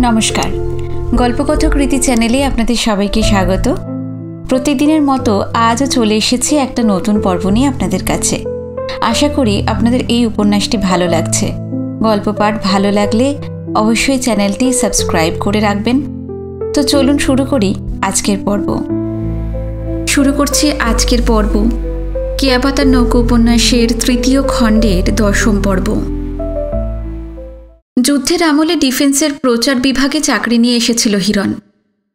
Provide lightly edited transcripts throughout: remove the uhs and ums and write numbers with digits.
নমস্কার, গল্পকথক রীতি চ্যানেলে আপনাদের সবাইকে স্বাগত। প্রতিদিনের মতো আজও চলে এসেছি একটা নতুন পর্ব নিয়ে আপনাদের কাছে। আশা করি আপনাদের এই উপন্যাসটি ভালো লাগছে। গল্প পাঠ ভালো লাগলে অবশ্যই চ্যানেলটি সাবস্ক্রাইব করে রাখবেন। তো চলুন শুরু করি আজকের পর্ব। শুরু করছি আজকের পর্ব কেয়াপাতার নৌকো উপন্যাসের তৃতীয় খণ্ডের 10ম পর্ব। যুদ্ধের আমলে ডিফেন্সের প্রচার বিভাগে চাকরি নিয়ে এসেছিল হিরণ।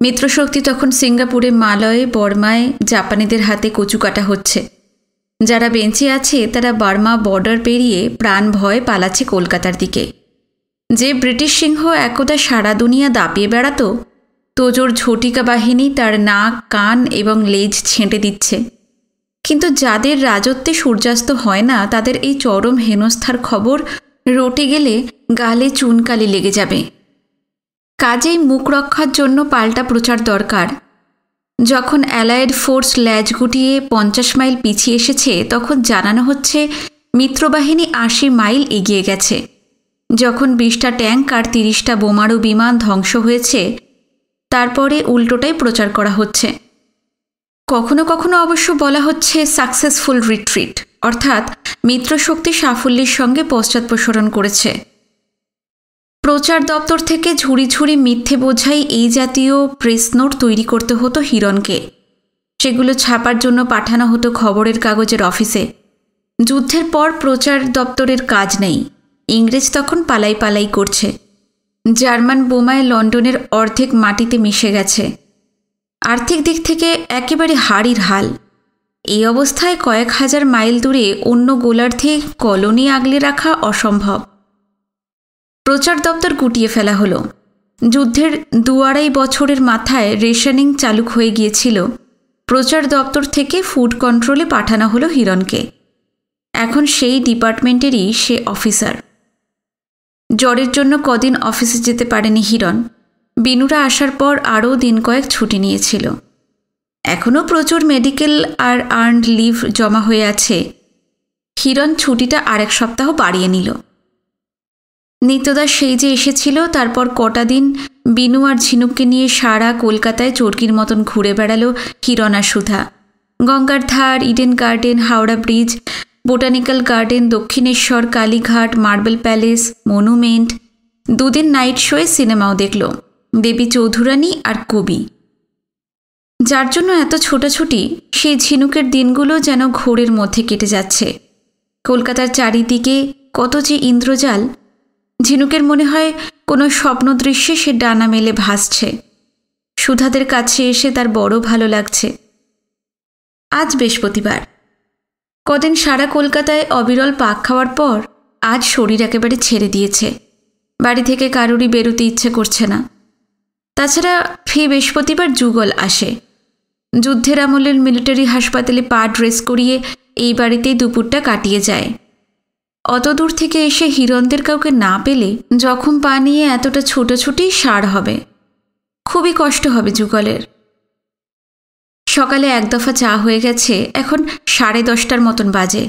মিত্রশক্তি তখন সিঙ্গাপুরে, মালয়ে, বর্মায় জাপানিদের হাতে কচু কাটা হচ্ছে। যারা বেঁচে আছে তারা বার্মা বর্ডার পেরিয়ে প্রাণ ভয় পালাচ্ছে কলকাতার দিকে। যে ব্রিটিশ সিংহ একদা সারা দুনিয়া দাপিয়ে বেড়াতো, তোজোর ঝটিকা বাহিনী তার নাক, কান এবং লেজ ছেঁটে দিচ্ছে। কিন্তু যাদের রাজত্বে সূর্যাস্ত হয় না, তাদের এই চরম হেনস্থার খবর রটে গেলে গালে চুনকালি লেগে যাবে। কাজেই মুখ রক্ষার জন্য পাল্টা প্রচার দরকার। যখন অ্যালায়েড ফোর্স ল্যাজ গুটিয়ে 50 মাইল পিছিয়ে এসেছে, তখন জানানো হচ্ছে মিত্রবাহিনী 80 মাইল এগিয়ে গেছে। যখন 20টা ট্যাঙ্ক আর 30টা বোমারু বিমান ধ্বংস হয়েছে, তারপরে উল্টোটাই প্রচার করা হচ্ছে। কখনো কখনো অবশ্য বলা হচ্ছে সাকসেসফুল রিট্রিট, অর্থাৎ মিত্রশক্তি সাফল্যের সঙ্গে পশ্চাৎপসরণ করেছে। প্রচার দপ্তর থেকে ঝুড়ি ঝুড়ি মিথ্যে বোঝাই এই জাতীয় প্রেস নোট তৈরি করতে হতো হিরণকে। সেগুলো ছাপার জন্য পাঠানো হতো খবরের কাগজের অফিসে। যুদ্ধের পর প্রচার দপ্তরের কাজ নেই। ইংরেজ তখন পালাই পালাই করছে। জার্মান বোমায় লন্ডনের অর্ধেক মাটিতে মিশে গেছে। আর্থিক দিক থেকে একেবারে হাড়ির হাল। এই অবস্থায় কয়েক হাজার মাইল দূরে অন্য গোলার্ধে কলোনি আগলে রাখা অসম্ভব। প্রচার দপ্তর গুটিয়ে ফেলা হলো। যুদ্ধের 2-2.5 বছরের মাথায় রেশনিং চালু হয়ে গিয়েছিল। প্রচার দপ্তর থেকে ফুড কন্ট্রোলে পাঠানো হলো হিরণকে। এখন সেই ডিপার্টমেন্টেরই সে অফিসার। জ্বরের জন্য কদিন অফিসে যেতে পারেনি হিরণ। বিনুরা আসার পর আরও দিন কয়েক ছুটি নিয়েছিল। এখনও প্রচুর মেডিকেল আর আর্নড লিভ জমা হয়ে আছে। হিরণ ছুটিটা আরেক সপ্তাহ বাড়িয়ে নিল। নিত্যদাস সেই যে এসেছিল, তারপর কটা দিন বিনু আর ঝিনুককে নিয়ে সারা কলকাতায় চরকির মতন ঘুরে বেড়ালো হিরণ আর সুধা। গঙ্গার ধার, Eden garden, Howrah bridge, botanical garden, Dakshineswar, Kalighat, marble palace, monument. 2 দিন নাইট শোয়ে সিনেমাও দেখল, দেবী চৌধুরানী আর কবি। যার জন্য এত ছোটাছুটি, সেই ঝিনুকের দিনগুলো যেন ঘোরের মধ্যে কেটে যাচ্ছে। কলকাতার চারিদিকে কত যে ইন্দ্রজাল। ঝিনুকের মনে হয় কোনো স্বপ্নদৃশ্যে সে ডানা মেলে ভাসছে। সুধাদের কাছে এসে তার বড় ভালো লাগছে। আজ বৃহস্পতিবার। কদিন সারা কলকাতায় অবিরল পাক খাওয়ার পর আজ শরীর একেবারে ছেড়ে দিয়েছে। বাড়ি থেকে কারোরই বেরোতে ইচ্ছে করছে না। তাছাড়া বৃহস্পতিবার যুগল আসে। যুদ্ধের আমলের মিলিটারি হাসপাতালে পা ড্রেস করিয়ে এই বাড়িতেই দুপুরটা কাটিয়ে যায়। অত দূর থেকে এসে হিরণদের কাউকে না পেলে জখম পা নিয়ে এতটা ছোটাছুটি সার হবে। খুবই কষ্ট হবে যুগলের। সকালে 1 দফা চা হয়ে গেছে, এখন 10:30টার মতন বাজে।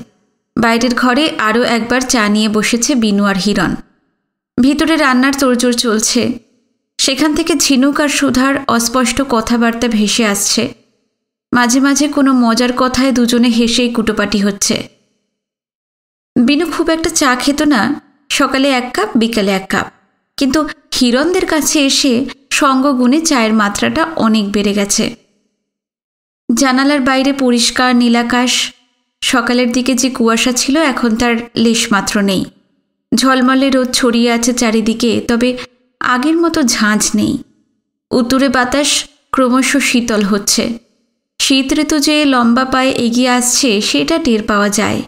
বাইরের ঘরে আরও একবার চা নিয়ে বসেছে বিনু আর হিরণ। ভিতরে রান্নার তোড়জোড় চলছে। সেখান থেকে ঝিনুক আর সুধার অস্পষ্ট কথাবার্তা ভেসে আসছে। মাঝে মাঝে কোনো মজার কথায় দুজনে হেসেই কুটোপাটি হচ্ছে। বিনু খুব একটা চা খেত না, সকালে 1 কাপ, বিকালে 1 কাপ। কিন্তু হিরণদের কাছে এসে সঙ্গগুণে চায়ের মাত্রাটা অনেক বেড়ে গেছে। জানালার বাইরে পরিষ্কার নীলাকাশ। সকালের দিকে যে কুয়াশা ছিল, এখন তার লেশমাত্র নেই। ঝলমলে রোদ ছড়িয়ে আছে চারিদিকে, তবে আগের মতো ঝাঁঝ নেই। উত্তরে বাতাস ক্রমশ শীতল হচ্ছে। শীত ঋতু যে লম্বা পায়ে এগিয়ে আসছে, সেটা টের পাওয়া যায়।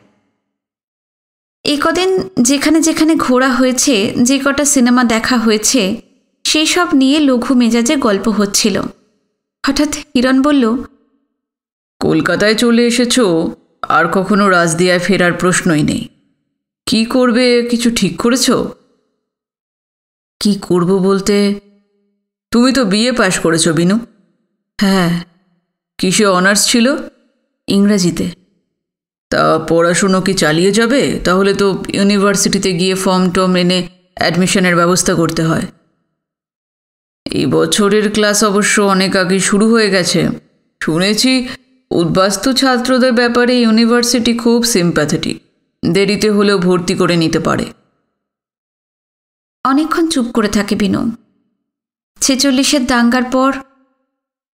এই কদিন যেখানে যেখানে ঘোরা হয়েছে, যে কটা সিনেমা দেখা হয়েছে, সেই সব নিয়ে লঘু মেজাজে গল্প হচ্ছিল। হঠাৎ হিরণ বলল, কলকাতায় চলে এসেছো, আর কখনো রাজদিয়ায় ফেরার প্রশ্নই নেই। কি করবে কিছু ঠিক করেছো? কি করব বলতে, তুমি তো বিএ পাশ করেছো বিনু। হ্যাঁ। কিসে অনার্স ছিল? ইংরাজিতে। তা পড়াশুনো কি চালিয়ে যাবে? তাহলে তো ইউনিভার্সিটিতে গিয়ে ফর্ম টর্ম এনে অ্যাডমিশনের ব্যবস্থা করতে হয়। এই বছরের ক্লাস অবশ্য অনেক আগে শুরু হয়ে গেছে। শুনেছি উদ্বাস্তু ছাত্রদের ব্যাপারে ইউনিভার্সিটি খুব সিম্প্যাথেটিক, দেরিতে হলেও ভর্তি করে নিতে পারে। অনেকক্ষণ চুপ করে থাকে বিনু। 46-এর দাঙ্গার পর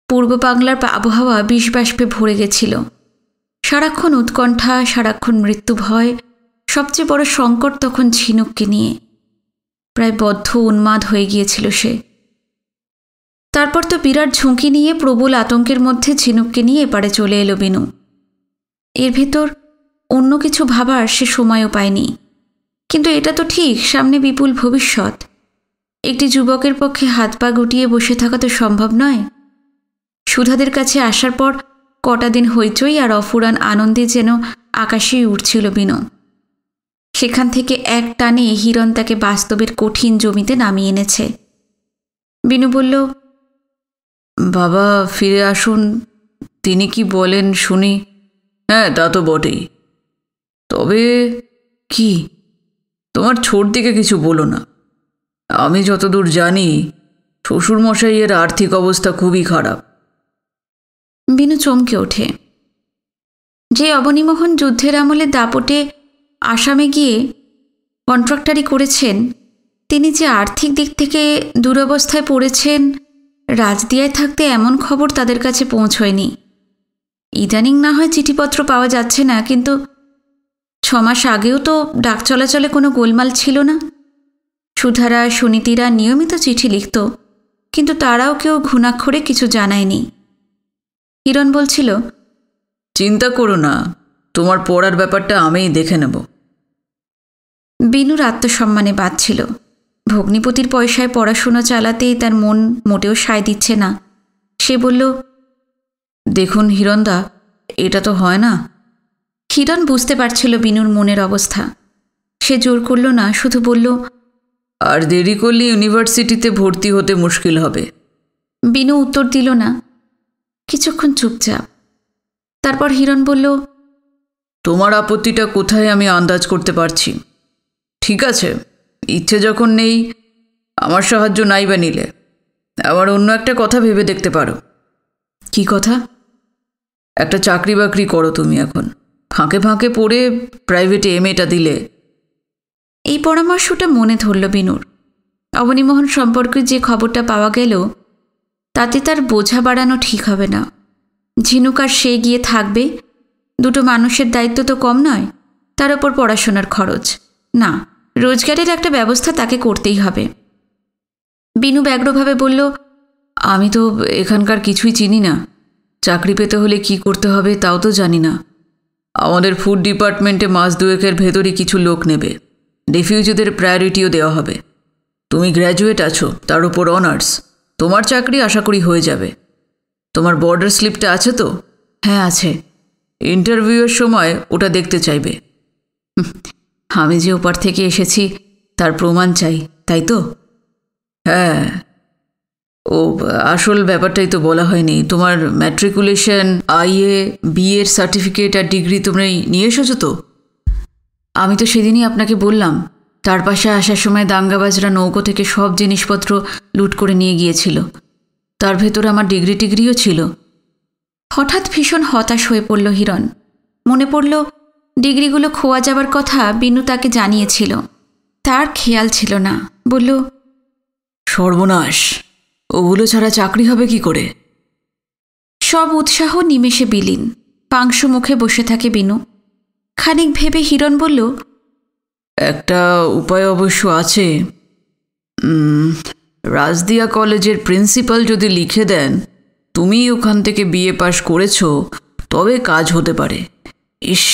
পূর্ব বাংলার আবহাওয়া বিষবাষ্পে ভরে গেছিল। সারাক্ষণ উৎকণ্ঠা, সারাক্ষণ মৃত্যু ভয়। সবচেয়ে বড় সংকট তখন ঝিনুককে নিয়ে। প্রায় বদ্ধ উন্মাদ হয়ে গিয়েছিল সে। তারপর তো বিরাট ঝুঁকি নিয়ে প্রবল আতঙ্কের মধ্যে ঝিনুককে নিয়ে এপারে চলে এলো বিনু। এর ভেতর অন্য কিছু ভাবার সে সময়ও পায়নি। কিন্তু এটা তো ঠিক, সামনে বিপুল ভবিষ্যৎ। একটি যুবকের পক্ষে হাত পা গুটিয়ে বসে থাকা তো সম্ভব নয়। সুধাদের কাছে আসার পর কটা দিন হইচই আর অফুরান আনন্দে যেন আকাশেই উঠছিল বিনু। সেখান থেকে এক টানে হিরণ তাকে বাস্তবের কঠিন জমিতে নামিয়ে এনেছে। বিনু বলল, বাবা ফিরে আসুন, তিনি কি বলেন শুনি। হ্যাঁ, তা তো বটেই। তবে কি, তোমার ছোট দিকে কিছু বলো না। আমি যতদূর জানি শ্বশুরমশাইয়ের আর্থিক অবস্থা খুবই খারাপ। বিনু চমকে ওঠে। যে অবনীমোহন যুদ্ধের আমলে দাপটে আসামে গিয়ে কন্ট্রাক্টারি করেছেন, তিনি যে আর্থিক দিক থেকে দুরবস্থায় পড়েছেন, রাজদিয়ায় থাকতে এমন খবর তাদের কাছে পৌঁছয়নি। ইদানিং না হয় চিঠিপত্র পাওয়া যাচ্ছে না, কিন্তু 6 মাস আগেও তো ডাক চলাচলে কোনো গোলমাল ছিল না। সুধারা, সুনীতিরা নিয়মিত চিঠি লিখত, কিন্তু তারাও কেউ ঘুণাক্ষরে কিছু জানায়নি। হিরণ বলছিল, চিন্তা করো না, তোমার পড়ার ব্যাপারটা আমিই দেখে নেব। বিনুর আত্মসম্মানে বাঁধছিল। ভগ্নিপতির পয়সায় পড়াশুনো চালাতেই তার মন মোটেও সায় দিচ্ছে না। সে বলল, দেখুন হিরণদা, এটা তো হয় না। হিরণ বুঝতে পারছিল বিনুর মনের অবস্থা। সে জোর করল না, শুধু বলল, আর দেরি করলে ইউনিভার্সিটিতে ভর্তি হতে মুশকিল হবে। বিনু উত্তর দিল না, কিছুক্ষণ চুপচাপ। তারপর হিরণ বলল, তোমার আপত্তিটা কোথায় আমি আন্দাজ করতে পারছি। ঠিক আছে, ইচ্ছে যখন নেই, আমার সাহায্য নাই বা নিলে, আবার অন্য একটা কথা ভেবে দেখতে পারো। কি কথা? একটা চাকরি বাকরি করো তুমি এখন, ফাঁকে ফাঁকে পড়ে প্রাইভেটে এমএটা দিলে। এই পরামর্শটা মনে ধরল বিনুর। অবনীমোহন সম্পর্কে যে খবরটা পাওয়া গেল, তাতে তার বোঝা বাড়ানো ঠিক হবে না। ঝিনুক আর সে গিয়ে থাকবে, দুটো মানুষের দায়িত্ব তো কম নয়। তার ওপর পড়াশোনার খরচ। না, রোজগারের একটা ব্যবস্থা তাকে করতেই হবে। বিনু ব্যগ্রভাবে বলল, আমি তো এখানকার কিছুই চিনি না। চাকরি পেতে হলে কি করতে হবে তাও তো জানি না। আমাদের ফুড ডিপার্টমেন্টে মাস 2-এর ভেতরই কিছু লোক নেবে। রিফিউজিদের প্রায়োরিটিও দেওয়া হবে। তুমি গ্র্যাজুয়েট আছো, তার উপর অনার্স। তোমার চাকরি আশা করি হয়ে যাবে। তোমার বর্ডার স্লিপটা আছে তো? হ্যাঁ আছে। ইন্টারভিউয়ের সময় ওটা দেখতে চাইবে। আমি যে ওপার থেকে এসেছি তার প্রমাণ চাই, তাই তো? হ্যাঁ। ও, আসল ব্যাপারটাই তো বলা হয়নি। তোমার ম্যাট্রিকুলেশন, আইএ, বিএর সার্টিফিকেট আর ডিগ্রি তোমরা নিয়ে এসেছো তো? আমি তো সেদিনই আপনাকে বললাম, তার পাশে আসার সময় দাঙ্গাবাজরা নৌকো থেকে সব জিনিসপত্র লুট করে নিয়ে গিয়েছিল। তার ভেতর আমার ডিগ্রিও ছিল। হঠাৎ ভীষণ হতাশ হয়ে পড়ল হিরণ। মনে পড়ল ডিগ্রিগুলো খোয়া যাবার কথা বিনু তাকে জানিয়েছিল। তার খেয়াল ছিল না। বলল, সর্বনাশ, ওগুলো ছাড়া চাকরি হবে কি করে? সব উৎসাহ নিমেষে বিলীন। পাংশু মুখে বসে থাকে বিনু। খানিক ভেবে হিরণ বলল, একটা উপায় অবশ্য আছে। রাজদিয়া কলেজের প্রিন্সিপাল যদি লিখে দেন তুমি ওখান থেকে বিএ পাশ করেছো, তবে কাজ হতে পারে। ইস,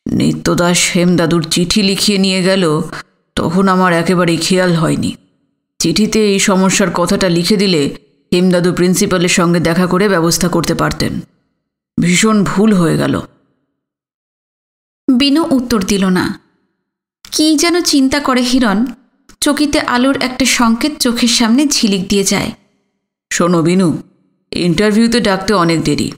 নিত্যদাস হেমদাদুর চিঠি লিখিয়ে নিয়ে গেল, তখন আমার একেবারেই খেয়াল হয়নি। চিঠিতে এই সমস্যার কথাটা লিখে দিলে হেমদাদু প্রিন্সিপালের সঙ্গে দেখা করে ব্যবস্থা করতে পারতেন। ভীষণ ভুল হয়ে গেল। বিনু উত্তর দিল না। কি যেন চিন্তা করে হিরণ। চকিতে আলোর একটা সংকেত চোখের সামনে ঝিলিক দিয়ে যায়। শোনো বিনু, ইন্টারভিউতে ডাকতে অনেক দেরি।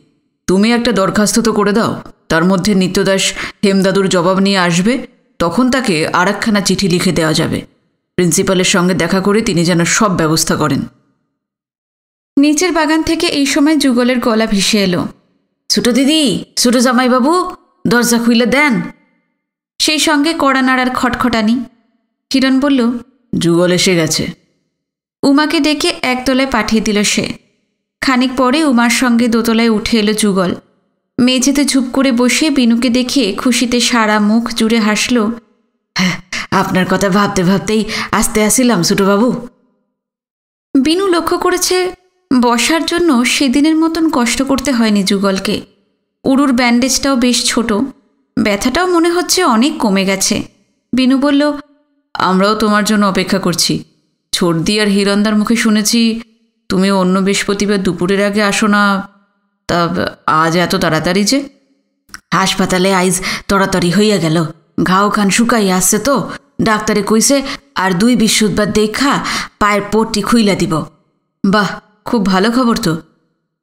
তুমি একটা দরখাস্ত তো করে দাও। তার মধ্যে নিত্যদাস হেমদাদুর জবাব নিয়ে আসবে, তখন তাকে আরেকখানা চিঠি লিখে দেওয়া যাবে। প্রিন্সিপালের সঙ্গে দেখা করে তিনি যেন সব ব্যবস্থা করেন। নিচের বাগান থেকে এই সময় যুগলের গলা ভেসে এলো, ছোটো দিদি, ছোটো জামাইবাবু, দরজা খুলে দেন। সেই সঙ্গে কড়া নাড়ার খটখটানি। হিরণ বলল, যুগল এসে গেছে। উমাকে ডেকে একতলায় পাঠিয়ে দিল সে। খানিক পরে উমার সঙ্গে দোতলায় উঠে এলো যুগল। মেঝেতে ঝুপ করে বসে বিনুকে দেখে খুশিতে সারা মুখ জুড়ে হাসল। হ্যাঁ, আপনার কথা ভাবতে ভাবতেই আসতে আসিলাম ছোটোবাবু। বিনু লক্ষ্য করেছে বসার জন্য সেদিনের মতন কষ্ট করতে হয়নি যুগলকে। উড়ুর ব্যান্ডেজটাও বেশ ছোট, ব্যথাটাও মনে হচ্ছে অনেক কমে গেছে। বিনু বলল, আমরাও তোমার জন্য অপেক্ষা করছি। ছোটদি আর হিরণদার মুখে শুনেছি তুমি অন্য বৃহস্পতিবার দুপুরের আগে আসো না, তা আজ এত তাড়াতাড়ি যে? হাসপাতালে আইজ তাড়াতাড়ি হইয়া গেল, ঘাও খান শুকাইয়া আসছে তো। ডাক্তারে কইছে আর 2 বৃহস্পতিবার দেখা পায়ের পট্টি খুইলা দিব। বাহ, খুব ভালো খবর তো।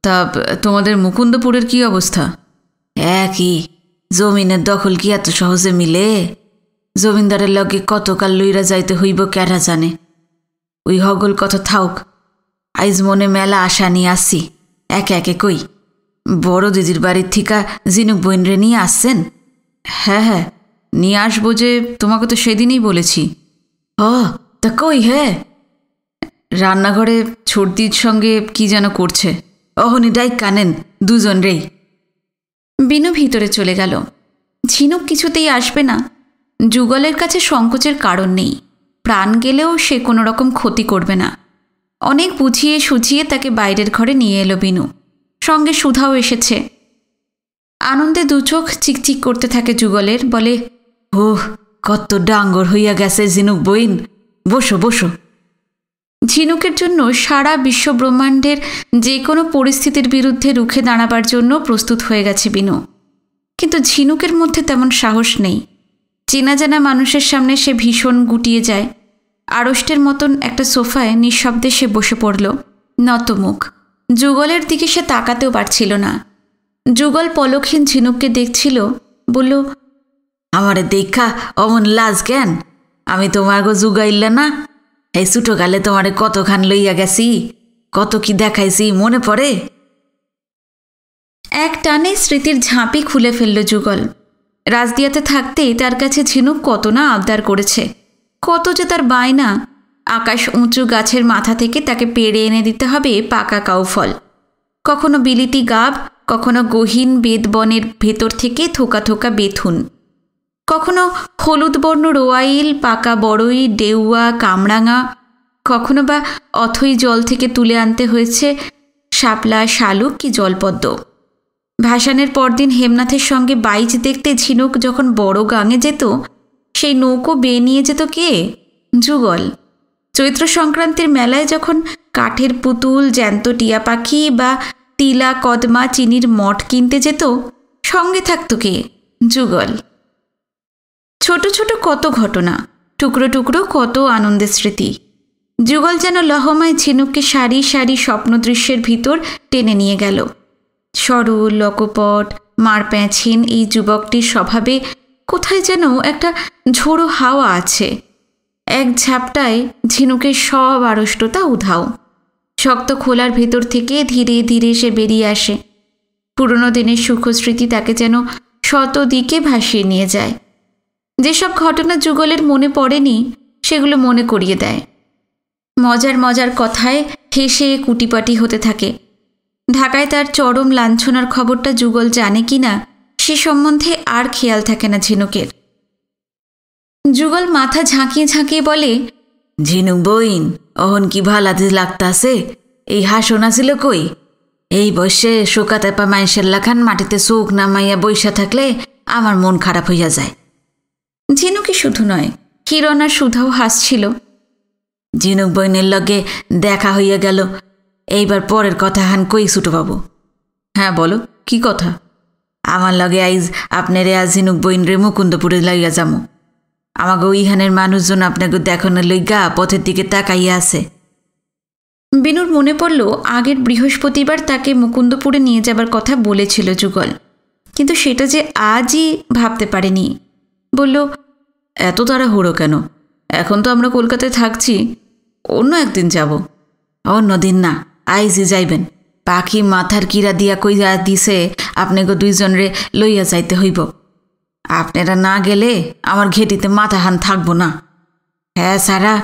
তা তোমাদের মুকুন্দপুরের কি অবস্থা? একই, জমিনের দখল কি এত সহজে মিলে? জমিনদারের লগে কতকাল লইরা যাইতে হইব কেডা জানে। ওই হগল কথা থাউক, আইজ মনে মেলা আশা নিয়ে আসছি। একে একে কই, বড় দিদির বাড়ির থিকা জিনুক বইনরে নিয়ে আসছেন? হ্যাঁ হ্যাঁ, নিয়ে আসবো যে, তোমাকে তো সেদিনই বলেছি। তা কই? হ্যাঁ, রান্নাঘরে ছোটদির সঙ্গে কি যেন করছে। অহনি ডাইক কানেন দুজন রেই। বিনু ভিতরে চলে গেল। ঝিনুক কিছুতেই আসবে না। যুগলের কাছে সংকোচের কারণ নেই, প্রাণ গেলেও সে কোনো রকম ক্ষতি করবে না। অনেক বুঝিয়ে সুঝিয়ে তাকে বাইরের ঘরে নিয়ে এলো বিনু। সঙ্গে সুধাও এসেছে। আনন্দে 2 চোখ চিকচিক করতে থাকে যুগলের। বলে, ওহ, কত ডাঙ্গর হইয়া গেছে ঝিনুক বইন, বসো বসো। ঝিনুকের জন্য সারা বিশ্বব্রহ্মাণ্ডের যে কোনো পরিস্থিতির বিরুদ্ধে রুখে দাঁড়াবার জন্য প্রস্তুত হয়ে গেছে বিনু। কিন্তু ঝিনুকের মধ্যে তেমন সাহস নেই। চেনা জানা মানুষের সামনে সে ভীষণ গুটিয়ে যায়। আড়ষ্টের মতন একটা সোফায় নিঃশব্দে সে বসে পড়ল, নতমুখ। যুগলের দিকে সে তাকাতেও পারছিল না। যুগল পলকহীন ঝিনুককে দেখছিল। বলল, আমারে দেখা অমন লাজ কেন? আমি তোমার গো যুগাইল্লা না? এই ছোটকালে তোমারে কতখান লইয়া গেছি, কত কি দেখাইছি, মনে পড়ে? এক টানে স্মৃতির ঝাঁপি খুলে ফেলল যুগল। রাজদিয়াতে থাকতেই তার কাছে ঝিনুক কত না আবদার করেছে, কত যে তার বায়না। আকাশ উঁচু গাছের মাথা থেকে তাকে পেড়ে এনে দিতে হবে পাকা কাউফল। কখনো বিলিতি গাব, কখনো গহীন বেদবনের ভেতর থেকে থোকা থোকা বেথুন, কখনো হলুদ বর্ণ রোয়াইল, পাকা বড়ই, ডেউয়া, কামরাঙা, কখনো বা অথই জল থেকে তুলে আনতে হয়েছে শাপলা, শালুক কি জলপদ্ম। ভাসানের পরদিন হেমনাথের সঙ্গে বাইচ দেখতে ঝিনুক যখন বড় গাঙে যেত, সেই নৌকো বেয়ে নিয়ে যেত কে? যুগল। চৈত্র সংক্রান্তির মেলায় যখন কাঠের পুতুল, জ্যান্ত টিয়া পাখি বা তিলা, কদমা, চিনির মঠ কিনতে যেত, সঙ্গে থাকত কে? যুগল। ছোট ছোট কত ঘটনা, টুকরো টুকরো কত আনন্দের স্মৃতি। যুগল যেন লহমায় ঝিনুককে সারি সারি স্বপ্নদৃশ্যের ভিতর টেনে নিয়ে গেল। সরল, লকপট, মারপ্যাঁচিন এই যুবকটির স্বভাবে কোথায় যেন একটা ঝোড়ো হাওয়া আছে। এক ঝাপটায় ঝিনুকের সব আড়ষ্টতা উধাও। শক্ত খোলার ভেতর থেকে ধীরে ধীরে সে বেরিয়ে আসে। পুরনো দিনের সুখস্মৃতি তাকে যেন শত দিকে ভাসিয়ে নিয়ে যায়। যেসব ঘটনা যুগলের মনে পড়েনি সেগুলো মনে করিয়ে দেয়। মজার মজার কথায় হেসে কুটিপাটি হতে থাকে। ঢাকায় তার চরম লাঞ্ছনার খবরটা যুগল জানে কি না সে সম্বন্ধে আর খেয়াল থাকে না ঝিনুকের। যুগল মাথা ঝাঁকিয়ে ঝাঁকিয়ে বলে, ঝিনুক বইন, অহন কি ভালাতে লাগতাছে? এই হাসনা ছিল কই? এই বয়সে শোকাতেপা মানুষের লাখান মাটিতে চোখ নামাইয়া বইসা থাকলে আমার মন খারাপ হইয়া যায়। ঝিনুকই শুধু নয়, হিরণ আর সুধাও হাসছিল। ঝিনুক বইনের লগে দেখা হইয়া গেল। এইবার পরের কথা হান কই ছোটবাবু? হ্যাঁ বলো, কি কথা? আমার লগে আইজ আপনারে আজ ঝিনুক বইনরে মুকুন্দপুরে লইয়া যামু। আমাকে ওইখানের মানুষজন আপনাকে দেখানোর লইগা পথের দিকে তাকাইয়া আছে। বিনুর মনে পড়ল আগের বৃহস্পতিবার তাকে মুকুন্দপুরে নিয়ে যাবার কথা বলেছিল যুগল, কিন্তু সেটা যে আজই ভাবতে পারেনি। বলল, এত তাড়াহুড়ো কেন? এখন তো আমরা কলকাতায় থাকছি, অন্য একদিন যাব। অন্য দিন না, আইজি যাইবেন। পাখি মাথার কিরা দিয়া কইয়া দিছে আপনাকে দুইজনরে লইয়া যাইতে হইব। আপনারা না গেলে আমার ঘেটিতে মাথা হান থাকবো না। হ্যাঁ সারা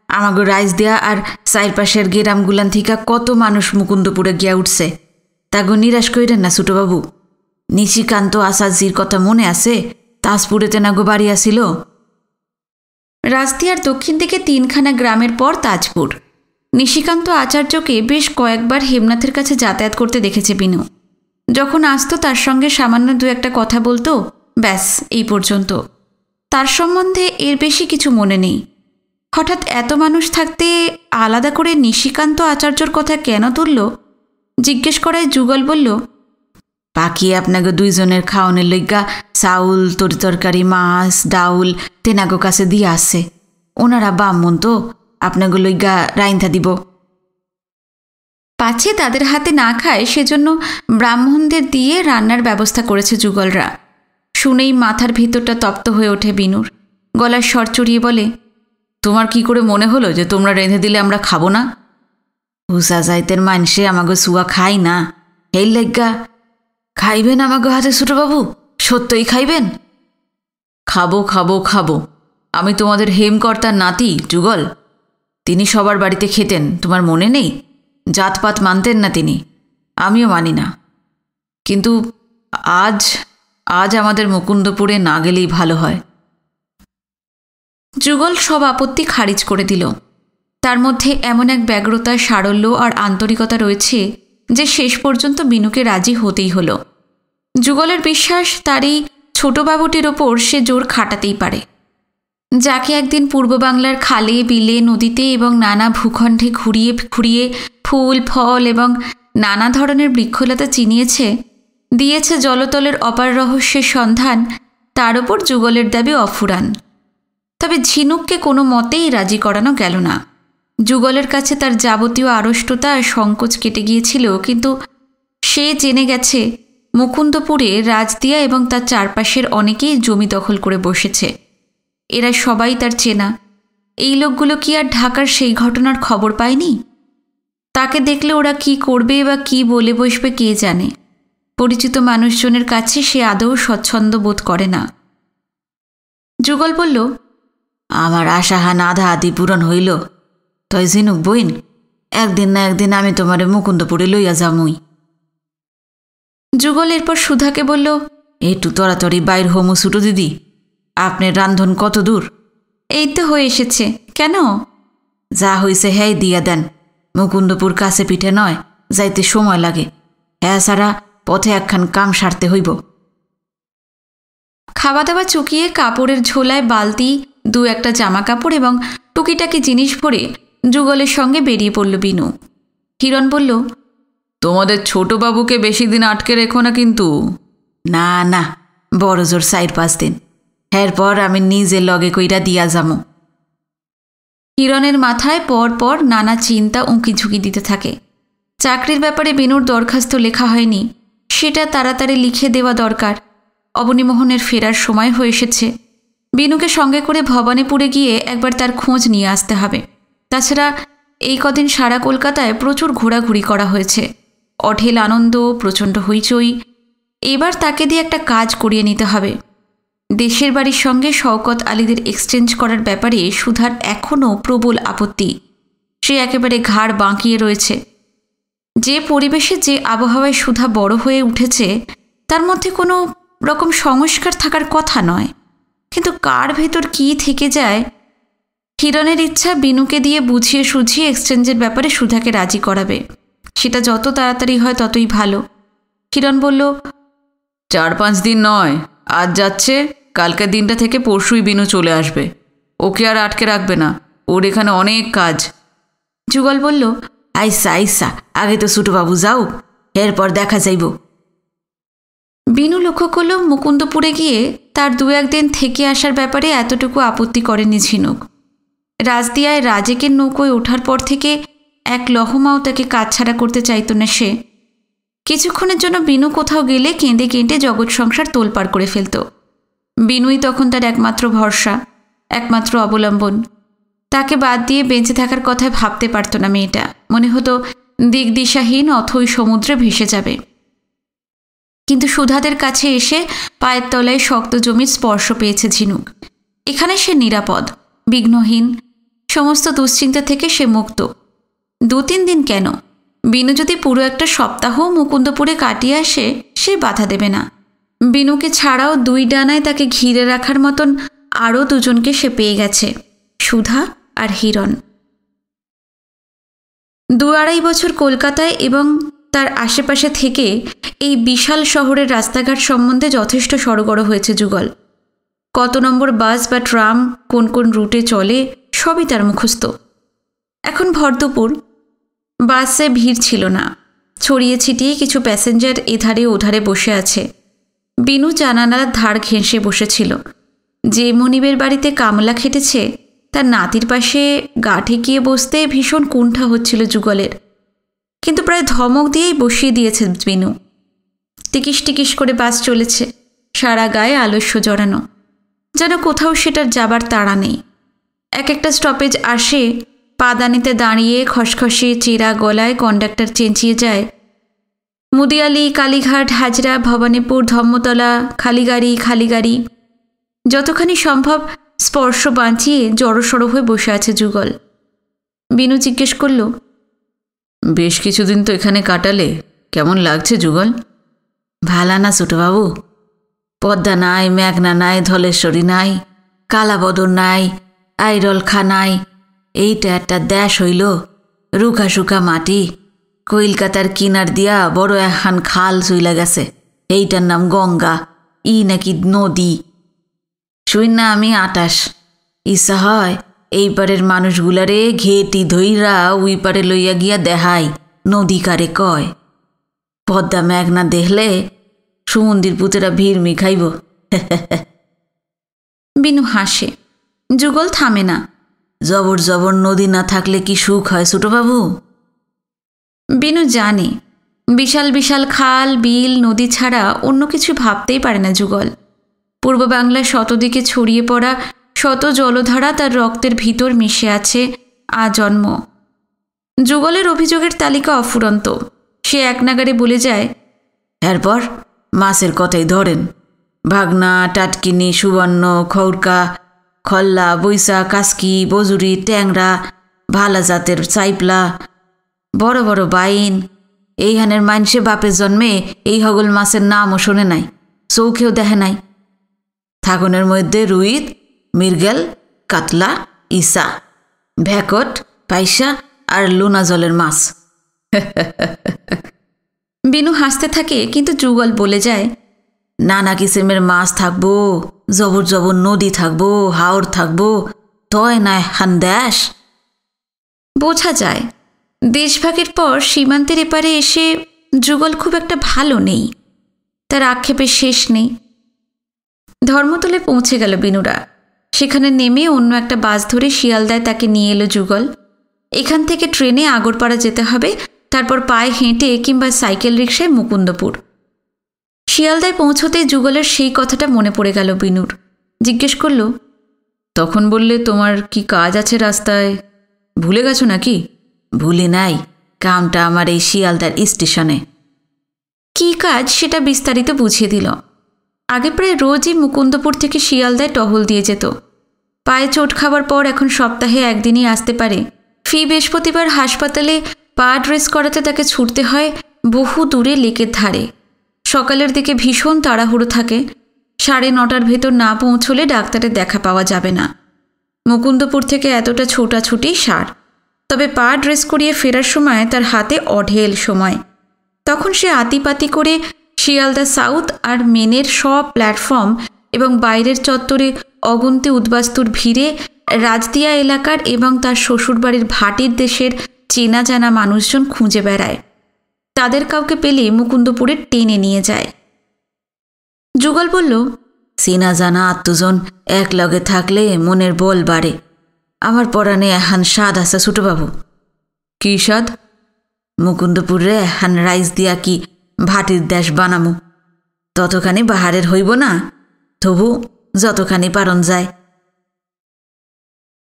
আমাকে রাইজ দেয়া আর চারপাশের গেরামগুলান থেকে কত মানুষ মুকুন্দপুরে গিয়া উঠছে, তাগো নিরাশ কইরেন না ছোটবাবু। নিশিকান্ত আচার্যির কথা মনে আছে? তাজপুরেতে নাগো বাড়ি আসিল। রাজদিয়ার দক্ষিণ দিকে 3খানা গ্রামের পর তাজপুর। নিশিকান্ত আচার্যকে বেশ কয়েকবার হেমনাথের কাছে যাতায়াত করতে দেখেছে বিনু। যখন আসতো তার সঙ্গে সামান্য 2-1 কথা বলতো, ব্যাস এই পর্যন্ত। তার সম্বন্ধে এর বেশি কিছু মনে নেই। হঠাৎ এত মানুষ থাকতে আলাদা করে নিশিকান্ত আচার্যর কথা কেন তুলল জিজ্ঞেস করায় যুগল বলল, পাখি আপনাকে দুইজনের খাওয়ানোর লইগা চাউল, তরকারি, মাছ, ডাউল তেনাগো কাছে দিয়ে আসছে। ওনারা ব্রাহ্মণ তো, আপনাকে লইগা রাইন্ধা দিব। পাছে তাদের হাতে না খায় সেজন্য ব্রাহ্মণদের দিয়ে রান্নার ব্যবস্থা করেছে যুগলরা। শুনেই মাথার ভিতরটা তপ্ত হয়ে ওঠে বিনুর। গলার স্বর চড়িয়ে বলে, তোমার কি করে মনে হলো যে তোমরা রেঁধে দিলে আমরা খাবো না? হুসা যাইতের মানুষে আমাকে সুয়া খাই না, এই লইগা। খাইবেন আমাকে হাতে ছোটবাবু? সত্যই খাইবেন? খাবো খাবো খাবো। আমি তোমাদের হেমকর্তার নাতি যুগল। তিনি সবার বাড়িতে খেতেন, তোমার মনে নেই? জাতপাত মানতেন না তিনি, আমিও মানি না। কিন্তু আজ আজ আমাদের মুকুন্দপুরে না গেলেই ভালো হয়। যুগল সব আপত্তি খারিজ করে দিল। তার মধ্যে এমন এক ব্যগ্রতা, সারল্য আর আন্তরিকতা রয়েছে যে শেষ পর্যন্ত বিনুকে রাজি হতেই হলো। যুগলের বিশ্বাস তার এই ছোটবাবুটির ওপর সে জোর খাটাতেই পারে। যাকে একদিন পূর্ব বাংলার খালে, বিলে, নদীতে এবং নানা ভূখণ্ডে ঘুরিয়ে ঘুরিয়ে ফুল, ফল এবং নানা ধরনের বৃক্ষলতা চিনিয়েছে, দিয়েছে জলতলের অপার রহস্যের সন্ধান, তার ওপর যুগলের দাবি অফুরান। তবে ঝিনুককে কোনো মতেই রাজি করানো গেল না। যুগলের কাছে তার যাবতীয় আড়ষ্টতা আর সংকোচ কেটে গিয়েছিল, কিন্তু সে জেনে গেছে মুকুন্দপুরে রাজদিয়া এবং তার চারপাশের অনেকেই জমি দখল করে বসেছে। এরা সবাই তার চেনা। এই লোকগুলো কি আর ঢাকার সেই ঘটনার খবর পায়নি? তাকে দেখলে ওরা কি করবে বা কি বলে বসবে কে জানে। পরিচিত মানুষজনের কাছে সে আদৌ স্বচ্ছন্দ বোধ করে না। যুগল বলল, আমার আশাহান আধা আধি পূরণ হইল। তই ঝিনুক বইন, একদিন না একদিন আমি তোমারে মুকুন্দপুরে লইয়া যামুই। যুগল এরপর সুধাকে বলল, একটু তড়াতড়ি বাইর হোমু ছুটো দিদি। আপনার রান্ধন কত দূর? এই তো হয়ে এসেছে। কেন? যা হইছে হ্যাঁ দিয়া দেন। মুকুন্দপুর কাছে পিঠে নয়, যাইতে সময় লাগে। হ্যাঁ সারা পথে একখান কাম সারতে হইব। খাওয়া দাওয়া চুকিয়ে কাপড়ের ঝোলায় বালতি, 2-1 জামা কাপড় এবং টুকিটাকি জিনিস ভরে যুগলের সঙ্গে বেরিয়ে পড়ল বিনু। হিরণ বলল, তোমাদের ছোটবাবুকে বেশি দিন আটকে রেখো না কিন্তু। না না, বড় জোর 4-5 দিন। এরপর আমি নিজে লগে কইরা দিয়া যামু। হিরণের মাথায় পর পর নানা চিন্তা উঁকি ঝুঁকি দিতে থাকে। চাকরির ব্যাপারে বিনুর দরখাস্ত লেখা হয়নি, সেটা তাড়াতাড়ি লিখে দেওয়া দরকার। অবনীমোহনের ফেরার সময় হয়ে এসেছে। বিনুকে সঙ্গে করে ভবানীপুরে গিয়ে একবার তার খোঁজ নিয়ে আসতে হবে। তাছাড়া এই কদিন সারা কলকাতায় প্রচুর ঘোরাঘুরি করা হয়েছে। অঢেল আনন্দ, প্রচণ্ড হইচই। এবার তাকে দিয়ে একটা কাজ করিয়ে নিতে হবে। দেশের বাড়ির সঙ্গে শওকত আলীদের এক্সচেঞ্জ করার ব্যাপারে সুধার এখনও প্রবল আপত্তি। সে একেবারে ঘাড় বাঁকিয়ে রয়েছে। যে পরিবেশে, যে আবহাওয়ায় সুধা বড় হয়ে উঠেছে তার মধ্যে কোনো রকম সংস্কার থাকার কথা নয়, কিন্তু কার ভেতর কি থেকে যায়। হিরণের ইচ্ছা বিনুকে দিয়ে বুঝিয়ে সুঝিয়ে এক্সচেঞ্জের ব্যাপারে সুধাকে রাজি করাবে। সেটা যত তাড়াতাড়ি হয় ততই ভালো। হিরণ বলল, 4-5 দিন নয়, আজ যাচ্ছে, কালকের দিনটা থেকে পরশুই বিনু চলে আসবে। ওকে আর আটকে রাখবে না, ওর এখানে অনেক কাজ। যুগল বলল, আইসা আইসা, আগে তো ছোটবাবু যাও, এরপর দেখা যাইব। বিনু লক্ষ্য করল মুকুন্দপুরে গিয়ে তার 2-1 দিন থেকে আসার ব্যাপারে এতটুকু আপত্তি করেনি ঝিনুক। রাজদিয়ায় রাজেকের নৌকোয় ওঠার পর থেকে এক লহমাও তাকে কাজছাড়া করতে চাইত না সে। কিছুক্ষণের জন্য বিনু কোথাও গেলে কেঁদে কেঁদে জগৎ সংসার তোলপাড় করে ফেলত। বিনুই তখন তার একমাত্র ভরসা, একমাত্র অবলম্বন। তাকে বাদ দিয়ে বেঁচে থাকার কথায় ভাবতে পারত না মেয়েটা। মনে হতো দিকদিশাহীন অথই সমুদ্রে ভেসে যাবে। কিন্তু সুধাদের কাছে এসে পায়ের তলায় শক্ত জমির স্পর্শ পেয়েছে ঝিনুক। এখানে সে নিরাপদ, বিঘ্নহীন, সমস্ত দুশ্চিন্তা থেকে সে মুক্ত। 2-3 দিন কেন, বিনু যদি পুরো একটা সপ্তাহ মুকুন্দপুরে কাটিয়ে আসে, সে বাধা দেবে না। বিনুকে ছাড়াও 2 ডানায় তাকে ঘিরে রাখার মতন আরও 2জনকে সে পেয়ে গেছে, সুধা আর হিরণ। 2-2.5 বছর কলকাতায় এবং তার আশেপাশে থেকে এই বিশাল শহরের রাস্তাঘাট সম্বন্ধে যথেষ্ট সড়গড় হয়েছে যুগল। কত নম্বর বাস বা ট্রাম কোন কোন রুটে চলে সবই তার মুখস্থ। এখন ভর দুপুর, বাসে ভিড় ছিল না। ছড়িয়ে ছিটিয়ে কিছু প্যাসেঞ্জার এধারে ওধারে বসে আছে। বিনু জানালার ধার ঘেঁষে বসেছিল। যে মনিবের বাড়িতে কামলা খেটেছে তার নাতির পাশে গা ঠেকিয়ে বসতে ভীষণ কুণ্ঠা হচ্ছিল যুগলের, কিন্তু প্রায় ধমক দিয়েই বসিয়ে দিয়েছে বিনু। টিকিস টিকিস করে বাস চলেছে, সারা গায়ে আলস্য জড়ানো, যেন কোথাও সেটার যাবার তাড়া নেই। এক একটা স্টপেজ আসে, পাদানিতে দাঁড়িয়ে খসখসে চেরা গলায় কন্ডাক্টর চেঁচিয়ে যায়, মুদিয়ালি, কালীঘাট, হাজরা, ভবানীপুর, ধর্মতলা, খালি গাড়ি, খালি গাড়ি। যতখানি সম্ভব স্পর্শ বাঁচিয়ে জড়সড় হয়ে বসে আছে যুগল। বিনু জিজ্ঞেস করল, বেশ কিছুদিন তো এখানে কাটালে, কেমন লাগছে যুগল? ভালা না ছোটবাবু, পদ্মা নাই, মেঘনা নাই, ধলেশ্বরী নাই, কালাবদর নাই, আইরলখা নাই, এইটা একটা দেশ হইল, রুখা শুকা মাটি, কলকাতার কিনার দিয়া বড় একখান খাল চইলা গেছে, এইটার নাম গঙ্গা, ই নাকি নদী। শুই না আমি 28, ইচ্ছা হয় এই পারের মানুষগুলারে ঘেটি ধইরা উই পারে লইয়া গিয়া দেখাই নদী কারে কয়। পদ্মা মেঘনা দেখলে সমুদ্রের পুতেরা ভিড় মিখাইব। বিনু হাসে। যুগল থামে না। জবর জবর নদী না থাকলে কি সুখ হয় ছোটবাবু? বিনু জানে বিশাল বিশাল খাল, বিল, নদী ছাড়া অন্য কিছু ভাবতেই পারে না যুগল। পূর্ব বাংলার শতদিকে ছড়িয়ে পড়া শত জলধারা তার রক্তের ভিতর মিশে আছে আজন্ম। যুগলের অভিযোগের তালিকা অফুরন্ত। সে এক নাগারে বলে যায়, এরপর মাছের কথাই ধরেন, ভাগনা, টাটকিনি, সুবর্ণ, খৌরকা, খল্লা, বৈশা, কাসকি, বজুরি, ট্যাংরা, ভালা জাতের চাইপলা, বড় বড় বাইন। এইখানের মাইনসে বাপের জন্মে এই হগল মাছের নামও শোনে নাই, চৌখেও দেখে নাই। থাকনের মধ্যে রুইত, মৃগেল, কাতলা, ইসা, ভ্যাকট, পাইসা আর লুনা জলের মাছ। বিনু হাসতে থাকে, কিন্তু যুগল বলে যায়, নানা কিসেমের মাছ থাকবো, জবর জবর নদী থাকবো, হাওর থাকবো, তয় না হান দেশ। বোঝা যায় দেশভাগের পর সীমান্তের এপারে এসে যুগল খুব একটা ভালো নেই। তার আক্ষেপের শেষ নেই। ধর্মতলে পৌঁছে গেল বিনুরা। সেখানে নেমে অন্য একটা বাস ধরে শিয়ালদায় তাকে নিয়ে এলো যুগল। এখান থেকে ট্রেনে আগরপাড়া যেতে হবে, তারপর পায়ে হেঁটে কিংবা সাইকেল রিকশায় মুকুন্দপুর। শিয়ালদায় পৌঁছতে যুগলের সেই কথাটা মনে পড়ে গেল বিনুর। জিজ্ঞেস করল, তখন বললে তোমার কি কাজ আছে রাস্তায়, ভুলে গেছো নাকি? ভুলি নাই, কামটা আমার এই শিয়ালদার স্টেশনে। কি কাজ সেটা বিস্তারিত বুঝিয়ে দিল। আগে প্রায় রোজই মুকুন্দপুর থেকে শিয়ালদায় টহল দিয়ে যেত। পায়ে চোট খাবার পর এখন সপ্তাহে একদিনই আসতে পারে। ফি বৃহস্পতিবার হাসপাতালে পা ড্রেস করাতে তাকে ছুটতে হয় বহু দূরে লেকের ধারে। সকালের দিকে ভীষণ তাড়াহুড়ো থাকে। 9:30 ভেতর না পৌঁছলে ডাক্তারের দেখা পাওয়া যাবে না। মুকুন্দপুর থেকে এতটা ছোটাছুটি সার। তবে পা ড্রেস করিয়ে ফেরার সময় তার হাতে অঢেল সময়। তখন সে আতিপাতি করে শিয়ালদা সাউথ আর মেনের সব প্ল্যাটফর্ম এবং বাইরের চত্বরে অগুন্তি উদ্বাস্তুর ভিড়ে রাজদিয়া এলাকার এবং তার শ্বশুরবাড়ির ভাটির দেশের চেনা জানা মানুষজন খুঁজে বেড়ায়। তাদের কাউকে পেলে মুকুন্দপুরে টেনে নিয়ে যায়। যুগল বলল, চেনা জানা আত্মজন এক লগে থাকলে মনের বল বাড়ে। আমার পরাণে এহান স্বাদ আছে ছোটবাবু। কি স্বাদ? মুকুন্দপুরে এহান রাইস দিয়া কি ভাটির দেশ বানামু, ততখানি বাহারের হইব না, তবু যতখানি পারন যায়।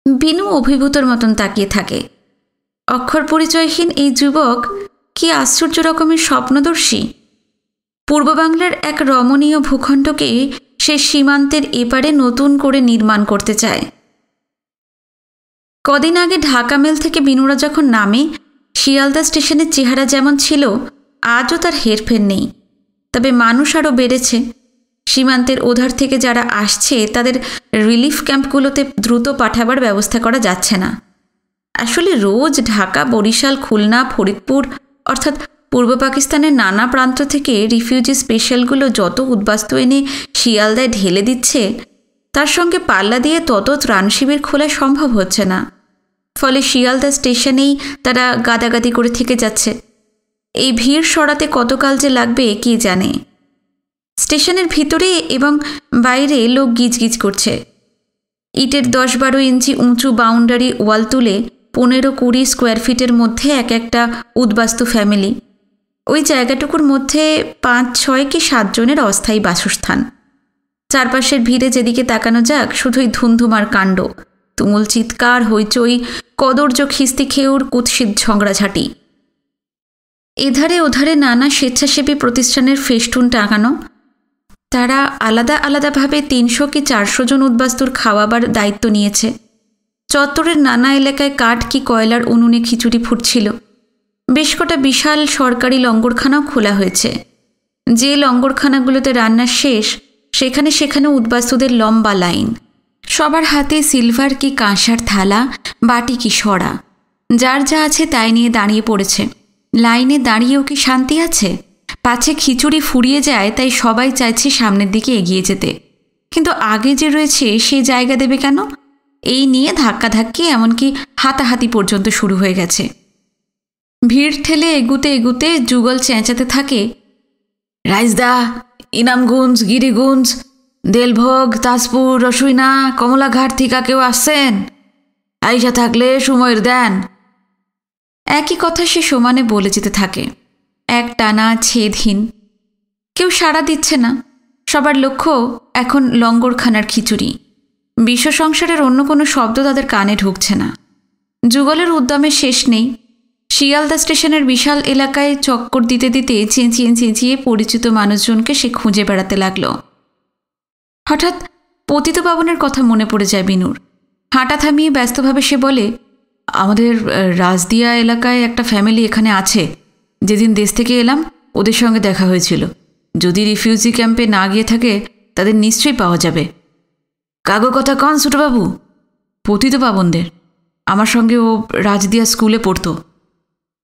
বিনু অভিভূতর মতন তাকিয়ে থাকে। অক্ষর পরিচয়হীন এই যুবক কি আশ্চর্য রকমের স্বপ্নদর্শী। পূর্ব বাংলার এক রমণীয় ভূখণ্ডকে সে সীমান্তের এপারে নতুন করে নির্মাণ করতে চায়। কদিন আগে ঢাকা মেল থেকে বিনুরা যখন নামে, শিয়ালদা স্টেশনের চেহারা যেমন ছিল আজও তার হেরফের নেই। তবে মানুষ আরও বেড়েছে। সীমান্তের ওধার থেকে যারা আসছে তাদের রিলিফ ক্যাম্পগুলোতে দ্রুত পাঠাবার ব্যবস্থা করা যাচ্ছে না। আসলে রোজ ঢাকা, বরিশাল, খুলনা, ফরিদপুর অর্থাৎ পূর্ব পাকিস্তানের নানা প্রান্ত থেকে রিফিউজি স্পেশালগুলো যত উদ্বাস্তু এনে শিয়ালদায় ঢেলে দিচ্ছে, তার সঙ্গে পাল্লা দিয়ে তত ত্রাণ শিবির খোলা সম্ভব হচ্ছে না। ফলে শিয়ালদা স্টেশনেই তারা গাদাগাদি করে থেকে যাচ্ছে। এই ভিড় সরাতে কতকাল যে লাগবে কে জানে। স্টেশনের ভিতরে এবং বাইরে লোক গিজগিজ করছে। ইটের 10-12 ইঞ্চি উঁচু বাউন্ডারি ওয়াল তুলে 15-20 স্কোয়ার ফিটের মধ্যে এক একটা উদ্বাস্তু ফ্যামিলি। ওই জায়গাটুকুর মধ্যে 5-6 কি 7 জনের অস্থায়ী বাসস্থান। চারপাশের ভিড়ে যেদিকে তাকানো যাক শুধুই ধুমধুমার কাণ্ড, তুমুল চিৎকার, হইচই, কদর্য খিস্তি খেউর, কুৎসিত ঝগড়াঝাঁটি। এধারে ওধারে নানা স্বেচ্ছাসেবী প্রতিষ্ঠানের ফেস্টুন টাঙানো। তারা আলাদা আলাদাভাবে 300 কি 400 জন উদ্বাস্তুর খাওয়াবার দায়িত্ব নিয়েছে। চত্বরের নানা এলাকায় কাঠ কি কয়লার উনুনে খিচুড়ি ফুটছিল। বেশ কটা বিশাল সরকারি লঙ্গরখানাও খোলা হয়েছে। যে লঙ্গরখানাগুলোতে রান্না শেষ, সেখানে সেখানে উদ্বাস্তুদের লম্বা লাইন। সবার হাতে সিলভার কি কাঁসার থালা, বাটি কি সরা, যার যা আছে তাই নিয়ে দাঁড়িয়ে পড়েছে। লাইনে দাঁড়িয়েও কি শান্তি আছে? পাছে খিচুড়ি ফুরিয়ে যায় তাই সবাই চাইছে সামনের দিকে এগিয়ে যেতে, কিন্তু আগে যে রয়েছে সে জায়গা দেবে কেন? এই নিয়ে ধাক্কাধাক্কি, এমনকি হাতাহাতি পর্যন্ত শুরু হয়ে গেছে। ভিড় ঠেলে এগুতে এগুতে যুগল চেঁচাতে থাকে, রাইসদা, ইনামগঞ্জ, গিরিগঞ্জ, দেলভোগ, তাজপুর, রসুইনা, কমলাঘাট থেকে কেউ আসছেন? আইসা থাকলে সময়ের দেন। একই কথা সে সমানে বলে যেতে থাকে, এক টানা ছেদহীন। কেউ সাড়া দিচ্ছে না। সবার লক্ষ্য এখন লঙ্গরখানার খিচুড়ি। বিশ্ব সংসারের অন্য কোনো শব্দ তাদের কানে ঢুকছে না। যুগলের উদ্যমের শেষ নেই। শিয়ালদা স্টেশনের বিশাল এলাকায় চক্কর দিতে দিতে চেঁচিয়ে চেঁচিয়ে পরিচিত মানুষজনকে সে খুঁজে বেড়াতে লাগল। হঠাৎ পতিতপাবনের কথা মনে পড়ে যায় বিনুর। হাঁটা থামিয়ে ব্যস্তভাবে সে বলে, আমাদের রাজদিয়া এলাকায় একটা ফ্যামিলি এখানে আছে। যেদিন দেশ থেকে এলাম ওদের সঙ্গে দেখা হয়েছিল। যদি রিফিউজি ক্যাম্পে না গিয়ে থাকে তাদের নিশ্চয়ই পাওয়া যাবে। কাগো কথা কন ছোটবাবু? পতিতপাবনদের। আমার সঙ্গে ও রাজদিয়া স্কুলে পড়তো।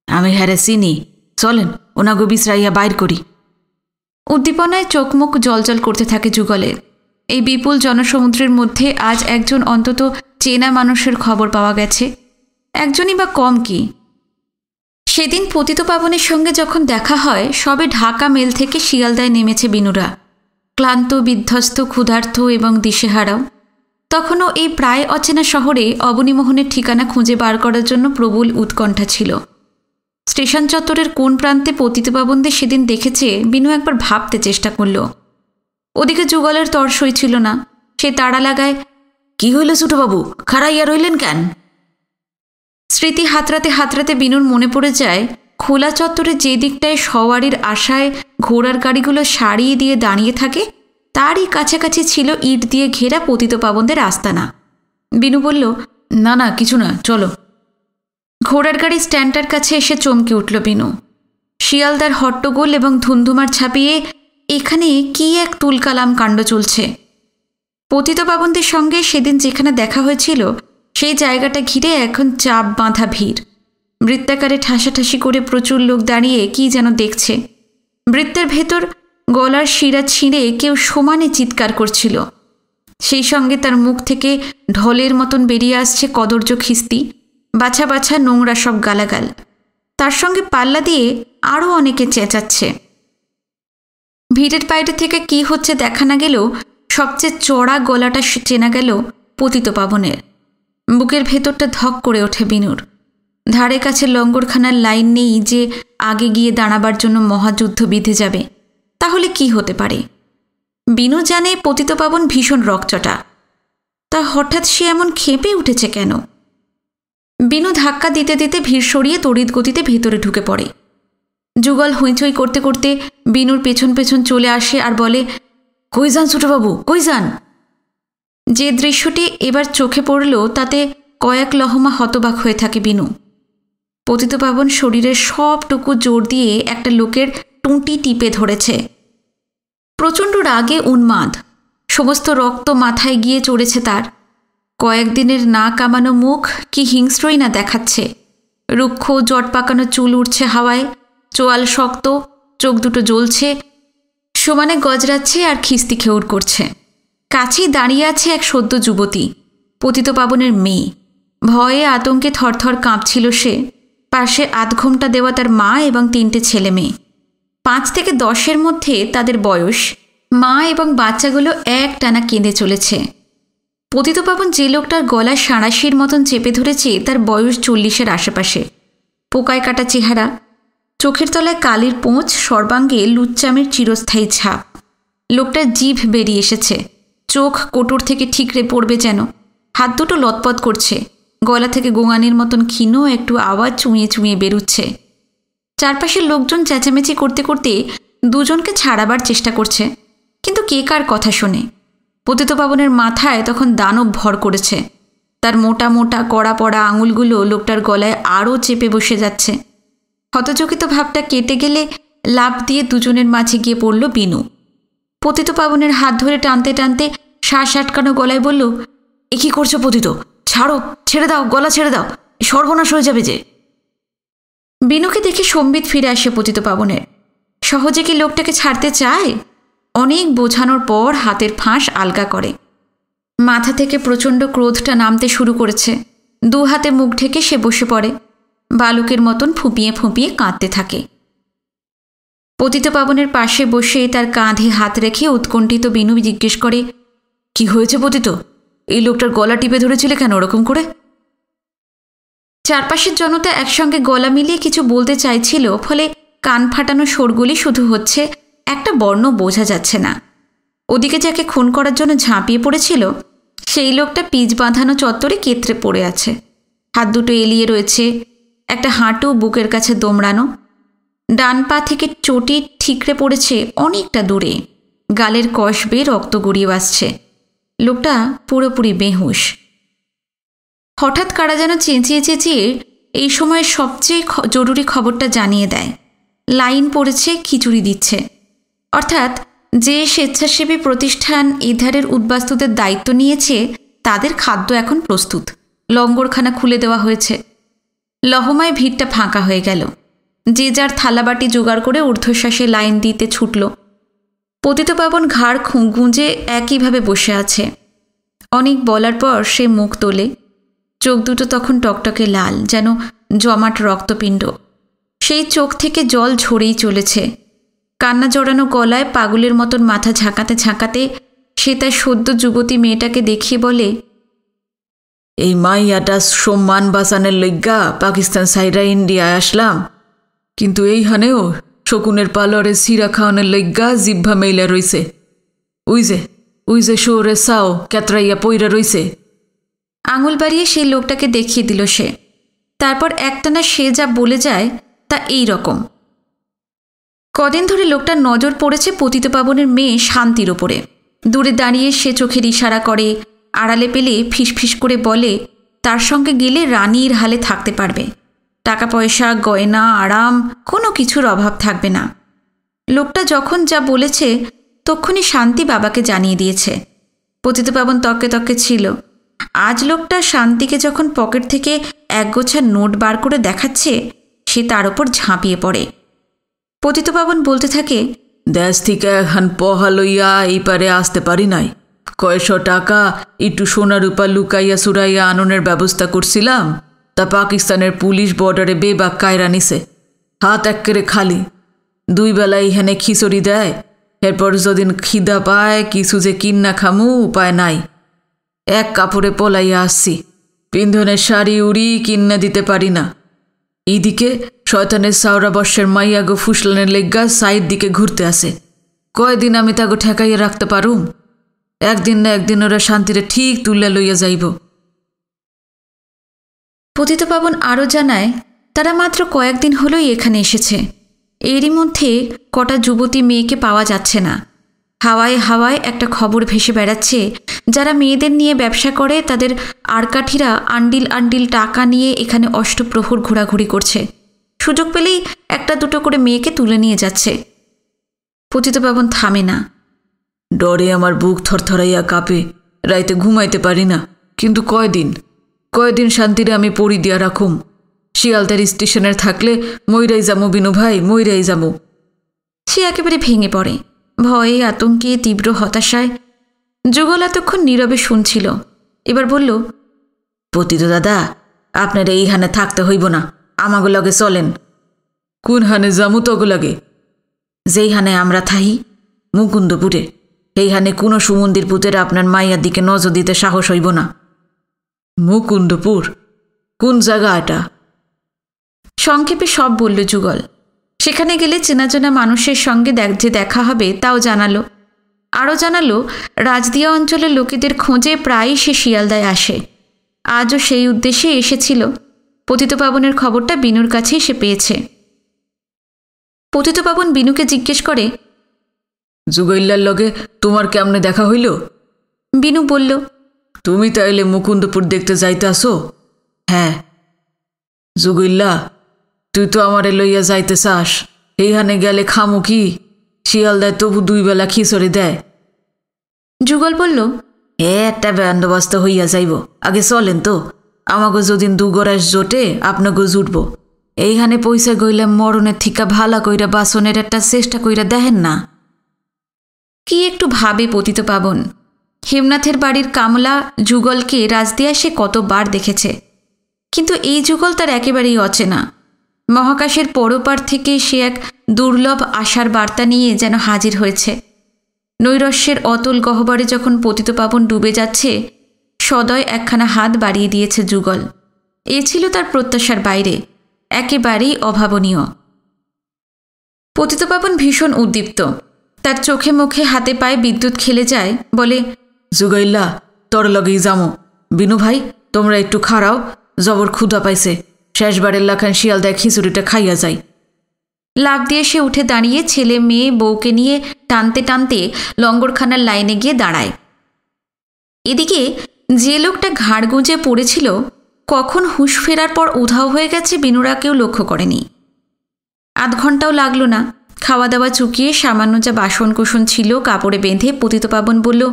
আমি হ্যারে চিনি, চলেন ওনাগো বিশ্রাইয়া বাইর করি। উদ্দীপনায় চোখমুখ জলজল করতে থাকে যুগলের। এই বিপুল জনসমুদ্রের মধ্যে আজ একজন অন্তত চেনা মানুষের খবর পাওয়া গেছে। একজনই বা কম কি। সেদিন পতিতপাবনের সঙ্গে যখন দেখা হয়, সবে ঢাকা মেল থেকে শিয়ালদায় নেমেছে বিনুরা, ক্লান্ত, বিধ্বস্ত, ক্ষুধার্ত এবং দিশেহারাও। তখনও এই প্রায় অচেনা শহরে অবনীমোহনের ঠিকানা খুঁজে বার করার জন্য প্রবল উৎকণ্ঠা ছিল। স্টেশন চত্বরের কোন প্রান্তে পতিতপাবনদের সেদিন দেখেছে বিনু একবার ভাবতে চেষ্টা করল। ওদিকে যুগলের তর সইছিল না। সে তাড়া লাগায়, কি হইল ছোটবাবু, খাড়াইয়া রইলেন কেন? স্মৃতি হাতড়াতে হাতড়াতে বিনুর মনে পড়ে যায় খোলা চত্বরে যে দিকটায় সওয়ারির আশায় ঘোড়ার গাড়িগুলো সারিয়ে দিয়ে দাঁড়িয়ে থাকে, তারই কাছাকাছি ছিল ইট দিয়ে ঘেরা পতিতপাবনদের আস্তানা। বিনু বলল, না না কিছু না, চলো। ঘোড়ার গাড়ি স্ট্যান্ডটার কাছে এসে চমকে উঠল বিনু। শিয়ালদার হট্টগোল এবং ধুন্ধুমার ছাপিয়ে এখানে কি এক তুলকালাম কাণ্ড চলছে। পতিতপাবনদের সঙ্গে সেদিন যেখানে দেখা হয়েছিল সেই জায়গাটা ঘিরে এখন চাপ বাঁধা ভিড়। বৃত্তাকারে ঠাসাঠাসি করে প্রচুর লোক দাঁড়িয়ে কি যেন দেখছে। বৃত্তের ভেতর গলার শিরা ছিঁড়ে কেউ সমানে চিৎকার করছিল। সেই সঙ্গে তার মুখ থেকে ঢলের মতন বেরিয়ে আসছে কদর্য খিস্তি, বাছা বাছা নোংরা সব গালাগাল। তার সঙ্গে পাল্লা দিয়ে আরও অনেকে চেঁচাচ্ছে। ভিড়ের বাইরে থেকে কি হচ্ছে দেখা না গেলেও সবচেয়ে চড়া গলাটা চেনা গেল পতিতপাবনের। বুকের ভেতরটা ধক করে ওঠে বিনুর। ধারে কাছে লঙ্গরখানার লাইন নেই যে আগে গিয়ে দাঁড়াবার জন্য মহাযুদ্ধ বিধে যাবে। তাহলে কি হতে পারে? বিনু জানে পতিতপাবন ভীষণ রকচটা। তা হঠাৎ সে এমন খেপে উঠেছে কেন? বিনু ধাক্কা দিতে দিতে ভিড় সরিয়ে তড়িৎ গতিতে ভেতরে ঢুকে পড়ে। যুগল হইচই করতে করতে বিনুর পেছন পেছন চলে আসে আর বলে, কই যান ছোটবাবু, কই যান? যে দৃশ্যটি এবার চোখে পড়ল তাতে কয়েক লহমা হতবাক হয়ে থাকে বিনু। পতিতপাবন শরীরের সবটুকু জোর দিয়ে একটা লোকের টুঁটি টিপে ধরেছে। প্রচণ্ড রাগে উন্মাদ, সমস্ত রক্ত মাথায় গিয়ে চড়েছে তার। কয়েকদিনের না কামানো মুখ কি হিংস্রই না দেখাচ্ছে। রুক্ষ জট পাকানো চুল উঠছে হাওয়ায়, চোয়াল শক্ত, চোখ দুটো জ্বলছে, সমানে গজরাচ্ছে আর খিস্তি খেউর করছে। কাছেই দাঁড়িয়ে আছে এক সদ্য যুবতী, পতিতপাবনের মেয়ে। ভয়ে আতঙ্কে থরথর কাঁপছিল সে। পাশে আধঘোমটা দেওয়া তার মা এবং 3টে ছেলে মেয়ে। 5 থেকে 10-এর মধ্যে তাদের বয়স। মা এবং বাচ্চাগুলো এক টানা কেঁদে চলেছে। পতিতপাবন যে লোকটার গলায় সাঁড়াশির মতন চেপে ধরেছে তার বয়স 40-এর আশেপাশে। পোকায় কাটা চেহারা, চোখের তলায় কালির পোঁচ, সর্বাঙ্গে লুচ্চামের চিরস্থায়ী ছাপ। লোকটার জিভ বেরিয়ে এসেছে, চোখ কোটর থেকে ঠিকরে পড়বে যেন। হাত দুটো লতপত করছে, গলা থেকে গোঙানির মতন ক্ষীণ একটু আওয়াজ চুঁইয়ে চুঁইয়ে বেরুচ্ছে। চারপাশের লোকজন চেঁচামেচি করতে করতে দুজনকে ছাড়াবার চেষ্টা করছে, কিন্তু কে কার কথা শোনে? পতিতপাবনের মাথায় তখন দানব ভর করেছে। তার মোটা মোটা কড়া পড়া আঙুলগুলো লোকটার গলায় আরও চেপে বসে যাচ্ছে। হতচকিত ভাবটা কেটে গেলে লাফ দিয়ে দুজনের মাঝে গিয়ে পড়ল বিনু। পতিতপাবনের হাত ধরে টানতে টানতে শ্বাস আটকানো গলায় বলল, এ কী করছো পতিত? ছাড়ো, ছেড়ে দাও, গলা ছেড়ে দাও, সর্বনাশ হয়ে যাবে যে। বিনুকে দেখে সম্বিত ফিরে আসে পতিতপাবনের। সহজে কি লোকটাকে ছাড়তে চায়? অনেক বোঝানোর পর হাতের ফাঁস আলগা করে। মাথা থেকে প্রচণ্ড ক্রোধটা নামতে শুরু করেছে। 2 হাতে মুখ ঢেকে সে বসে পড়ে, বালকের মতন ফুঁপিয়ে ফুঁপিয়ে কাঁদতে থাকে। পতিতপাবনের পাশে বসে তার কাঁধে হাত রেখে উৎকণ্ঠিত বিনু জিজ্ঞেস করে, কি হয়েছে পতিত? এই লোকটার গলা টিপে ধরেছিলে কেন ওরকম করে? চারপাশের জনতা একসঙ্গে গলা মিলিয়ে কিছু বলতে চাইছিল, ফলে কান ফাটানো শোরগুলি শুধু হচ্ছে, একটা বর্ণ বোঝা যাচ্ছে না। ওদিকে যাকে খুন করার জন্য ঝাঁপিয়ে পড়েছিল সেই লোকটা পিচ বাঁধানো চত্বরে কেতরে পড়ে আছে। হাত দুটো এলিয়ে রয়েছে, একটা হাঁটু বুকের কাছে দোমড়ানো। ডান পা থেকে চটি ঠিকরে পড়েছে অনেকটা দূরে, গালের কষ বেয়ে রক্ত গড়িয়ে আসছে। লোকটা পুরোপুরি বেহুশ। হঠাৎ কারা যেন চেঁচিয়ে চেঁচিয়ে এই সময় সবচেয়ে জরুরি খবরটা জানিয়ে দেয়। লাইন পড়েছে, খিচুড়ি দিচ্ছে। অর্থাৎ যে স্বেচ্ছাসেবী প্রতিষ্ঠান এধারের উদ্বাস্তুদের দায়িত্ব নিয়েছে তাদের খাদ্য এখন প্রস্তুত। লঙ্গরখানা খুলে দেওয়া হয়েছে। লহমায় ভিড়টা ফাঁকা হয়ে গেল। যে যার থালাবাটি জোগাড় করে ঊর্ধ্বশ্বাসে লাইন দিতে ছুটল। পতিতপাবন ঘাড় গুঁজে একইভাবে বসে আছে। অনেক বলার পর সে মুখ তোলে। চোখ দুটো তখন টকটকে লাল, যেন জমাট রক্তপিণ্ড। সেই চোখ থেকে জল ঝরেই চলেছে। কান্না জড়ানো গলায় পাগলের মতন মাথা ঝাঁকাতে ঝাঁকাতে সে তার সদ্য যুবতী মেয়েটাকে দেখিয়ে বলে, এই মাইয়াটা সম্মান বাঁচানোর লইগা পাকিস্তান সাইরা ইন্ডিয়ায় আসলাম, কিন্তু এইখানেও শকুনের পালরে সিরা খাওয়ানোর লইগা জিহ্বা মেইলা রইছে। ওই যে শোরে সাও ক্যাতরাইয়া পইরা রইছে। আঙুল বাড়িয়ে সেই লোকটাকে দেখিয়ে দিল সে। তারপর একটানা সে যা বলে যায় তা এই রকম। কদিন ধরে লোকটার নজর পড়েছে পতিতপাবনের মেয়ে শান্তির ওপরে। দূরে দাঁড়িয়ে সে চোখের ইশারা করে, আড়ালে পেলে ফিসফিস করে বলে তার সঙ্গে গেলে রানীর হালে থাকতে পারবে। টাকা পয়সা, গয়না, আরাম, কোনো কিছুর অভাব থাকবে না। লোকটা যখন যা বলেছে তক্ষুনি শান্তি বাবাকে জানিয়ে দিয়েছে। পতিতপাবন তককে তককে ছিল। আজ লোকটা শান্তিকে যখন পকেট থেকে একগোছা নোট বার করে দেখাচ্ছে, সে তার ওপর ঝাঁপিয়ে পড়ে। পতিতপাবন বলতে থাকে, দেশ থেকে এখন পহা লইয়া এই পারে আসতে পারি নাই। কয়শো টাকা একটু সোনা রূপা লুকাইয়া সুরাইয়া আননের ব্যবস্থা করছিলাম, তা পাকিস্তানের পুলিশ বর্ডারে বেবাক কায়রা নিছে। হাত এক্কেরে খালি। 2 বেলা ইহানে খিচুড়ি দেয়। এরপর যদিন খিদা পায় কিছু যে কিন্না খামু উপায় নাই। এক কাপড়ে পলাইয়া আসছি। পিন্ধনের শাড়ি উড়ি কিন্না দিতে পারি না। এইদিকে শয়তানের সাওরা বর্ষের মাইয়াগো ফুসলানের লেগ্গা সাইড দিকে ঘুরতে আসে। কয়দিন আমি তাগো ঠেকাইয়া রাখতে পারুম? একদিন না একদিন ওরা শান্তিরে ঠিক তুলে লইয়া যাইব। পতিতপাবন আরও জানায় তারা মাত্র কয়েকদিন হলোই এখানে এসেছে। এরই মধ্যে কটা যুবতী মেয়েকে পাওয়া যাচ্ছে না। হাওয়ায় হাওয়ায় একটা খবর ভেসে বেড়াচ্ছে, যারা মেয়েদের নিয়ে ব্যবসা করে তাদের আরকাঠিরা আন্ডিল আন্ডিল টাকা নিয়ে এখানে অষ্টপ্রহর ঘোরাঘুরি করছে। সুযোগ পেলেই একটা দুটো করে মেয়েকে তুলে নিয়ে যাচ্ছে। পতিতপাবন থামে না। ডরে আমার বুক থরথরাইয়া কাঁপে, রাইতে ঘুমাইতে পারি না। কিন্তু কয়দিন শান্তিরে আমি পড়ি দিয়া রাখুম। শিয়ালদার স্টেশনের থাকলে মইরাই যামু বিনু ভাই, মইরাই যামু। সে একেবারে ভেঙে পড়ে, ভয়ে আতঙ্কে তীব্র হতাশায়। যুগল এতক্ষণ নীরবে শুনছিল, এবার বলল, পতিত দাদা, আপনার এইখানে থাকতে হইব না, আমাগো লগে চলেন। কোন হানে যামু তগো লাগে? যেইখানে আমরা থাহি, মুকুন্দপুরে, এইখানে কোনো সুমন্দির পুতের আপনার মাইয়ার দিকে নজর দিতে সাহস হইব না। মুকুন্দপুর কোন জায়গা এটা? সংক্ষেপে সব বলল যুগল। সেখানে গেলে চেনাজানা মানুষের সঙ্গে যে দেখা হবে তাও জানালো। আরও জানালো, রাজদিয়া অঞ্চলের লোকেদের খোঁজে প্রায়ই সে শিয়ালদায় আসে। আজও সেই উদ্দেশ্যে এসেছিল। পতিতপাবনের খবরটা বিনুর কাছেই সে পেয়েছে। পতিতপাবন বিনুকে জিজ্ঞেস করে, যুগইল্লার লগে তোমার কেমনে দেখা হইল? বিনু বলল, তুমি তাইলে মুকুন্দপুর দেখতে যাইতে আসো? হ্যাঁ। যুগইল্লা, তুই তো আমারে লইয়া যাইতে চাস, এইখানে গেলে খামু কি? শিয়ালদায় তবু 2 বেলা খিচড়ি দেয়। যুগল বলল, একটা বন্দোবস্ত হইয়া যাইব, আগে চলেন তো। আমাগো যদিন 2 গরাস জোটে আপনাগো জুটব। এইখানে পয়সা গইলে মরণের থিকা ভালা কইরা বাসনের একটা চেষ্টা কইরা দেখেন না। কি একটু ভাবে পতিতপাবন। হেমনাথের বাড়ির কামলা যুগলকে রাজদিয়া সে কতবার দেখেছে, কিন্তু এই যুগল তার একেবারেই অচেনা। মহাকাশের পরপার থেকে সে এক দুর্লভ আশার বার্তা নিয়ে যেন হাজির হয়েছে। নৈরস্যের অতল গহ্বরে যখন পতিতপাবন ডুবে যাচ্ছে, সদয় একখানা হাত বাড়িয়ে দিয়েছে যুগল। এ ছিল তার প্রত্যাশার বাইরে, একেবারেই অভাবনীয়। পতিতপাবন ভীষণ উদ্দীপ্ত, তার চোখে মুখে হাতে পায়ে বিদ্যুৎ খেলে যায়। বলে, যুগইল্লা, তোর লগেই যামো। বিনু ভাই, তোমরা একটু খাড়াও, জবর ক্ষুধা পাইছে। শেষবারের লাখান শিয়ালদায় খিচুড়িটা খাইয়া যাই। লাফ দিয়ে সে উঠে দাঁড়িয়ে ছেলে মেয়ে বউকে নিয়ে টানতে টানতে লঙ্গরখানার লাইনে গিয়ে দাঁড়ায়। এদিকে যে লোকটা ঘাড় গুঁজে পড়েছিল, কখন হুঁশ ফেরার পর উধাও হয়ে গেছে বিনুরা কেউ লক্ষ্য করেনি। 8 ঘন্টাও লাগলো না। খাওয়া দাওয়া চুকিয়ে সামান্য যা বাসন কোসন ছিল কাপড়ে বেঁধে পতিতপাবন বলল,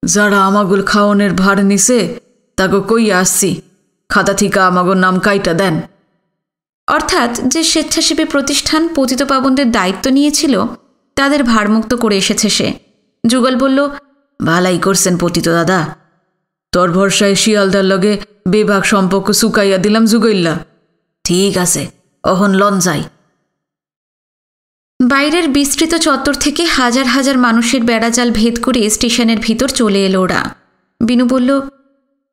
যারা আমাগুল খাওয়ানোর ভার নিছে তাকে কইয়া আসছি, খাতা থিকা আমাগোর নাম কাইটা দেন। অর্থাৎ যে স্বেচ্ছাসেবী প্রতিষ্ঠান পতিতপাবনদের দায়িত্ব নিয়েছিল তাদের ভারমুক্ত করে এসেছে সে। যুগল বলল, ভালাই করছেন পতিত দাদা। তোর ভরসায় শিয়ালদার লগে বেভাগ সম্পর্ক চুকাইয়া দিলাম যুগইল্লা। ঠিক আছে, অহন লন যাই। বাইরের বিস্তৃত চত্বর থেকে হাজার হাজার মানুষের বেড়াজাল ভেদ করে স্টেশনের ভিতর চলে এলো ওরা। বিনু বলল,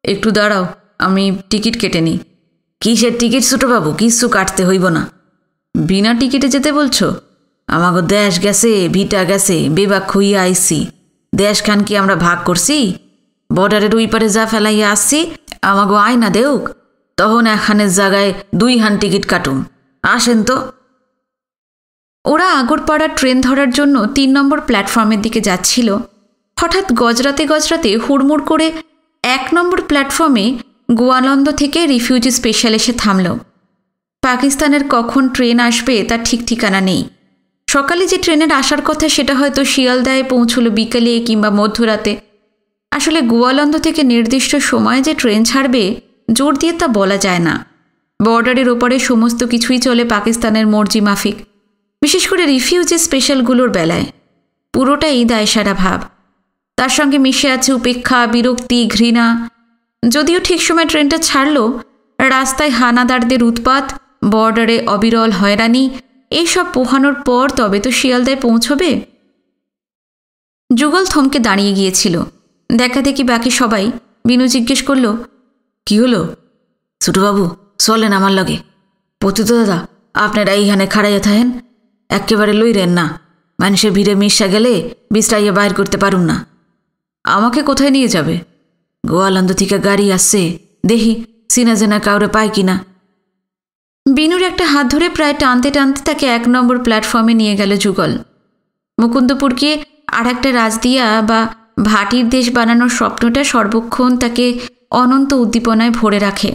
একটু দাঁড়াও, আমি টিকিট কেটে নিই। কিসের টিকিট ছোটবাবু? কিচ্ছু কাটতে হইব না। বিনা টিকিটে যেতে বলছো? আমাগো দেশ গেছে, ভিটা গেছে, বেবাক খুইয়া আইসি। দেশ খান কি আমরা ভাগ করছি? বর্ডারের ওই পারে যা ফেলাইয়া আসছি, আমাগো আয়না দেউক, তখন একখানের জায়গায় 2 হান টিকিট কাটুম। আসেন তো। ওরা আগরপাড়ার ট্রেন ধরার জন্য 3 নম্বর প্ল্যাটফর্মের দিকে যাচ্ছিল। হঠাৎ গজরাতে গজরাতে হুড়মুড় করে 1 নম্বর প্ল্যাটফর্মে গোয়ালন্দ থেকে রিফিউজি স্পেশাল এসে থামল। পাকিস্তানের কখন ট্রেন আসবে তার ঠিক ঠিকানা নেই। সকালে যে ট্রেনের আসার কথা সেটা হয়তো শিয়ালদায় পৌঁছলো বিকেলে কিংবা মধ্যরাতে। আসলে গোয়ালন্দ থেকে নির্দিষ্ট সময়ে যে ট্রেন ছাড়বে জোর দিয়ে তা বলা যায় না। বর্ডারের ওপারে সমস্ত কিছুই চলে পাকিস্তানের মর্জি মাফিক, বিশেষ করে রিফিউজি স্পেশালগুলোর বেলায় পুরোটাই দায়সারা ভাব। তার সঙ্গে মিশে আছে উপেক্ষা, বিরক্তি, ঘৃণা। যদিও ঠিক সময় ট্রেনটা ছাড়ল, রাস্তায় হানাদারদের উৎপাত, বর্ডারে অবিরল হয়রানি, এইসব পোহানোর পর তবে তো শিয়ালদায় পৌঁছবে। যুগল থমকে দাঁড়িয়ে গিয়েছিল। দেখা দেখি বাকি সবাই। বিনু জিজ্ঞেস করল, কি হলো? ছোটবাবু, চলেন আমার লগে। পতিত দাদা, আপনারা এইখানে খাড়াইয়া থাকেন, একেবারে লইরেন না। মানুষের ভিড়ে মিশা গেলে বিশ্রাইয়া বাইর করতে পারুম না। আমাকে কোথায় নিয়ে যাবে? গোয়ালন্দ থেকে গাড়ি আসছে, দেখি চিনা জেনা কাউরে পাই কিনা। বিনুর একটা হাত ধরে প্রায় টানতে টানতে তাকে 1 নম্বর প্ল্যাটফর্মে নিয়ে গেল যুগল। মুকুন্দপুরকে আর একটা রাজদিয়া বা ভাটির দেশ বানানোর স্বপ্নটা সর্বক্ষণ তাকে অনন্ত উদ্দীপনায় ভরে রাখে।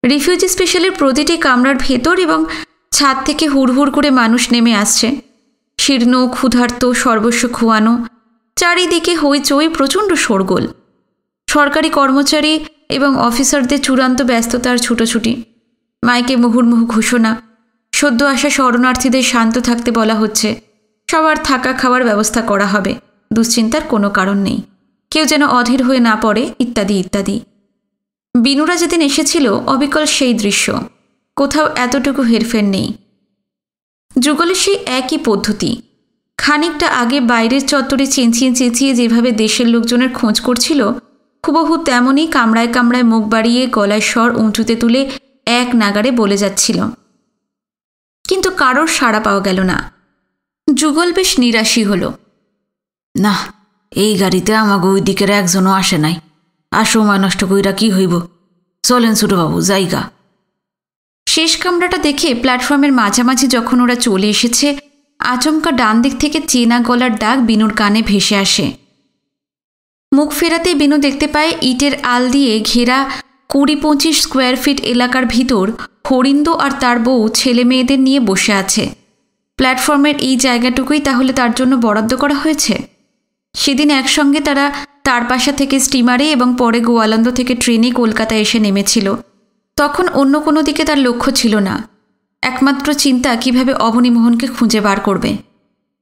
রিফিউজি স্পেশালের প্রতিটি কামরার ভেতর এবং ছাদ থেকে হুড়হুড় করে মানুষ নেমে আসছে, শীর্ণ ক্ষুধার্ত, সর্বস্ব খোয়ানো, চারিদিকে হইচই, প্রচণ্ড শোরগোল। সরকারি কর্মচারী এবং অফিসারদের চূড়ান্ত ব্যস্ততার ছুটোছুটি, মাইকে মুহুর্মুহু ঘোষণা, সদ্য আসা শরণার্থীদের শান্ত থাকতে বলা হচ্ছে, সবার থাকা খাওয়ার ব্যবস্থা করা হবে, দুশ্চিন্তার কোনো কারণ নেই, কেউ যেন অধীর হয়ে না পড়ে, ইত্যাদি ইত্যাদি। বিনুরা যেদিন এসেছিল অবিকল সেই দৃশ্য, কোথাও এতটুকু হেরফের নেই। যুগলের সেই একই পদ্ধতি। খানিকটা আগে বাইরের চত্বরে চেঁচিয়ে চেঁচিয়ে যেভাবে দেশের লোকজনের খোঁজ করছিল, হুবহু তেমনই কামড়ায় কামড়ায় মুখ বাড়িয়ে গলায় স্বর উঁচুতে তুলে এক নাগাড়ে বলে যাচ্ছিল। কিন্তু কারোর সাড়া পাওয়া গেল না। যুগল বেশ নিরাশী হলো। না, এই গাড়িতে আমাকে ওই দিকের একজনও আসে নাই, আর সময় নষ্ট কইরা কি হইব, চলেন ছোটবাবু জায়গা। শেষ কামরাটা দেখে প্ল্যাটফর্মের মাঝামাঝি যখন ওরা চলে এসেছে, আচমকা ডান দিক থেকে চেনা গলার ডাক বিনুর কানে ভেসে আসে। মুখ ফেরাতেই বিনু দেখতে পায় ইটের আল দিয়ে ঘেরা 20-25 স্কোয়ার ফিট এলাকার ভিতর হরিন্দ আর তার বউ ছেলে মেয়েদের নিয়ে বসে আছে। প্ল্যাটফর্মের এই জায়গাটুকুই তাহলে তার জন্য বরাদ্দ করা হয়েছে। সেদিন একসঙ্গে তারা তারপাশা থেকে স্টিমারে এবং পরে গোয়ালন্দ থেকে ট্রেনে কলকাতা এসে নেমেছিল। তখন অন্য কোনো দিকে তার লক্ষ্য ছিল না, একমাত্র চিন্তা কিভাবে অবনীমোহনকে খুঁজে বার করবে।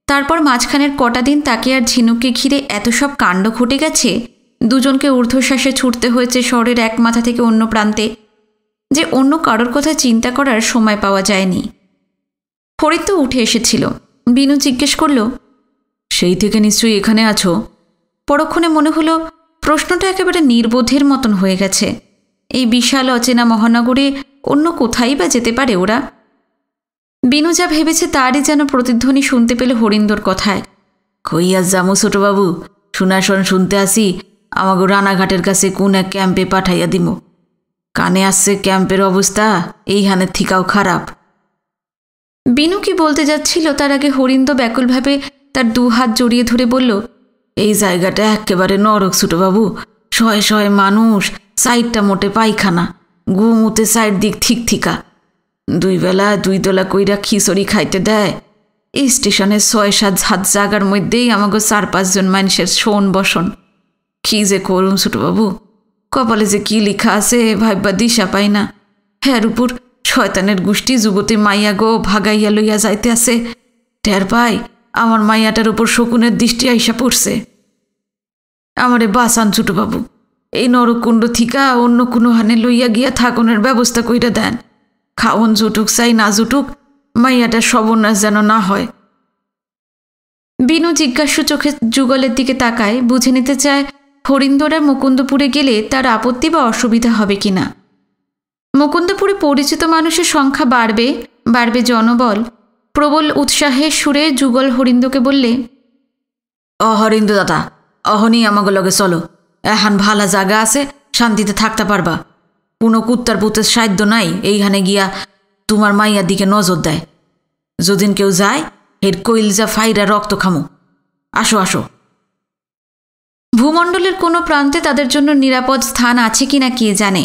তারপর মাঝখানের কটা দিন তাকে আর ঝিনুককে ঘিরে এত সব কাণ্ড ঘটে গেছে, দুজনকে ঊর্ধ্বশ্বাসে ছুটতে হয়েছে শহরের এক মাথা থেকে অন্য প্রান্তে, যে অন্য কারোর কথা চিন্তা করার সময় পাওয়া যায়নি। ফরিদ তো উঠে এসেছিল। বিনু জিজ্ঞেস করল, সেই থেকে নিশ্চয়ই এখানে আছো? পরক্ষণে মনে হলো প্রশ্নটা একেবারে নির্বোধের মতন হয়ে গেছে। এই বিশাল অচেনা মহানগরে অন্য কোথায় বা যেতে পারে ওরা? বিনু যা ভেবেছে তারই যেন প্রতিধ্বনি শুনতে পেল হরিন্দর কথায়। কইয়া যামু ছোটবাবু, শুনাশন শুনতে আসি, আমাকে রানাঘাটের কাছে কোন এক ক্যাম্পে পাঠাইয়া দিম। কানে আসছে ক্যাম্পের অবস্থা এইখানের থিকাও খারাপ। বিনু কি বলতে যাচ্ছিল তার আগে হরিন্দ ব্যাকুলভাবে তার 2 হাত জড়িয়ে ধরে বলল, এই জায়গাটা একেবারে নরক ছোটবাবু, শয়ে শয়ে মানুষ, সাইডটা মোটে পায়খানা, গুমুতে সাইড দিক ঠিক থিকা, 2 বেলা 2 দলা কইরা খিচুড়ি খাইতে দেয়। এই স্টেশনে 6-7 হাত জায়গার মধ্যেই আমাকে 4-5 জন মানুষের শোন বসন। কি যে করুন ছোটবাবু, কপালে যে কি লেখা আছে ভাইবা দিশা পাই না। হ্যার উপর শয়তানের গোষ্ঠী যুবতী মাইয়া গো ভাগাইয়া লইয়া যাইতে আছে, টের পাই আমার মাইয়াটার উপর শকুনের দৃষ্টি আইসা পড়ছে। আমারে বাঁচান ছোটবাবু, এই নরকুণ্ড থিকা অন্য কোনো হানে লইয়া গিয়া থাকনের ব্যবস্থা কইরা দেন। খাওন জুটুক চাই না জুটুক, মাইয়াটা সর্বনাশ যেন না হয়। বিনু জিজ্ঞাসু চোখে যুগলের দিকে তাকায়, বুঝে নিতে চায় হরিন্দরা মুকুন্দপুরে গেলে তার আপত্তি বা অসুবিধা হবে কিনা। মুকুন্দপুরে পরিচিত মানুষের সংখ্যা বাড়বে, বাড়বে জনবল। প্রবল উৎসাহের সুরে যুগল হরিন্দকে বললে, হরিন্দ দাদা, অহনি আমাকে লগে চলো, এহান ভালা জায়গা আছে, শান্তিতে থাকতে পারবা। কোনো কুত্তার পুতের সাধ্য নাই এইখানে গিয়া তোমার মাইয়ার দিকে নজর দেয়। যদিন কেউ যায় হের কইলজা ফাইরা রক্ত খামো। আসো আসো। ভূমণ্ডলের কোনো প্রান্তে তাদের জন্য নিরাপদ স্থান আছে কিনা কে জানে।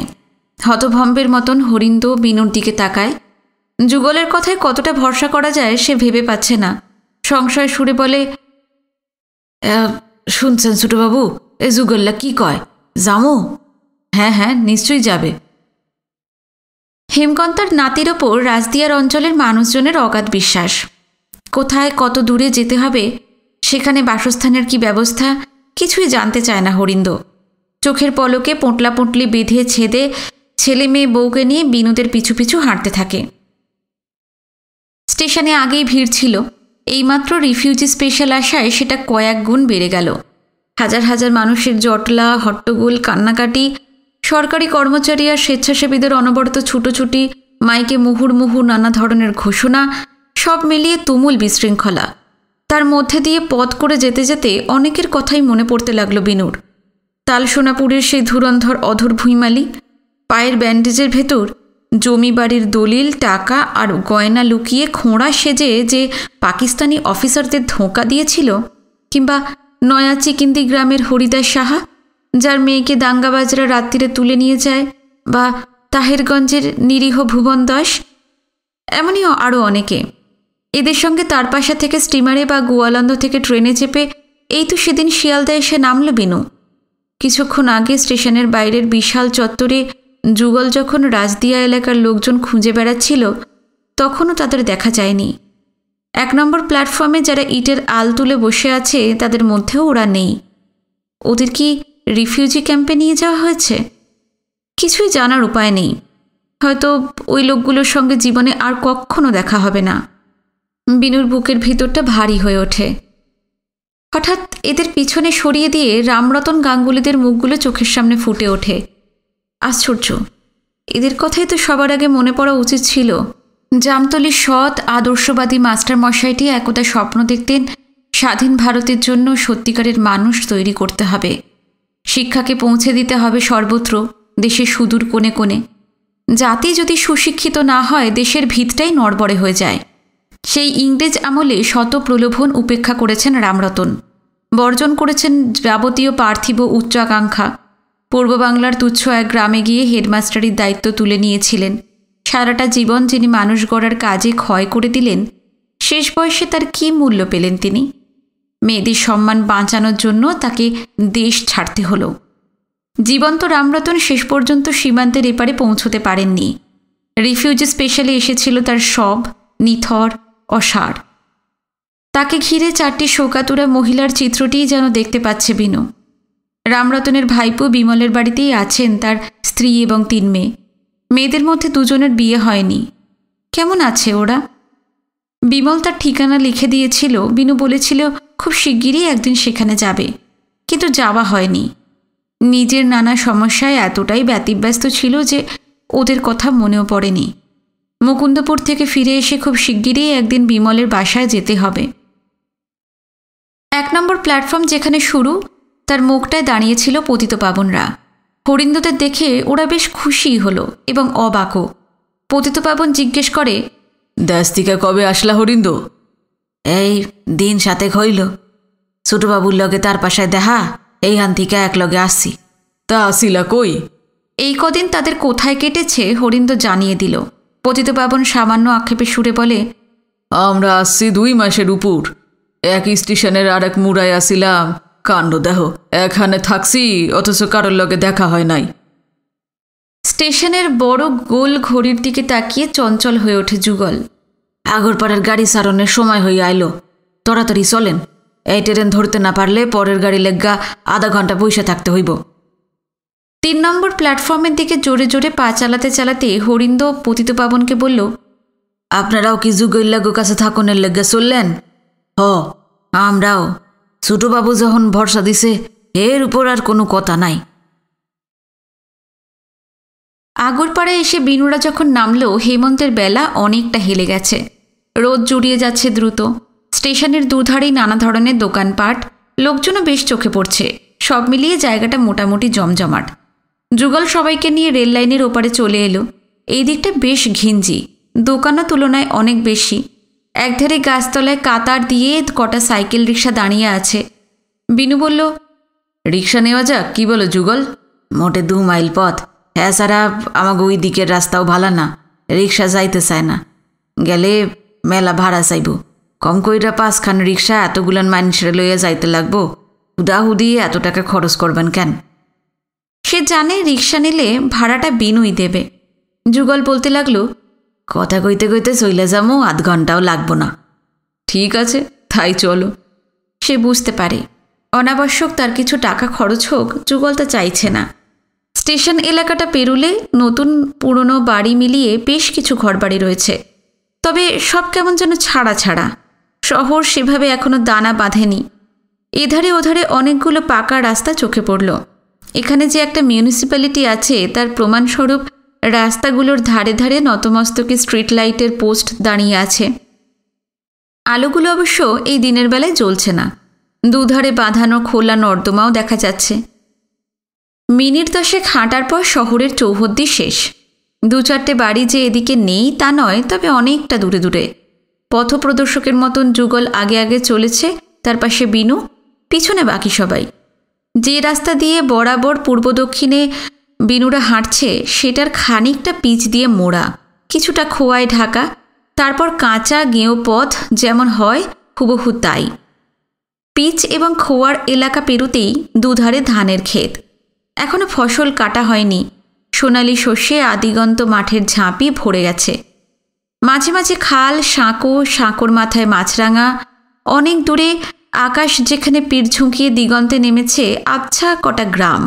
হতভম্বের মতন হরিন্দ বিনুর দিকে তাকায়। যুগলের কথায় কতটা ভরসা করা যায় সে ভেবে পাচ্ছে না। সংশয় সুরে বলে, শুনছেন ছোটবাবু, এ যুগল্লা কি কয়, যামো? হ্যাঁ হ্যাঁ, নিশ্চয়ই যাবে। হেমকান্তার নাতির ওপর রাজদিয়ার অঞ্চলের মানুষজনের অগাধ বিশ্বাস। কোথায় কত দূরে যেতে হবে, সেখানে বাসস্থানের কি ব্যবস্থা, কিছুই জানতে চায় না হরিন্দ। চোখের পলকে পোঁটলা পোঁটলি বেঁধে ছেদে ছেলে মেয়ে বউকে নিয়ে বিনুদের পিছু পিছু হাঁটতে থাকে। স্টেশনে আগেই ভিড় ছিল, এইমাত্র রিফিউজি স্পেশাল আসায় সেটা কয়েক গুণ বেড়ে গেল। হাজার হাজার মানুষের জটলা, হট্টগোল, কান্নাকাটি, সরকারি কর্মচারী আর স্বেচ্ছাসেবীদের অনবরত ছুটোছুটি, মাইকে মুহুর্মুহু নানা ধরনের ঘোষণা, সব মিলিয়ে তুমুল বিশৃঙ্খলা। তার মধ্যে দিয়ে পথ করে যেতে যেতে অনেকের কথাই মনে পড়তে লাগলো বিনুর। তালসোনাপুরের সেই ধুরন্ধর অধর ভুঁইমালি, পায়ের ব্যান্ডেজের ভেতর জমি বাড়ির দলিল, টাকা আর গয়না লুকিয়ে খোঁড়া সেজে যে পাকিস্তানি অফিসারদের ধোঁকা দিয়েছিল, কিংবা নয়া চিকিন্দি গ্রামের হরিদাস সাহা, যার মেয়েকে দাঙ্গাবাজরা রাত্রিরে তুলে নিয়ে যায়, বা তাহেরগঞ্জের নিরীহ ভুবন দাস, এমনই আরও অনেকে। এদের সঙ্গে তারপাশা থেকে স্টিমারে বা গোয়ালন্দ থেকে ট্রেনে চেপে এই তো সেদিন শিয়ালদা এসে নামল বিনু। কিছুক্ষণ আগে স্টেশনের বাইরের বিশাল চত্বরে যুগল যখন রাজদিয়া এলাকার লোকজন খুঁজে বেড়াচ্ছিল, তখনও তাদের দেখা যায়নি। 1 নম্বর প্ল্যাটফর্মে যারা ইটের আল তুলে বসে আছে, তাদের মধ্যেও ওরা নেই। ওদের কি রিফিউজি ক্যাম্পে নিয়ে যাওয়া হয়েছে? কিছুই জানার উপায় নেই। হয়তো ওই লোকগুলোর সঙ্গে জীবনে আর কখনো দেখা হবে না। বিনুর বুকের ভিতরটা ভারী হয়ে ওঠে। হঠাৎ এদের পিছনে সরিয়ে দিয়ে রামরতন গাঙ্গুলিদের মুখগুলো চোখের সামনে ফুটে ওঠে। আশ্চর্য, এদের কথাই তো সবার আগে মনে পড়া উচিত ছিল। জামতলির সৎ আদর্শবাদী মাস্টারমশাইটি একদা স্বপ্ন দেখতেন স্বাধীন ভারতের জন্য সত্যিকারের মানুষ তৈরি করতে হবে, শিক্ষাকে পৌঁছে দিতে হবে সর্বত্র, দেশের সুদূর কোণে কোণে। জাতি যদি সুশিক্ষিত না হয়, দেশের ভিতটাই নড়বড়ে হয়ে যায়। সেই ইংরেজ আমলে শত প্রলোভন উপেক্ষা করেছেন রামরতন, বর্জন করেছেন যাবতীয় পার্থিব উচ্চাকাঙ্ক্ষা। পূর্ব বাংলার তুচ্ছ এক গ্রামে গিয়ে হেডমাস্টারির দায়িত্ব তুলে নিয়েছিলেন। সারাটা জীবন যিনি মানুষ গড়ার কাজে ক্ষয় করে দিলেন, শেষ বয়সে তার কী মূল্য পেলেন তিনি? মেয়েদের সম্মান বাঁচানোর জন্য তাকে দেশ ছাড়তে হলো। জীবন্ত রামরতন শেষ পর্যন্ত সীমান্তের এপারে পৌঁছতে পারেননি। রিফিউজি স্পেশালে এসেছিল তার সব নিথর অসার। তাকে ঘিরে 4টি শোকাতুরা মহিলার চিত্রটিই যেন দেখতে পাচ্ছে বিনু। রামরতনের ভাইপো বিমলের বাড়িতেই আছেন তার স্ত্রী এবং 3 মেয়ে। মেয়েদের মধ্যে 2জনের বিয়ে হয়নি। কেমন আছে ওরা? বিমল তার ঠিকানা লিখে দিয়েছিল। বিনু বলেছিল খুব শিগগিরই একদিন সেখানে যাবে, কিন্তু যাওয়া হয়নি। নিজের নানা সমস্যায় এতটাই ব্যতিব্যস্ত ছিল যে ওদের কথা মনেও পড়েনি। মুকুন্দপুর থেকে ফিরে এসে খুব শিগগিরই একদিন বিমলের বাসায় যেতে হবে। 1 নম্বর প্ল্যাটফর্ম যেখানে শুরু, তার মুখটায় দাঁড়িয়েছিল পতিতপাবনরা। হরিন্দদের দেখে ওরা বেশ খুশি হলো এবং অবাকও। পতিতপাবন জিজ্ঞেস করে, দেশ থেকে কবে আসলা হরিন্দ? এই দিন 7 হইল। ছোটবাবুর লগে তার পাশায় দেখা, এইখান থেকে এক লগে আসছি। তা আসিলা কই? এই কদিন তাদের কোথায় কেটেছে হরিন্দ জানিয়ে দিল। পতিতপাবন সামান্য আক্ষেপে সুরে বলে, আমরা আসছি 2 মাসের উপর। এক স্টেশনের আর এক মুড়ায় আসিলাম। কাণ্ড দেহ, এখানে থাকছি অথচ কারোর লগে দেখা হয় নাই। স্টেশনের বড় গোল ঘড়ির দিকে তাকিয়ে চঞ্চল হয়ে ওঠে যুগল। আগরপাড়ার গাড়ি সারণের সময় হয়ে আইলো, তাড়াতাড়ি চলেন। এই ট্রেন ধরতে না পারলে পরের গাড়ি লেগা আধা ঘন্টা বসে থাকতে হইব। 3 নম্বর প্ল্যাটফর্মের দিকে জোরে জোরে পা চালাতে চালাতে হরিন্দ পতিতপাবনকে বলল, আপনারাও কি যুগের লাগো কাছে থাকুনের লেগে চললেন? হ, আমরাও। ছোটবাবু যখন ভরসা দিছে, এর উপর আর কোনো কথা নাই। আগরপাড়ায় এসে বিনুরা যখন নামলো, হেমন্তের বেলা অনেকটা হেলে গেছে। রোদ জুড়িয়ে যাচ্ছে দ্রুত। স্টেশনের দুধারেই নানা ধরনের দোকানপাট, লোকজনও বেশ চোখে পড়ছে। সব মিলিয়ে জায়গাটা মোটামুটি জমজমাট। যুগল সবাইকে নিয়ে রেল লাইনের ওপারে চলে এলো। এই দিকটা বেশ ঘিঞ্জি, দোকানও তুলনায় অনেক বেশি। একধারে গাছতলায় কাতার দিয়ে কটা সাইকেল রিক্সা দাঁড়িয়ে আছে। বিনু বলল, রিক্সা নেওয়া যাক, কি বলো যুগল? মোটে 2 মাইল পথ। হ্যাঁ সারা, আমাকে ওই দিকের রাস্তাও ভালো না, রিক্সা যাইতে চায় না। গেলে মেলা ভাড়া চাইব। কম কইরা 5খান রিক্সা এতগুলান মানুষের লইয়া যাইতে লাগবো। হুদাহুদি এত টাকা খরচ করবেন কেন? সে জানে রিক্সা নিলে ভাড়াটা বিনুই দেবে। যুগল বলতে লাগলো, কথা কইতে কইতে চইলে যাবো, আধ ঘন্টাও লাগবো না। ঠিক আছে, তাই চলো। সে বুঝতে পারে অনাবশ্যক তার কিছু টাকা খরচ হোক, যুগল তা চাইছে না। স্টেশন এলাকাটা পেরুলে নতুন পুরনো বাড়ি মিলিয়ে বেশ কিছু ঘরবাড়ি রয়েছে, তবে সব কেমন যেন ছাড়া ছাড়া। শহর সেভাবে এখনো দানা বাঁধেনি। এধারে ওধারে অনেকগুলো পাকা রাস্তা চোখে পড়ল। এখানে যে একটা মিউনিসিপ্যালিটি আছে তার প্রমাণস্বরূপ রাস্তাগুলোর ধারে ধারে নতমস্তকে স্ট্রিট লাইটের পোস্ট দাঁড়িয়ে আছে। আলোগুলো অবশ্য এই দিনের বেলায় জ্বলছে না। দুধারে বাঁধানো খোলা নর্দমাও দেখা যাচ্ছে। মিনিট 10 হাঁটার পর শহরের চৌহদ্দি শেষ। 2-4টে বাড়ি যে এদিকে নেই তা নয়, তবে অনেকটা দূরে দূরে। পথপ্রদর্শকের মতন যুগল আগে আগে চলেছে, তার পাশে বিনু, পিছনে বাকি সবাই। যে রাস্তা দিয়ে বরাবর পূর্ব দক্ষিণে বিনুরা হাঁটছে সেটার খানিকটা পিচ দিয়ে মোড়া, কিছুটা খোয়ায় ঢাকা, তারপর কাঁচা গেঁয়ো পথ যেমন হয় হুবহু তাই। পিচ এবং খোয়ার এলাকা পেরুতেই দুধারে ধানের ক্ষেত। এখনো ফসল কাটা হয়নি, সোনালি শস্যে আদিগন্ত মাঠের ঝাঁপি ভরে গেছে। মাঝে মাঝে খাল, সাঁকো, সাঁকোর মাথায় মাছরাঙা, অনেক দূরে আকাশ যেখানে পিঠ ঝুঁকিয়ে দিগন্তে নেমেছে আবছা কটা গ্রাম।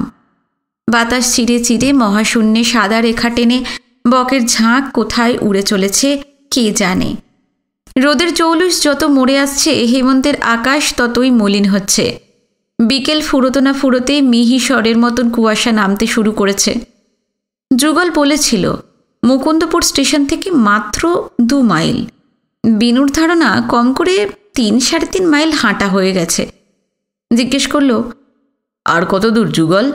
বাতাস চিরে চিরে মহাশূন্যে সাদা রেখা টেনে বকের ঝাঁক কোথায় উড়ে চলেছে কে জানে। রোদের জৌলুস যত মরে আসছে, হেমন্তের আকাশ ততই মলিন হচ্ছে। বিকেল ফুরোতো না ফুরোতেই মিহি স্বরের মতন কুয়াশা নামতে শুরু করেছে। যুগল বলেছিল মুকুন্দপুর স্টেশন থেকে মাত্র 2 মাইল। বিনুর ধারণা কম করে 3-3.5 মাইল হাঁটা হয়ে গেছে। জিজ্ঞেস করল, আর কত দূর যুগল?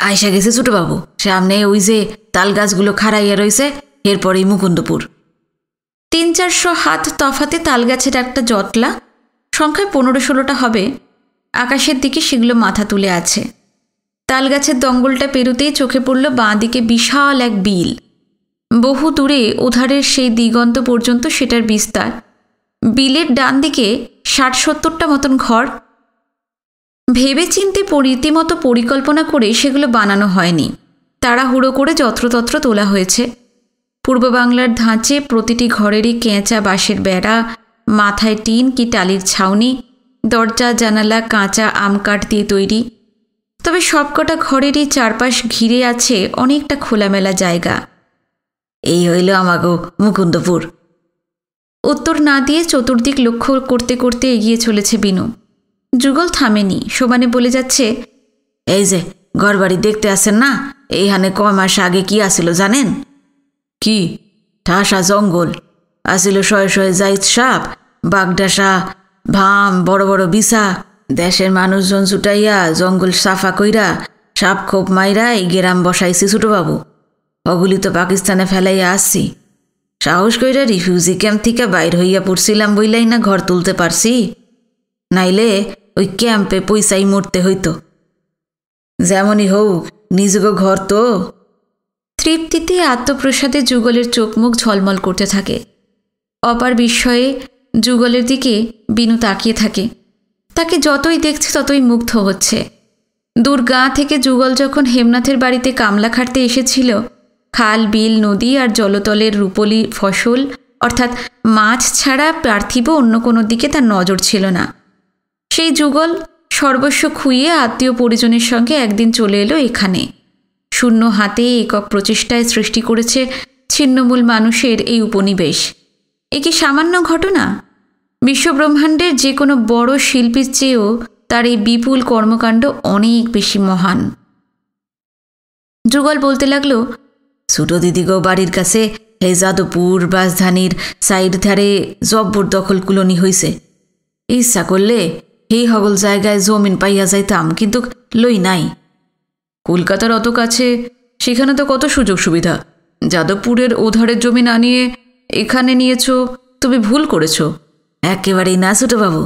আয়সা গেছে ছোটবাবু, সামনে ওই যে তাল গাছগুলো খাড়াইয়া রয়েছে, এরপরেই মুকুন্দপুর। 300-400 হাত তফাতে তালগাছের একটা জটলা, সংখ্যায় 15-16টা হবে। আকাশের দিকে সেগুলো মাথা তুলে আছে। তালগাছের দঙ্গলটা পেরুতেই চোখে পড়ল বাঁ দিকে বিশাল এক বিল। বহু দূরে ওধারের সেই দিগন্ত পর্যন্ত সেটার বিস্তার। বিলের ডান দিকে 60-70টা মতন ঘর। ভেবে চিন্তে রীতিমতো পরিকল্পনা করে সেগুলো বানানো হয়নি, তাড়াহুড়ো করে যত্রতত্র তোলা হয়েছে। পূর্ব বাংলার ধাঁচে প্রতিটি ঘরেরই কেঁচা বাঁশের বেড়া, মাথায় টিন কি টালির ছাউনি, দরজা জানালা কাঁচা আম কাঠ দিয়ে তৈরি। তবে সবকটা ঘরেরই চারপাশ ঘিরে আছে অনেকটা খোলামেলা জায়গা। এই হইল আমাগো মুকুন্দপুর। উত্তর না দিয়ে চতুর্দিক লক্ষ্য করতে করতে এগিয়ে চলেছে বিনু। যুগল থামেনি, সমানে বলে যাচ্ছে, এই যে ঘরবাড়ি দেখতে আসেন না, এইখানে কয় মাস আগে কি আসিল জানেন? কি? ঠাসা জঙ্গল আসিল, শয়ে শয়ে জাইত সাপ, বাগডাসা, ভাম, বড় বড় বিছা। দেশের মানুষজন ছুটাইয়া জঙ্গল সাফা কইরা সাপ খোপ মাইরা এই গ্রাম বসাইছি ছোটবাবু। ওগুলি তো পাকিস্তানে ফেলাইয়া আসছি। সাহস কইরা রিফিউজি ক্যাম্প থেকে বাইর হইয়া পড়ছিলাম বইলাই না ঘর তুলতে পারছি, নাইলে ওই ক্যাম্পে পয়সাই মরতে হইতো। যেমনই হোক নিজগো ঘর তো। তৃপ্তিতে আত্মপ্রসাদে যুগলের চোখ মুখ ঝলমল করতে থাকে। অপার বিস্ময়ে যুগলের দিকে বিনু তাকিয়ে থাকে। তাকে যতই দেখছে ততই মুগ্ধ হচ্ছে। দূর গাঁ থেকে যুগল যখন হেমনাথের বাড়িতে কামলা খাটতে এসেছিল, খাল, বিল, নদী আর জলতলের রূপলি ফসল অর্থাৎ মাছ ছাড়া পার্থিব অন্য কোনো দিকে তার নজর ছিল না। সেই যুগল সর্বস্ব খুইয়ে আত্মীয় পরিজনের সঙ্গে একদিন চলে এলো এখানে। শূন্য হাতে একক প্রচেষ্টায় সৃষ্টি করেছে ছিন্নমূল মানুষের এই উপনিবেশ। এ কি সামান্য ঘটনা? বিশ্বব্রহ্মাণ্ডের যে কোনো বড় শিল্পীর চেয়েও তার এই বিপুল কর্মকাণ্ড অনেক বেশি মহান। যুগল বলতে লাগলো, ছোটো দিদিগো বাড়ির কাছে হে যাদবপুর রাজধানীর সাইড ধারে জব্বর দখল কুলনি হইছে। ইচ্ছা করলে এই হগল জায়গায় জমিন পাইয়া যাইতাম, কিন্তু লই নাই। কলকাতার অত কাছে, সেখানে তো কত সুযোগ সুবিধা। যাদবপুরের ওধারের জমি না নিয়ে এখানে নিয়েছ, তুমি ভুল করেছ। একেবারেই না ছোটবাবু,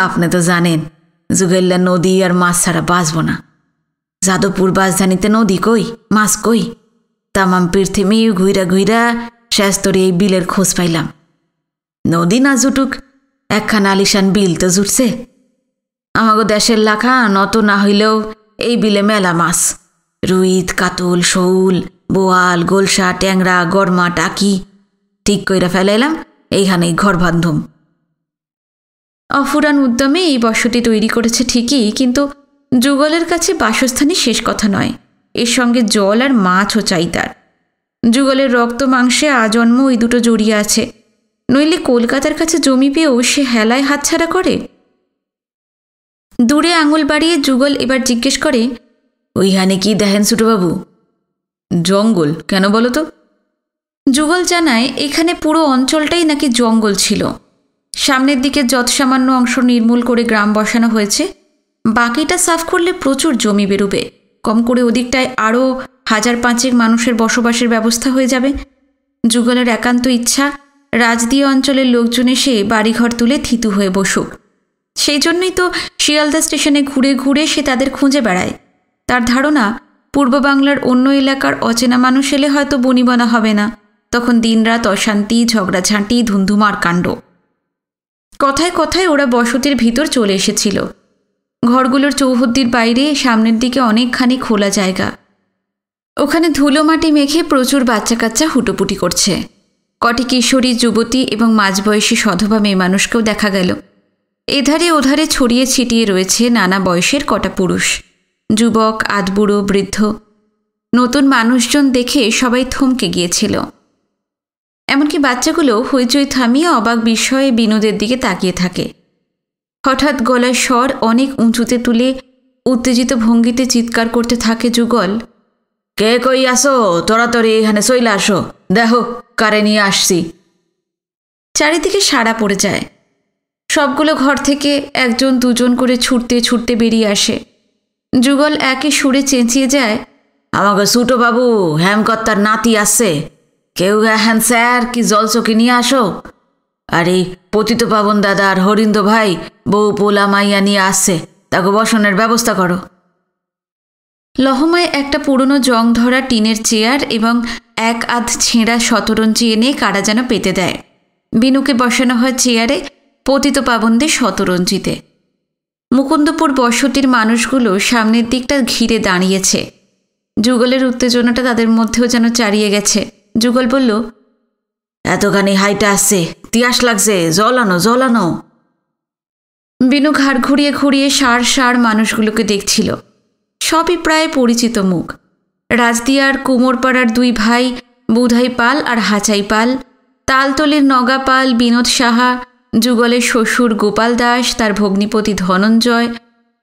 আপনি তো জানেন যুগেল্লা নদী আর মাছ ছাড়া বাঁচব না। যাদবপুর রাজধানীতে নদী কই, মাছ কই? তামাম পৃথিবী ঘুইরা ঘুইরা শেষ তরে এই বিলের খোঁজ পাইলাম। নদী না জুটুক, একখানা আলিশান বিল তো জুটছে। আমাগো দেশের লাখা নত না হইলেও এই বিলে মেলা মাছ, রুইত, কাতল, শৌল, বোয়াল, গোলসা, ট্যাংরা, গরমা, টাকি। ঠিক কইরা ফেলাইলাম এইখানেই ঘর বান্ধুম। অফুরান উদ্যমে এই বসতি তৈরি করেছে ঠিকই, কিন্তু যুগলের কাছে বাসস্থানই শেষ কথা নয়, এর সঙ্গে জল আর মাছও চাই তার। যুগলের রক্ত মাংসে আজন্ম ওই দুটো জড়িয়ে আছে, নইলে কলকাতার কাছে জমি পেয়েও সে হেলায় হাতছাড়া করে? দূরে আঙুল বাড়িয়ে যুগল এবার জিজ্ঞেস করে, ওইখানে কি দেখেন ছোটবাবু? জঙ্গল। কেন বলো তো? যুগল জানায় এখানে পুরো অঞ্চলটাই নাকি জঙ্গল ছিল। সামনের দিকে যৎসামান্য অংশ নির্মূল করে গ্রাম বসানো হয়েছে, বাকিটা সাফ করলে প্রচুর জমি বেরোবে। কম করে ওদিকটায় আরও 1000-5 মানুষের বসবাসের ব্যবস্থা হয়ে যাবে। যুগলের একান্ত ইচ্ছা রাজদিয়া অঞ্চলের লোকজন এসে বাড়িঘর তুলে থিতু হয়ে বসুক। সেই জন্যই তো শিয়ালদা স্টেশনে ঘুরে ঘুরে সে তাদের খুঁজে বেড়ায়। তার ধারণা পূর্ব বাংলার অন্য এলাকার অচেনা মানুষ এলে হয়তো বনিবনা হবে না, তখন দিনরাত অশান্তি, ঝগড়াঝাঁটি, ধুন্ধুমার কাণ্ড। কথায় কথায় ওরা বসতির ভিতর চলে এসেছিল। ঘরগুলোর চৌহদ্দির বাইরে সামনের দিকে অনেকখানি খোলা জায়গা। ওখানে ধুলো মাটি মেখে প্রচুর বাচ্চা কাচ্চা হুটোপুটি করছে। কটি কিশোরী, যুবতী এবং মাঝবয়সী সধবা মেয়ে মানুষকেও দেখা গেল। এধারে ওধারে ছড়িয়ে ছিটিয়ে রয়েছে নানা বয়সের কটা পুরুষ, যুবক, আধবুড়ো, বৃদ্ধ। নতুন মানুষজন দেখে সবাই থমকে গিয়েছিল। এমনকি বাচ্চাগুলো হইচই থামিয়ে অবাক বিস্ময়ে বিনোদের দিকে তাকিয়ে থাকে। হঠাৎ গলায় স্বর অনেক উঁচুতে তুলে উত্তেজিত ভঙ্গিতে চিৎকার করতে থাকে যুগল, কে কই আসো, তোরাতরি এখানে চইলা আসো, দেখো কারে নিয়ে আসছি। চারিদিকে সাড়া পড়ে যায়। সবগুলো ঘর থেকে 1-2 জন করে ছুটতে ছুটতে বেরিয়ে আসে। যুগল একই সুরে চেঁচিয়ে যায়, আমাকে ছোট বাবু হেমকর্তার নাতি আসছে, কেউ হ্যান স্যার কি জলচকি নিয়ে আসো। আর এই পতিত পাবন দাদা আর হরিন্দ ভাই বউ পোলা মাইয়া নিয়ে আসছে, তাকে বসনের ব্যবস্থা করো। লহমায় একটা পুরনো জং ধরা টিনের চেয়ার এবং 1-আধ ছেঁড়া শতরঞ্চি এনে কারা যেন পেতে দেয়। বিনুকে বসানো হয় চেয়ারে, পতিত পাবনদের শতরঞ্চিতে। মুকুন্দপুর বসতির মানুষগুলো সামনের দিকটা ঘিরে দাঁড়িয়েছে। যুগলের উত্তেজনাটা তাদের মধ্যেও যেন চারিয়ে গেছে। যুগল বলল, এতখানি হাইটা আসছে, তিয়াস লাগছে, জলানো। বিনু ঘাড় ঘুরিয়ে ঘুরিয়ে সার মানুষগুলোকে দেখছিল। সবই প্রায় পরিচিত মুখ। রাজদিয়ার কুমোরপাড়ার 2 ভাই, বুধাই পাল আর হাচাই পাল, তালতলির নগা পাল, বিনোদ সাহা, যুগলের শ্বশুর গোপাল দাস, তার ভগ্নিপতি ধনঞ্জয়,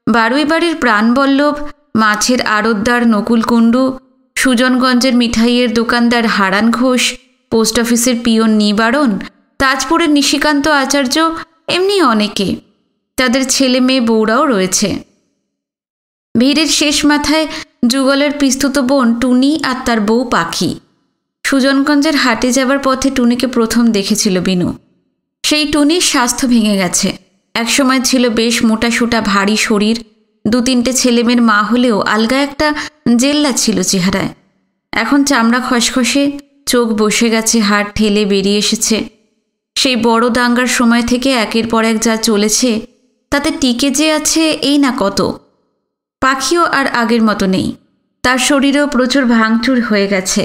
বারুইবাড়ির প্রাণবল্লভ, মাছের আড়তদার নকুল কুণ্ডু, সুজনগঞ্জের মিঠাইয়ের দোকানদার হারান ঘোষ, পোস্ট অফিসের পিয়ন নিবারণ, তাজপুরের নিশিকান্ত আচার্য, এমনি অনেকে। তাদের ছেলে মেয়ে বউরাও রয়েছে। ভিড়ের শেষ মাথায় যুগলের পিস্তুত বোন টুনি আর তার বউ পাখি। সুজনগঞ্জের হাটে যাবার পথে টুনিকে প্রথম দেখেছিল বিনু। সেই টুনির স্বাস্থ্য ভেঙে গেছে। একসময় ছিল বেশ মোটাসোটা ভারী শরীর, 2-3টে ছেলেমেয়ের মা হলেও আলগা একটা জেল্লা ছিল চেহারায়। এখন চামড়া খসখসে, চোখ বসে গেছে, হাড় ঠেলে বেরিয়ে এসেছে। সেই বড় দাঙ্গার সময় থেকে একের পর এক যা চলেছে তাতে টিকে যে আছে এই না কত। পাখিও আর আগের মতো নেই, তার শরীরেও প্রচুর ভাঙচুর হয়ে গেছে।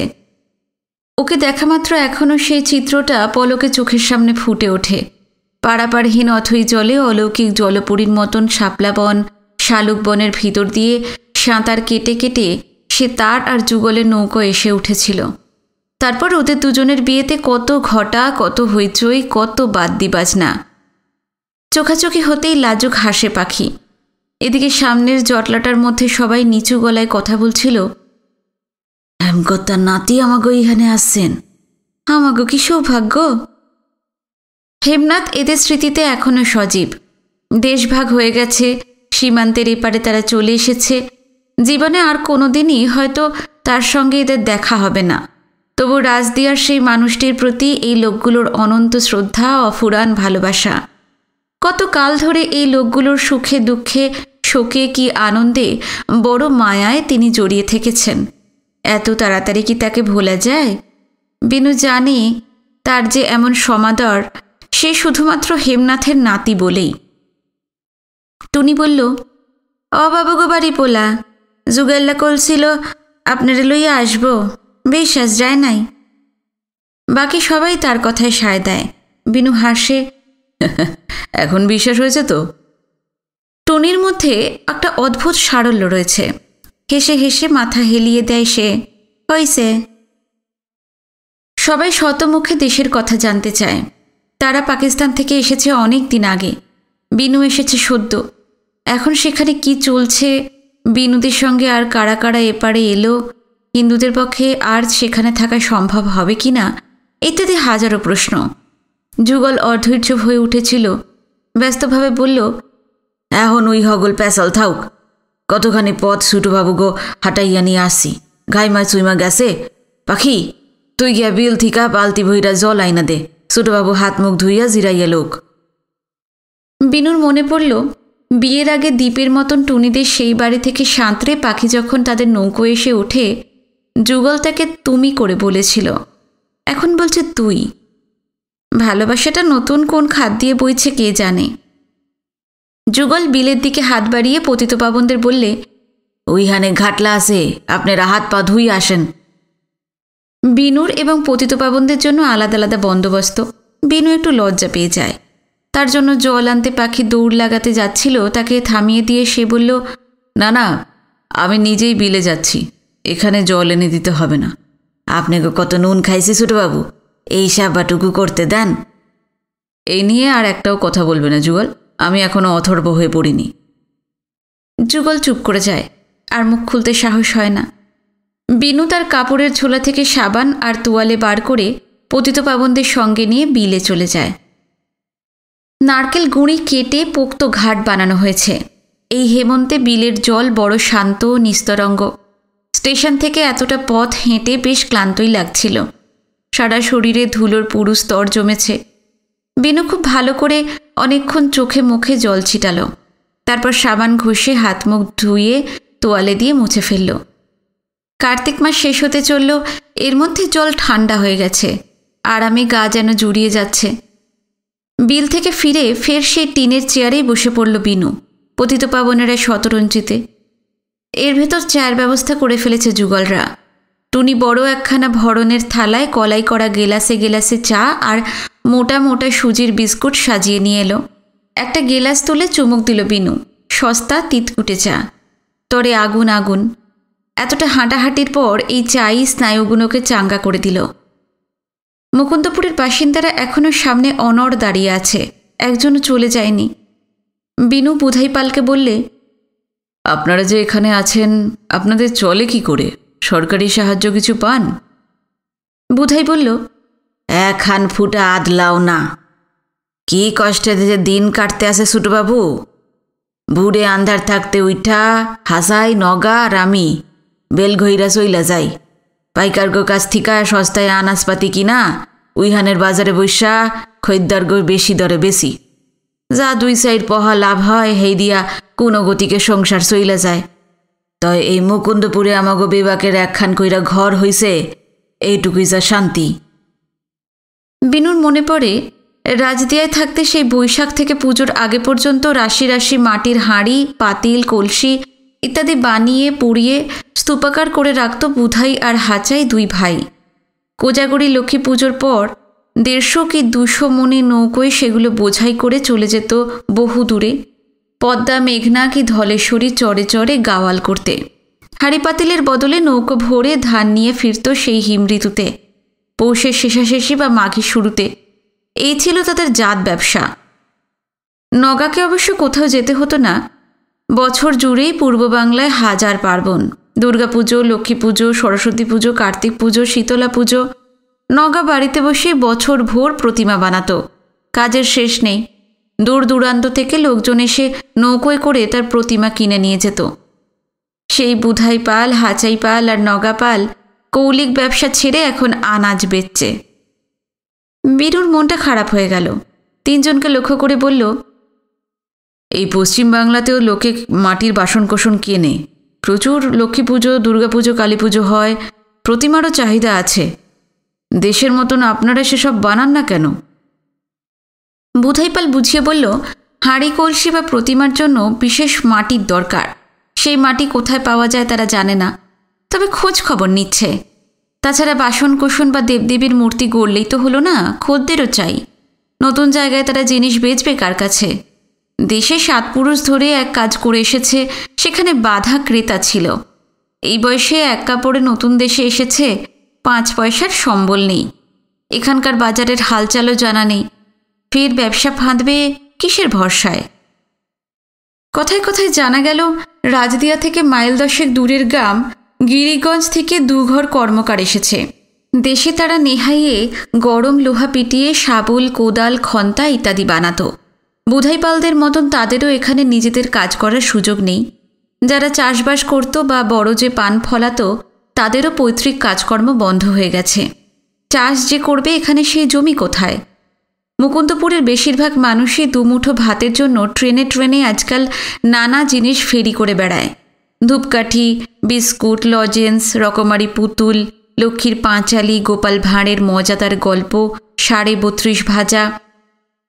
ওকে দেখা মাত্র এখনও সেই চিত্রটা পলকে চোখের সামনে ফুটে ওঠে। পারাপারহীন অথই জলে অলৌকিক জলপুরীর মতন শাপলা বন, শালুক বনের ভিতর দিয়ে সাঁতার কেটে কেটে সে তার আর যুগলের নৌকো এসে উঠেছিল। তারপর ওদের দুজনের বিয়েতে কত ঘটা, কত হইচই, কত বাদ্যি বাজনা। চোখাচোখি হতেই লাজুক হাসে পাখি। এদিকে সামনের জটলাটার মধ্যে সবাই নিচু গলায় কথা বলছিল, হেমকর্তার নাতি আমাগো এখানে আসছেন, আমাগো কি সৌভাগ্য। হেমনাথ এদের স্মৃতিতে এখনও সজীব। দেশভাগ হয়ে গেছে, সীমান্তের এপারে তারা চলে এসেছে। জীবনে আর কোনো দিনই হয়তো তার সঙ্গে এদের দেখা হবে না। তবু রাজদিয়ার সেই মানুষটির প্রতি এই লোকগুলোর অনন্ত শ্রদ্ধা, অফুরান ভালোবাসা। কত কাল ধরে এই লোকগুলোর সুখে দুঃখে, শোকে কি আনন্দে, বড় মায়ায় তিনি জড়িয়ে থেকেছেন। এত তাড়াতাড়ি কি তাকে ভোলা যায়? বিনু জানে তার যে এমন সমাদর সে শুধুমাত্র হেমনাথের নাতি বলেই। টুনি বলল, বাবু গো বাড়ি পোলা, যুগেল্লা কলছিল আপনারে লইয়া আসব, বিশ্বাস যায় নাই। বাকি সবাই তার কথায় সায় দেয়। বিনু হাসে, এখন বিশ্বাস হয়েছে তো? টুনির মধ্যে একটা অদ্ভুত সারল্য রয়েছে। হেসে হেসে মাথা হেলিয়ে দেয় সে, হইছে। সবাই শতমুখে দেশের কথা জানতে চায়। তারা পাকিস্তান থেকে এসেছে অনেক দিন আগে, বিনু এসেছে সদ্য। এখন সেখানে কি চলছে, বিনুদের সঙ্গে আর কারা কারা এপারে এলো, হিন্দুদের পক্ষে আর সেখানে থাকা সম্ভব হবে কি না, ইত্যাদি হাজারো প্রশ্ন। যুগল অধৈর্য হয়ে উঠেছিল। ব্যস্তভাবে বলল, এখন ওই হগল পেঁচাল থাউক, কতখানি পথ ছোটবাবু গো হাঁটাইয়া নিয়ে আসছি। গাইমা চুইমা গেছে। পাখি, তুই গিয়া বিল থিকা বালতি ভইরা জল আইনা দে, ছোটবাবু হাত মুখ ধুইয়া জিরাইয়া লোক। বিনুর মনে পড়ল বিয়ের আগে দ্বীপের মতন টুনিদের সেই বাড়ি থেকে সাঁতরে পাখি যখন তাদের নৌকো এসে ওঠে, যুগল তাকে তুমি করে বলেছিল, এখন বলছে তুই। ভালোবাসাটা নতুন কোন খাদ দিয়ে বইছে কে জানে। যুগল বিলের দিকে হাত বাড়িয়ে পতিতপাবনদের বললে, ওইখানে ঘাটলা আছে, আপনারা হাত পা ধুই আসেন। বিনুর এবং পতিতপাবনদের জন্য আলাদা আলাদা বন্দোবস্ত। বিনু একটু লজ্জা পেয়ে যায়। তার জন্য জল আনতে পাখি দৌড় লাগাতে যাচ্ছিল, তাকে থামিয়ে দিয়ে সে বলল, না না, আমি নিজেই বিলে যাচ্ছি, এখানে জল এনে দিতে হবে না। আপনাকে কত নুন খাইছি ছোটবাবু, এই সাবাটুকু করতে দেন। এই নিয়ে আর একটাও কথা বলবে না যুগল, আমি এখনো অথর্ব হয়ে পড়িনি। যুগল চুপ করে যায়, আর মুখ খুলতে সাহস হয় না। বিনু তার কাপড়ের ঝোলা থেকে সাবান আর তোয়ালে বার করে পতিতপাবনদের সঙ্গে নিয়ে বিলে চলে যায়। নারকেল গুঁড়ি কেটে পোক্ত ঘাট বানানো হয়েছে। এই হেমন্তে বিলের জল বড় শান্ত ও নিস্তরঙ্গ। স্টেশন থেকে এতটা পথ হেঁটে বেশ ক্লান্তই লাগছিল। সারা শরীরে ধুলোর পুরু স্তর জমেছে। বিনু খুব ভালো করে অনেকক্ষণ চোখে মুখে জল ছিটালো, তারপর সাবান ঘষে হাত মুখ ধুয়ে তোয়ালে দিয়ে মুছে ফেলল। কার্তিক মাস শেষ হতে চলল, এর মধ্যে জল ঠান্ডা হয়ে গেছে, আরামে গা যেন জুড়িয়ে যাচ্ছে। বিল থেকে ফিরে ফের সেই টিনের চেয়ারেই বসে পড়ল বিনু, পতিতপাবনেরা শতরঞ্জিতে। এর ভেতর চায়ের ব্যবস্থা করে ফেলেছে যুগলরা। টুনি বড় একখানা ভরণের থালায় কলাই করা গেলাসে গেলাসে চা আর মোটা মোটা সুজির বিস্কুট সাজিয়ে নিয়ে এলো। একটা গেলাস তুলে চুমুক দিল বিনু। সস্তা তিতকুটে চা, তরে আগুন আগুন। এতটা হাঁটাহাঁটির পর এই চাই স্নায়ুগুলোকে চাঙ্গা করে দিল। মুকুন্দপুরের বাসিন্দারা এখনও সামনে অনড় দাঁড়িয়ে আছে, একজনও চলে যায়নি। বিনু বুধাইপালকে বললে, আপনারা যে এখানে আছেন, আপনাদের চলে কি করে? সরকারি সাহায্য কিছু পান? বুধাই বলল, একখান ফুটা আদলাও না। কি কষ্টে যে দিন কাটতে আসে ছোটবাবু। বুড়ে আন্ধার থাকতে উঠা হাসাই নগা আর আমি বেলঘইরা চইলা যাই। পাইকারগো কাছ থিকা সস্তায় আনাজপাতি কিনা উইহানের বাজারে বৈশা খরিদ্দারগো বেশি দরে বেশি। যা 2-4 পহা লাভ হয় হেই দিয়া কোনো গতিকে সংসার চইলা যায়। তয় এই মুকুন্দপুরে আমাগো বিবাকের একখান কইরা ঘর হইছে, এইটুকুই যা শান্তি। বিনুর মনে পড়ে রাজদিয়ায় থাকতে সেই বৈশাখ থেকে পুজোর আগে পর্যন্ত রাশি রাশি মাটির হাঁড়ি, পাতিল, কলসি ইত্যাদি বানিয়ে পুড়িয়ে স্তূপাকার করে রাখত বুধাই আর হাচাই দুই ভাই। কোজাগরি লক্ষ্মী পুজোর পর 150 কি 200 মনে নৌকোয় সেগুলো বোঝাই করে চলে যেত বহু দূরে, পদ্মা, মেঘনা কি ধলেশ্বরী চরে চরে গাওয়াল করতে। হাঁড়ি পাতিলের বদলে নৌকো ভরে ধান নিয়ে ফিরত সেই হিম ঋতুতে, পৌষের শেষাশেষি বা মাঘের শুরুতে। এই ছিল তাদের জাত ব্যবসা। নগাকে অবশ্য কোথাও যেতে হতো না। বছর জুড়েই পূর্ব বাংলায় হাজার পার্বণ, দুর্গাপুজো, লক্ষ্মী পুজো, সরস্বতী পুজো, কার্তিক পুজো, শীতলা পুজো। নগা বাড়িতে বসে বছর ভোর প্রতিমা বানাতো, কাজের শেষ নেই। দূর দূরান্ত থেকে লোকজন এসে নৌকোয় করে তার প্রতিমা কিনে নিয়ে যেত। সেই বুধাই পাল, হাচাই পাল আর নগা পাল কৌলিক ব্যবসা ছেড়ে এখন আনাজ বেচছে। বিনুর মনটা খারাপ হয়ে গেল। 3 জনকে লক্ষ্য করে বলল, এই পশ্চিম বাংলাতেও লোকে মাটির বাসনকোসন কেনে, প্রচুর লক্ষ্মী পুজো, দুর্গাপুজো, কালী পুজো হয়, প্রতিমারও চাহিদা আছে। দেশের মতন আপনারা সেসব বানান না কেন? বুধাইপাল বুঝিয়ে বলল, হাঁড়ি কলসি বা প্রতিমার জন্য বিশেষ মাটির দরকার। সেই মাটি কোথায় পাওয়া যায় তারা জানে না, তবে খোঁজ খবর নিচ্ছে। তাছাড়া বাসনকোসন বা দেবদেবীর মূর্তি গড়লেই তো হলো না, খদ্দেরও চাই। নতুন জায়গায় তারা জিনিস বেচবে কার কাছে? দেশে 7 পুরুষ ধরে এক কাজ করে এসেছে, সেখানে বাধা ক্রেতা ছিল। এই বয়সে এক কাপড়ে নতুন দেশে এসেছে, 5 পয়সার সম্বল নেই। এখানকার বাজারের হালচালও জানা নেই। ফের ব্যবসা ফাঁদবে কিসের ভরসায়? কথায় কথায় জানা গেল রাজদিয়া থেকে মাইল 10 দূরের গ্রাম গিরিগঞ্জ থেকে 2 ঘর কর্মকার এসেছে। দেশে তারা নেহাইয়ে গরম লোহা পিটিয়ে শাবল, কোদাল, খন্তা ইত্যাদি বানাতো। বুধাইপালদের মতন তাদেরও এখানে নিজেদের কাজ করার সুযোগ নেই। যারা চাষবাস করত বা বড় যে পান ফলাতো তাদেরও পৈতৃক কাজকর্ম বন্ধ হয়ে গেছে। চাষ যে করবে এখানে সেই জমি কোথায়? মুকুন্দপুরের বেশিরভাগ মানুষই দুমুঠো ভাতের জন্য ট্রেনে ট্রেনে আজকাল নানা জিনিস ফেরি করে বেড়ায়। ধূপকাঠি, বিস্কুট, লজেন্স, রকমারি পুতুল, লক্ষ্মীর পাঁচালি, গোপাল ভাঁড়ের মজাদার গল্প, 32.5 ভাজা।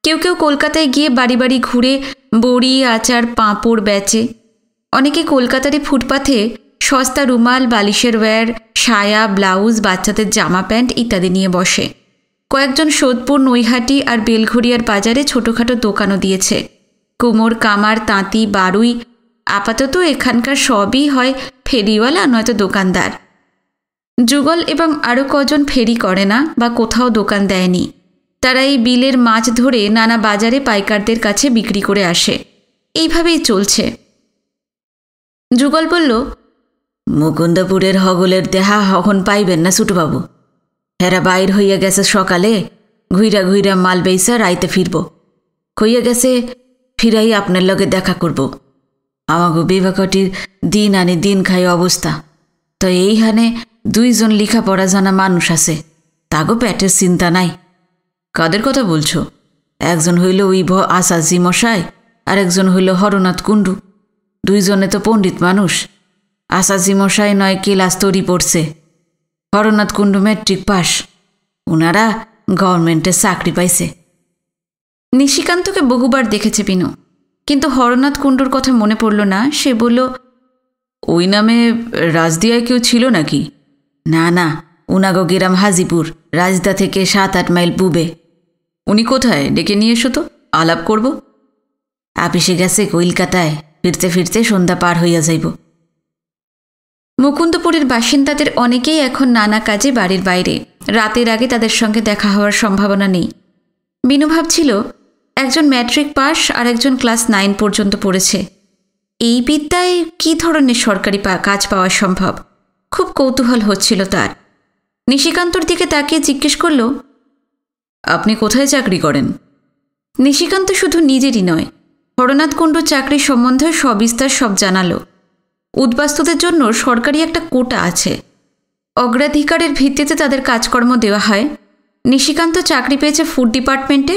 কেউ কেউ কলকাতায় গিয়ে বাড়ি বাড়ি ঘুরে বড়ি, আচার, পাঁপড় বেচে। অনেকে কলকাতারই ফুটপাথে সস্তা রুমাল, বালিশের ওয়্যার, সায়া, ব্লাউজ, বাচ্চাদের জামা প্যান্ট ইত্যাদি নিয়ে বসে। কয়েকজন সোদপুর, নৈহাটি আর বেলঘড়িয়ার বাজারে ছোটোখাটো দোকানও দিয়েছে। কুমোর, কামার, তাঁতি, বারুই, আপাতত এখানকার সবই হয় ফেরিওয়ালা নয়তো দোকানদার। যুগল এবং আরও কজন ফেরি করে না বা কোথাও দোকান দেয়নি। তারা এই বিলের মাছ ধরে নানা বাজারে পাইকারদের কাছে বিক্রি করে আসে। এইভাবেই চলছে। যুগল বলল, মুকুন্দপুরের হগলের দেহা হখন পাইবেন না ছোটবাবু। হেরা বাইর হইয়া গেছে সকালে, ঘুইরা ঘুইরা মাল বেইসা রাইতে ফিরব। কইয়া গেছে ফিরাই আপনার লগে দেখা করব। আমাগো বিবাকটির দিন আনি দিন খাই অবস্থা। তো এইখানে 2 জন লেখাপড়া জানা মানুষ আছে, তাগো পেটের চিন্তা নাই। কাদের কথা বলছো? একজন হইল উইভ আসাজি মশাই, আর একজন হইল হরনাথ কুণ্ডু। 2 জনে তো পণ্ডিত মানুষ। আসাজি মশাই 9 ক্লাস তরি পড়ছে, হরনাথ কুণ্ডু ম্যাট্রিক পাস। ওনারা গভর্নমেন্টের চাকরি পাইছে। নিশিকান্তকে বহুবার দেখেছে বিনু, কিন্তু হরনাথ কুণ্ডুর কথা মনে পড়ল না। সে বলল, ওই নামে রাজদিয়ায় কেউ ছিল নাকি? না না, উনাগো গেরাম হাজিপুর, রাজদা থেকে 7-8 মাইল পূবে। উনি কোথায়? ডেকে নিয়ে এসো তো, আলাপ করব। আপিসে গেছে কলকাতায়, ফিরতে ফিরতে সন্ধ্যা পার হইয়া যাইব। মুকুন্দপুরের বাসিন্দাদের অনেকেই এখন নানা কাজে বাড়ির বাইরে। রাতের আগে তাদের সঙ্গে দেখা হওয়ার সম্ভাবনা নেই। বিনু ভাবছিল, একজন ম্যাট্রিক পাস আর একজন ক্লাস 9 পর্যন্ত পড়েছে। এই বিদ্যায় কী ধরনের সরকারি কাজ পাওয়া সম্ভব? খুব কৌতূহল হচ্ছিল তার। নিশিকান্তর দিকে তাকিয়ে জিজ্ঞেস করল, আপনি কোথায় চাকরি করেন? নিশিকান্ত শুধু নিজেরই নয়, হরনাথ কুণ্ডুর চাকরির সম্বন্ধে সবিস্তার সব জানালো। উদ্বাস্তুদের জন্য সরকারি একটা কোটা আছে, অগ্রাধিকারের ভিত্তিতে তাদের কাজকর্ম দেওয়া হয়। নিশিকান্ত চাকরি পেয়েছে ফুড ডিপার্টমেন্টে।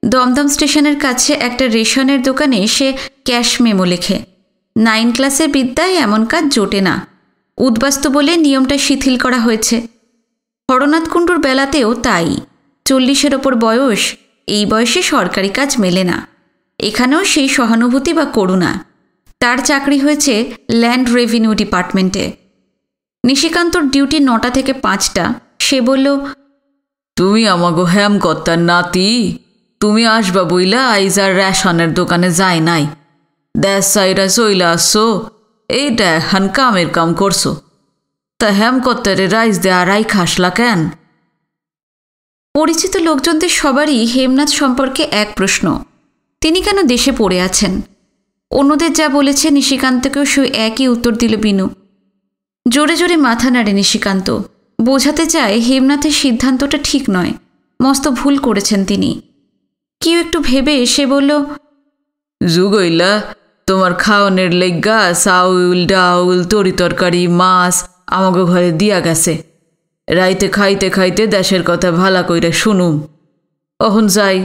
দমদম স্টেশনের কাছে একটা রেশনের দোকানে সে ক্যাশ মেমো লেখে। 9 ক্লাসের বিদ্যায় এমন কাজ জোটে না, উদ্বাস্তু বলে নিয়মটা শিথিল করা হয়েছে। হরনাথ কুণ্ডুর বেলাতেও তাই। 40-এর ওপর বয়স, এই বয়সে সরকারি কাজ মেলে না। এখানেও সেই সহানুভূতি বা করুণা। তার চাকরি হয়েছে ল্যান্ড রেভিনিউ ডিপার্টমেন্টে। নিশিকান্তর ডিউটি 9টা থেকে 5টা। সে বলল, তুমি আমাগো হেমকর্তার নাতি, তুমি আসবা বইলা আইজ আর রেশনের দোকানে যাই নাই। দেশ সাইরা চইলা আসছো, এইটা এখন কামের কাম করছো, তা হেমকর্তারে রাইজ দেয়া রাই খাসলা কেন? পরিচিত লোকজনদের সবারই হেমনাথ সম্পর্কে এক প্রশ্ন, তিনি কেন দেশে পড়ে আছেন? অন্যদের যা বলেছে নিশিকান্তকেও সে একই উত্তর দিল বিনু। জোরে জোরে মাথা নাড়ে নিশিকান্ত, বোঝাতে চায় হেমনাথের সিদ্ধান্তটা ঠিক নয়, মস্ত ভুল করেছেন তিনি। কেউ একটু ভেবে সে বলল, যুগইলা তোমার খাওয়ানের লেগা চাউল, ডাউল, তরি তরকারি, মাছ আমাগো ঘরে দিয়া গেছে। রাইতে খাইতে খাইতে দেশের কথা ভালা কইরা শুনুম। অহন যাই,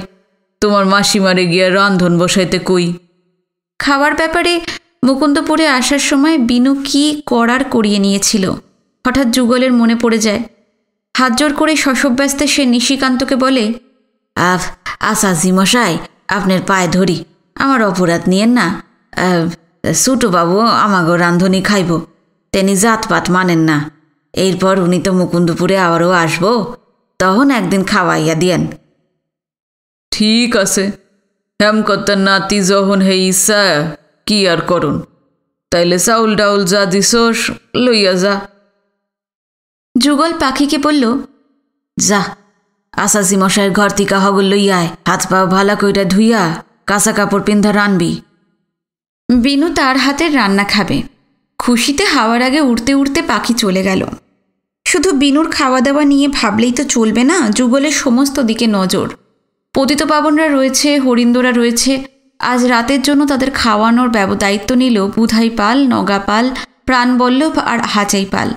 তোমার মাসিমারে গিয়া রান্ধন বসাইতে কই। খাওয়ার ব্যাপারে মুকুন্দপুরে আসার সময় বিনু কি করার করিয়ে নিয়েছিল হঠাৎ যুগলের মনে পড়ে যায়। হাত জোর করে শশব্যস্তে সে নিশিকান্তকে বলে, আসাজি মশাই, আপনার পায়ে ধরি, আমার অপরাধ নিয়েন না। ছোটবাবু আমাগো রান্ধনি খাইব, তিনি জাতপাত মানেন না। এরপর উনি তো মুকুন্দপুরে আবারও আসবো, তখন একদিন খাওয়াইয়া দিয়েন। ঠিক আছে, হেমকর্তার নাতি যখন হে ইচ্ছা কি আর করুন, তাইলে চাউল ডাউল যা দিস লইয়া যা। যুগল পাখিকে বলল, যা আসাসি মশাইয়ের ঘর থেকে হগল লইয়ায়, হাত পা ভালা কইরা ধুইয়া কাঁচা কাপড় পিন্ধা রানবি। বিনু তার হাতের রান্না খাবে। খুশিতে হাওয়ার আগে উড়তে উড়তে পাখি চলে গেল। শুধু বিনুর খাওয়া দাওয়া নিয়ে ভাবলেই তো চলবে না, যুগলের সমস্ত দিকে নজর। পতিতপাবনরা রয়েছে, হরিন্দরা রয়েছে, আজ রাতের জন্য তাদের খাওয়ানোর দায়িত্ব নিল বুধাই পাল, নগা পাল, প্রাণবল্লভ আর হাচাই পাল।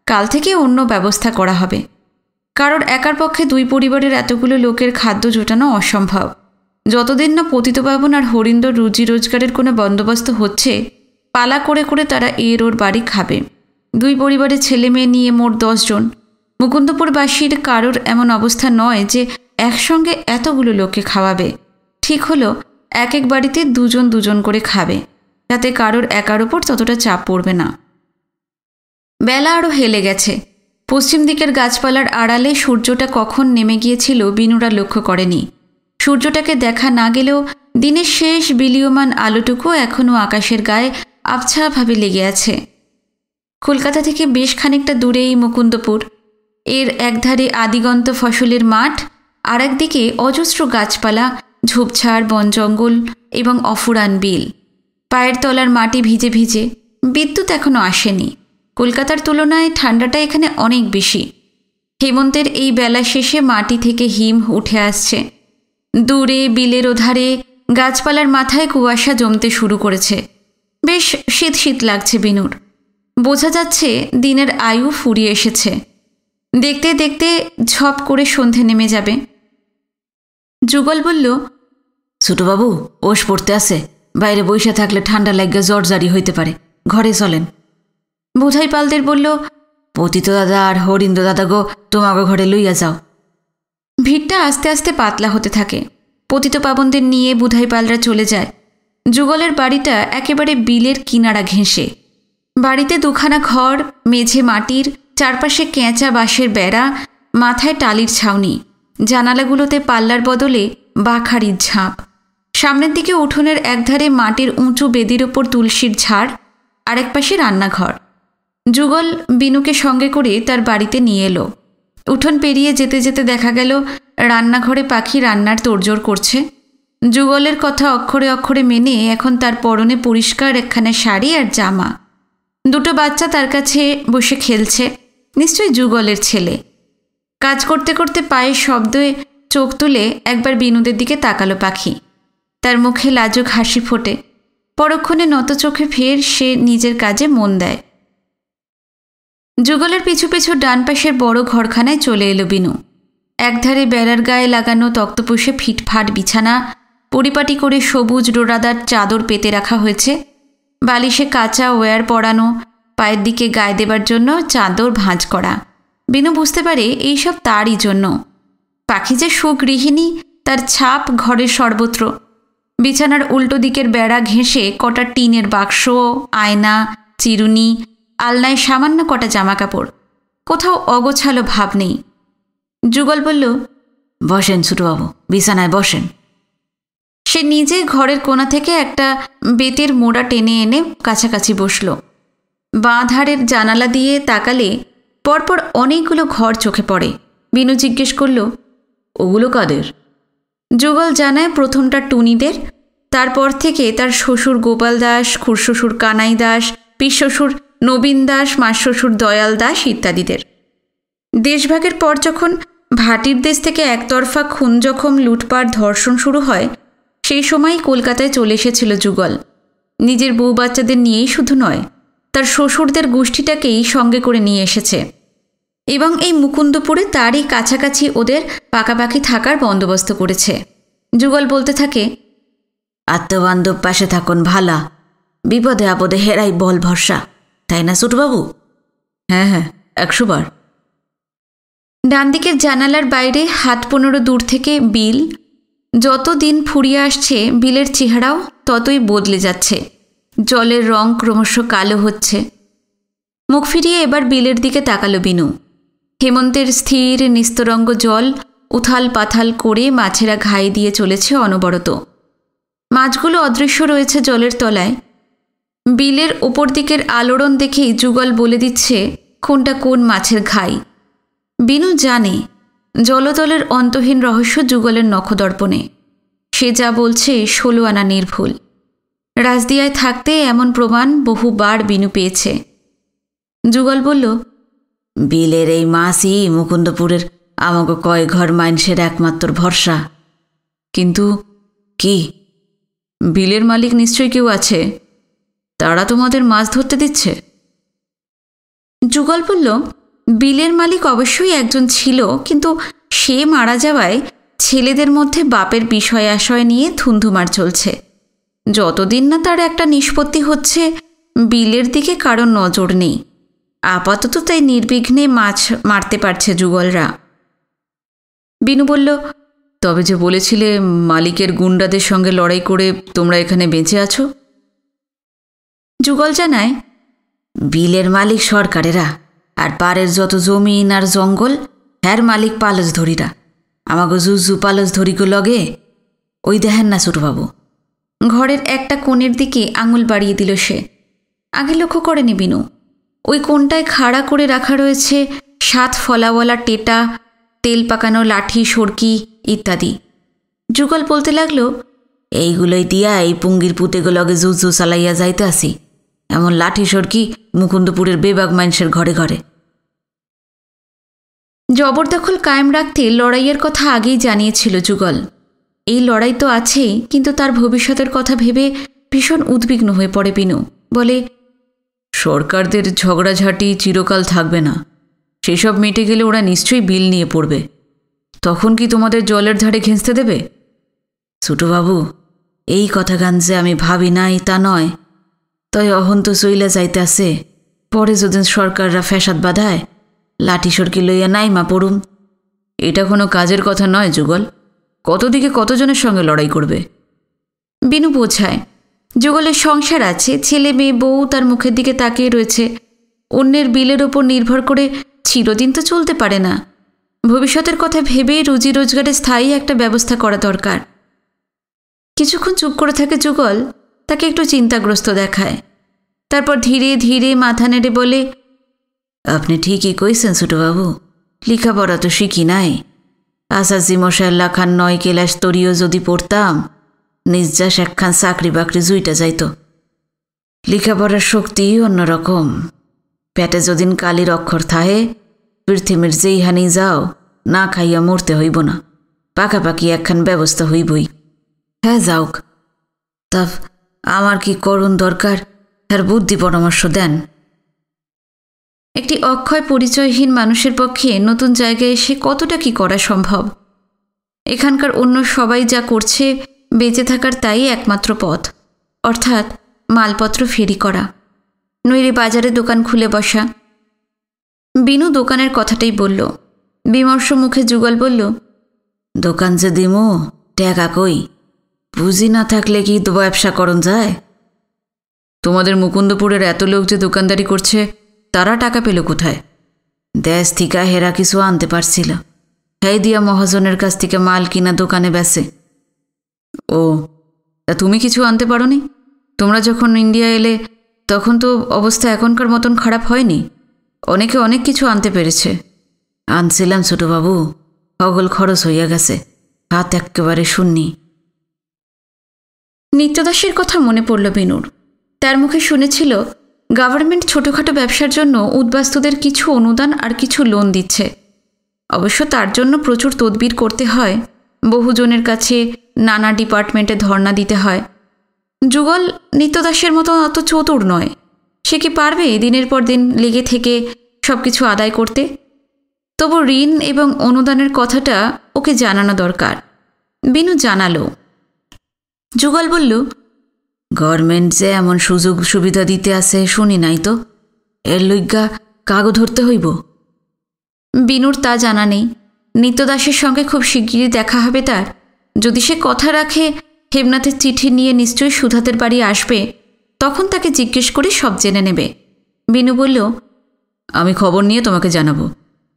কাল থেকে অন্য ব্যবস্থা করা হবে। কারোর একার পক্ষে দুই পরিবারের এতগুলো লোকের খাদ্য জোটানো অসম্ভব। যতদিন না পতিতপাবন আর হরিন্দর রুজি রোজগারের কোনো বন্দোবস্ত হচ্ছে, পালা করে করে তারা এর ওর বাড়ি খাবে। দুই পরিবারের ছেলে মেয়ে নিয়ে মোট 10 জন। মুকুন্দপুরবাসীর কারোর এমন অবস্থা নয় যে একসঙ্গে এতগুলো লোককে খাওয়াবে। ঠিক হলো এক এক বাড়িতে দুজন দুজন করে খাবে, যাতে কারোর একার ওপর ততটা চাপ পড়বে না। বেলা আরও হেলে গেছে। পশ্চিম দিকের গাছপালার আড়ালে সূর্যটা কখন নেমে গিয়েছিল বিনুরা লক্ষ্য করেনি। সূর্যটাকে দেখা না গেলেও দিনের শেষ বিলীয়মান আলোটুকু এখনও আকাশের গায়ে আবছাভাবে লেগে আছে। কলকাতা থেকে বেশ খানিকটা দূরেই মুকুন্দপুর। এর একধারে আদিগন্ত ফসলের মাঠ, আর একদিকে অজস্র গাছপালা, ঝোপঝাড়, বন জঙ্গল এবং অফুরান বিল। পায়ের তলার মাটি ভিজে ভিজে। বিদ্যুৎ এখনও আসেনি। কলকাতার তুলনায় ঠান্ডাটা এখানে অনেক বেশি। হেমন্তের এই বেলা শেষে মাটি থেকে হিম উঠে আসছে। দূরে বিলের ওধারে গাছপালার মাথায় কুয়াশা জমতে শুরু করেছে। বেশ শীত শীত লাগছে বিনুর। বোঝা যাচ্ছে দিনের আয়ু ফুরিয়ে এসেছে। দেখতে দেখতে ঝপ করে সন্ধে নেমে যাবে। যুগল বলল, ছোটবাবু ওষ পড়তে আছে, বাইরে বসে থাকলে ঠান্ডা লাগিয়া জ্বর জারি হইতে পারে, ঘরে চলেন। বুধাই পালদের বলল, পতিত দাদা আর হরিন্দ্র দাদা গো তোমাকে ঘরে লইয়া যাও। ভিড়টা আস্তে আস্তে পাতলা হতে থাকে। পতিত পাবনদের নিয়ে বুধাই পালরা চলে যায়। যুগলের বাড়িটা একেবারে বিলের কিনারা ঘেঁষে। বাড়িতে দুখানা ঘর, মেঝে মাটির, চারপাশে কেঁচা বাঁশের বেড়া, মাথায় টালির ছাউনি। জানালাগুলোতে পাল্লার বদলে বাখারির ঝাঁপ। সামনের দিকে উঠোনের একধারে মাটির উঁচু বেদির ওপর তুলসীর ঝাড়, আরেক পাশে রান্নাঘর। যুগল বিনুকে সঙ্গে করে তার বাড়িতে নিয়ে এলো। উঠোন পেরিয়ে যেতে যেতে দেখা গেল রান্নাঘরে পাখি রান্নার তোড়জোড় করছে। যুগলের কথা অক্ষরে অক্ষরে মেনে এখন তার পরনে পরিষ্কার একখানা শাড়ি আর জামা। দুটো বাচ্চা তার কাছে বসে খেলছে, নিশ্চয়ই যুগলের ছেলে। কাজ করতে করতে পায়ের শব্দে চোখ তুলে একবার বিনুদের দিকে তাকালো পাখি। তার মুখে লাজুক হাসি ফোটে। পরক্ষণে নত চোখে ফের সে নিজের কাজে মন দেয়। যুগলের পিছু পিছু ডান পাশের বড় ঘরখানায় চলে এলো বিনু। একধারে বেড়ার গায়ে লাগানো তক্তপোষে ফিটফাট বিছানা, পরিপাটি করে সবুজ ডোরাদার চাদর পেতে রাখা হয়েছে। বালিশে কাঁচা ওয়্যার পরানো, পায়ের দিকে গায়ে দেবার জন্য চাদর ভাঁজ করা। বিনু বুঝতে পারে এইসব তারই জন্য। পাখি যে সুগৃহিণী তার ছাপ ঘরের সর্বত্র। বিছানার উল্টো দিকের বেড়া ঘেঁষে কটা টিনের বাক্স, আয়না, চিরুনি, আলনায় সামান্য কটা জামাকাপড়। কোথাও অগোছালো ভাব নেই। যুগল বলল, বসেন ছোটবাবু, বিছানায় বসেন। সে নিজে ঘরের কোণা থেকে একটা বেতের মোড়া টেনে এনে কাছাকাছি বসল। বাঁ ধারের জানালা দিয়ে তাকালে পরপর অনেকগুলো ঘর চোখে পড়ে। বিনু জিজ্ঞেস করল, ওগুলো কাদের? যুগল জানায় প্রথমটা টুনিদের, তারপর থেকে তার শ্বশুর গোপাল দাস, খুড়শ্বশুর কানাই দাস, পিসশ্বশুর নবীন দাস, মাসশ্বশুর দয়াল দাস ইত্যাদিদের। দেশভাগের পর যখন ভাটির দেশ থেকে একতরফা খুন জখম, লুটপাট, ধর্ষণ শুরু হয়, সেই সময়ই কলকাতায় চলে এসেছিল যুগল। নিজের বউ বাচ্চাদের নিয়েই শুধু নয়, তার শ্বশুরদের গোষ্ঠীটাকেই সঙ্গে করে নিয়ে এসেছে এবং এই মুকুন্দপুরে তারই কাছাকাছি ওদের পাকাপাকি থাকার বন্দোবস্ত করেছে। যুগল বলতে থাকে, আত্মবান্ধব পাশে থাকুন ভালা, বিপদে আপদে হেরাই বল ভরসা, তাই না ছোটবাবু? হ্যাঁ হ্যাঁ, 100 বার। ডান দিকের জানালার বাইরে 15 দূর থেকে বিল। যত দিন ফুরিয়ে আসছে বিলের চেহারাও ততই বদলে যাচ্ছে। জলের রং ক্রমশ কালো হচ্ছে। মুখ ফিরিয়ে এবার বিলের দিকে তাকালো বিনু। হেমন্তের স্থির নিস্তরঙ্গ জল উথাল পাথাল করে মাছেরা ঘাই দিয়ে চলেছে অনবরত। মাছগুলো অদৃশ্য রয়েছে জলের তলায়। বিলের ওপর দিকের আলোড়ন দেখেই যুগল বলে দিচ্ছে কোনটা কোন মাছের ঘাই। বিনু জানে জলতলের অন্তহীন রহস্য যুগলের নখদর্পণে। সে যা বলছে 16 আনা নির্ভুল। রাজদিয়ায় থাকতে এমন প্রমাণ বহুবার বিনু পেয়েছে। যুগল বলল, বিলের এই মাছই মুকুন্দপুরের আমাকে কয় ঘর মানুষের একমাত্র ভরসা। কিন্তু কি? বিলের মালিক নিশ্চয়ই কেউ আছে, তারা তোমাদের মাছ ধরতে দিচ্ছে? যুগল বলল, বিলের মালিক অবশ্যই একজন ছিল, কিন্তু সে মারা যাওয়ায় ছেলেদের মধ্যে বাপের বিষয় আশয় নিয়ে ধুন্ধুমার চলছে। যতদিন না তার একটা নিষ্পত্তি হচ্ছে, বিলের দিকে কারো নজর নেই। আপাতত তাই নির্বিঘ্নে মাছ মারতে পারছে যুগলরা। বিনু বলল, তবে যে বলেছিলে মালিকের গুন্ডাদের সঙ্গে লড়াই করে তোমরা এখানে বেঁচে আছো? যুগল জানায়, বিলের মালিক সরকারেরা, আর পাড়ের যত জমিন আর জঙ্গল হ্যার মালিক পালস ধরিরা। আমাকে জুজু পালস ধরিকে লগে ওই দেখেন না ছোটবাবু। ঘরের একটা কোণের দিকে আঙুল বাড়িয়ে দিল সে। আগে লক্ষ্য করেনি বিনু। ওই কোণটায় খাড়া করে রাখা রয়েছে 7 ফলাওয়ালা টেটা, তেল পাকানো লাঠি, সরকি ইত্যাদি। যুগল বলতে লাগলো, এইগুলোই দিয়া এই পুঙ্গির পুতেগুলোকে জুজু চালাইয়া যাইতে আসি। এমন লাঠি সরকি মুকুন্দপুরের বেবাগ মানুষের ঘরে ঘরে। জবরদখল কায়েম রাখতে লড়াইয়ের কথা আগেই জানিয়েছিল যুগল। এই লড়াই তো আছেই, কিন্তু তার ভবিষ্যতের কথা ভেবে ভীষণ উদ্বিগ্ন হয়ে পড়ে বিনু। বলে, সরকারদের ঝগড়াঝাটি চিরকাল থাকবে না। সেসব মিটে গেলে ওরা নিশ্চয়ই বিল নিয়ে পড়বে। তখন কি তোমাদের জলের ধারে ঘেঁচতে দেবে? ছোটবাবু, এই কথা গান যে আমি ভাবি নাই তা নয়, তাই অহন তো চইলা যাইতে আছে। পরে যদি সরকাররা ফ্যাসাদ বাঁধায়, লাঠি সরকি লইয়া নাই মা পড়ুম। এটা কোনো কাজের কথা নয় যুগল। কতদিকে কতজনের সঙ্গে লড়াই করবে? বিনু বোঝায়, যুগলের সংসার আছে, ছেলে মেয়ে বউ তার মুখের দিকে তাকিয়ে রয়েছে। অন্যের বিলের ওপর নির্ভর করে চিরদিন তো চলতে পারে না। ভবিষ্যতের কথা ভেবে রুজি রোজগারের স্থায়ী একটা ব্যবস্থা করা দরকার। কিছুক্ষণ চুপ করে থাকে যুগল, তাকে একটু চিন্তাগ্রস্ত দেখায়। তারপর ধীরে ধীরে মাথা নেড়ে বলে, আপনি ঠিকই কইছেন ছোটবাবু, লেখাপড়া তো শিখি নাই। আসাজি মশাল্লা খান 9 ক্লাস তরিও যদি পড়তাম, নির্যাস একখান চাকরি বাকরি জুইটা যাইত। লেখাপড়ার শক্তি অন্যরকম। পেটে যদিন কালির অক্ষর থাহে, পৃথিবীর যেই হানি যাও, না খাইয়া মরতে হইব না। পাকাপাকি একখান ব্যবস্থা হইবই। হ্যাঁ যাওক, তা আমার কি করুন দরকার, তার বুদ্ধি পরামর্শ দেন। একটি অক্ষয় পরিচয়হীন মানুষের পক্ষে নতুন জায়গায় এসে কতটা কি করা সম্ভব? এখানকার অন্য সবাই যা করছে, বেঁচে থাকার তাই একমাত্র পথ, অর্থাৎ মালপত্র ফেরি করা, নইলে বাজারে দোকান খুলে বসা। বিনু দোকানের কথাটাই বলল। বিমর্ষ মুখে যুগল বলল, দোকান যে দিমু, টাকা কই? পুঁজি না থাকলে কি তো ব্যবসা করন যায়? তোমাদের মুকুন্দপুরের এত লোক যে দোকানদারি করছে, তারা টাকা পেল কোথায়? দেশ থেকে হেরা কিছু আনতে পারছিল, হ্যাঁ দিয়া মহাজনের কাছ থেকে মাল কিনা দোকানে বেচে। ও, তা তুমি কিছু আনতে পারোনি? তোমরা যখন ইন্ডিয়া এলে তখন তো অবস্থা এখনকার মতন খারাপ হয়নি। অনেকে অনেক কিছু আনতে পেরেছে। আনছিলাম ছোটবাবু, অগল খরচ হইয়া গেছে, হাত একেবারে শূন্যি। নিত্যদাসের কথা মনে পড়ল বিনুর। তার মুখে শুনেছিল গভর্নমেন্ট ছোটোখাটো ব্যবসার জন্য উদ্বাস্তুদের কিছু অনুদান আর কিছু লোন দিচ্ছে। অবশ্য তার জন্য প্রচুর তদবির করতে হয়, বহুজনের কাছে নানা ডিপার্টমেন্টে ধর্ণা দিতে হয়। যুগল নিত্যদাসের মতো অত চতুর নয়। সে কি পারবে দিনের পর দিন লেগে থেকে সব কিছু আদায় করতে? তবু ঋণ এবং অনুদানের কথাটা ওকে জানানো দরকার। বিনু জানালো। যুগল বলল, গভর্নমেন্ট যে এমন সুযোগ সুবিধা দিতে আছে শুনি নাই তো, এর লইগা কাগজ ধরতে হইব? বিনুর তা জানা নেই। নিত্যদাসের সঙ্গে খুব শিগগিরই দেখা হবে তার। যদি সে কথা রাখে হেমনাথের চিঠি নিয়ে নিশ্চয়ই সুধাতের বাড়ি আসবে, তখন তাকে জিজ্ঞেস করে সব জেনে নেবে। বিনু বলল, আমি খবর নিয়ে তোমাকে জানাবো।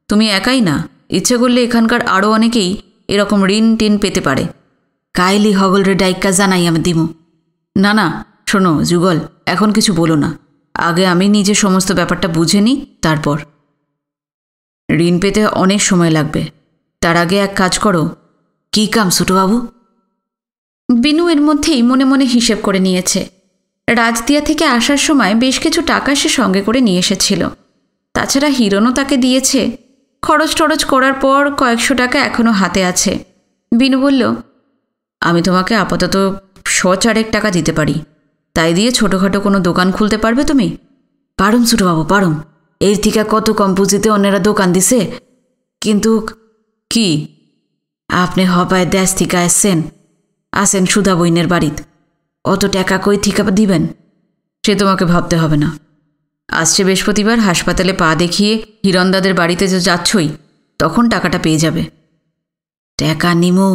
তুমি একাই না, ইচ্ছে করলে এখানকার আরও অনেকেই এরকম ঋণ টিন পেতে পারে। কাইলি হগলরে ডাইকা জানাই আমি দিমু। না না, শোনো যুগল, এখন কিছু বলো না। আগে আমি নিজে সমস্ত ব্যাপারটা বুঝে নিই, তারপর। ঋণ পেতে অনেক সময় লাগবে। তার আগে এক কাজ করো। কি কাম ছোটবাবু? বিনু এর মধ্যেই মনে মনে হিসেব করে নিয়েছে। রাজদিয়া থেকে আসার সময় বেশ কিছু টাকা সে সঙ্গে করে নিয়ে এসেছিল। তাছাড়া হিরণও তাকে দিয়েছে। খরচ টরচ করার পর কয়েকশো টাকা এখনও হাতে আছে। বিনু বলল, আমি তোমাকে আপাতত 100-4 টাকা দিতে পারি, তাই দিয়ে ছোটোখাটো কোনো দোকান খুলতে পারবে তুমি? পারুম ছোটবাবু, পারুম। এর থেকে কত কম পুঁজিতে অন্যেরা দোকান দিছে। কিন্তু কি? আপনি হবায় দেশ থেকে আসেন সুধা বইনের বাড়িত, অত টাকা কই থেকে দিবেন? সে তোমাকে ভাবতে হবে না। আসছে বৃহস্পতিবার হাসপাতালে পা দেখিয়ে হিরণদাদের বাড়িতে যে যাচ্ছই, তখন টাকাটা পেয়ে যাবে। টাকা নিমু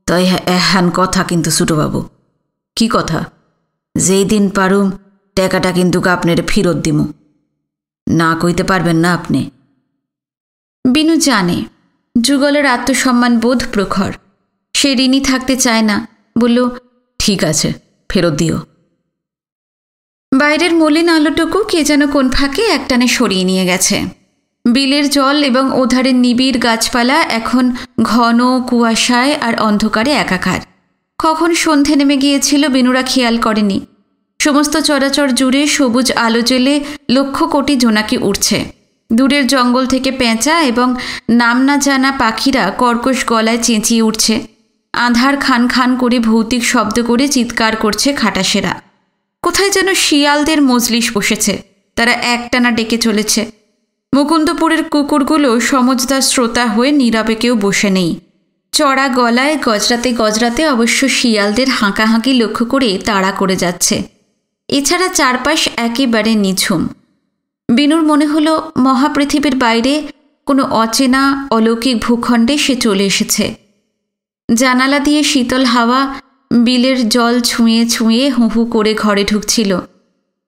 তই এহান কথা কিন্তু ছোটবাবু। কি কথা? যেই দিন পারুম টাকাটা কিন্তু আপনার ফেরত দিমু। না কইতে পারবেন না আপনি? বিনু জানে যুগলের আত্মসম্মান বোধ প্রখর, সে ঋণী থাকতে চায় না। বলল, ঠিক আছে, ফেরত দিও। বাইরের মলিন আলোটুকু কে যেন কোন ফাঁকে একটানে সরিয়ে নিয়ে গেছে। বিলের জল এবং ওধারের নিবিড় গাছপালা এখন ঘন কুয়াশায় আর অন্ধকারে একাকার। কখন সন্ধে নেমে গিয়েছিল বিনুরা খেয়াল করেনি। সমস্ত চরাচর জুড়ে সবুজ আলো জ্বেলে লক্ষ কোটি জোনাকি উঠছে। দূরের জঙ্গল থেকে পেঁচা এবং নাম না জানা পাখিরা কর্কশ গলায় চেঁচিয়ে উঠছে। আঁধার খান খান করে ভৌতিক শব্দ করে চিৎকার করছে খাটাসেরা। কোথায় যেন শিয়ালদের মজলিস বসেছে, তারা একটানা ডেকে চলেছে। মুকুন্দপুরের কুকুরগুলো সমজদার শ্রোতা হয়ে নীরবে কেউ বসে নেই। চড়া গলায় গজরাতে গজরাতে অবশ্য শিয়ালদের হাঁকাহাঁকি লক্ষ্য করে তাড়া করে যাচ্ছে। এছাড়া চারপাশ একেবারে নিঝুম। বিনুর মনে হলো মহাপৃথিবীর বাইরে কোনো অচেনা অলৌকিক ভূখণ্ডে সে চলে এসেছে। জানালা দিয়ে শীতল হাওয়া বিলের জল ছুঁয়ে ছুঁয়ে হুহু করে ঘরে ঢুকছিল।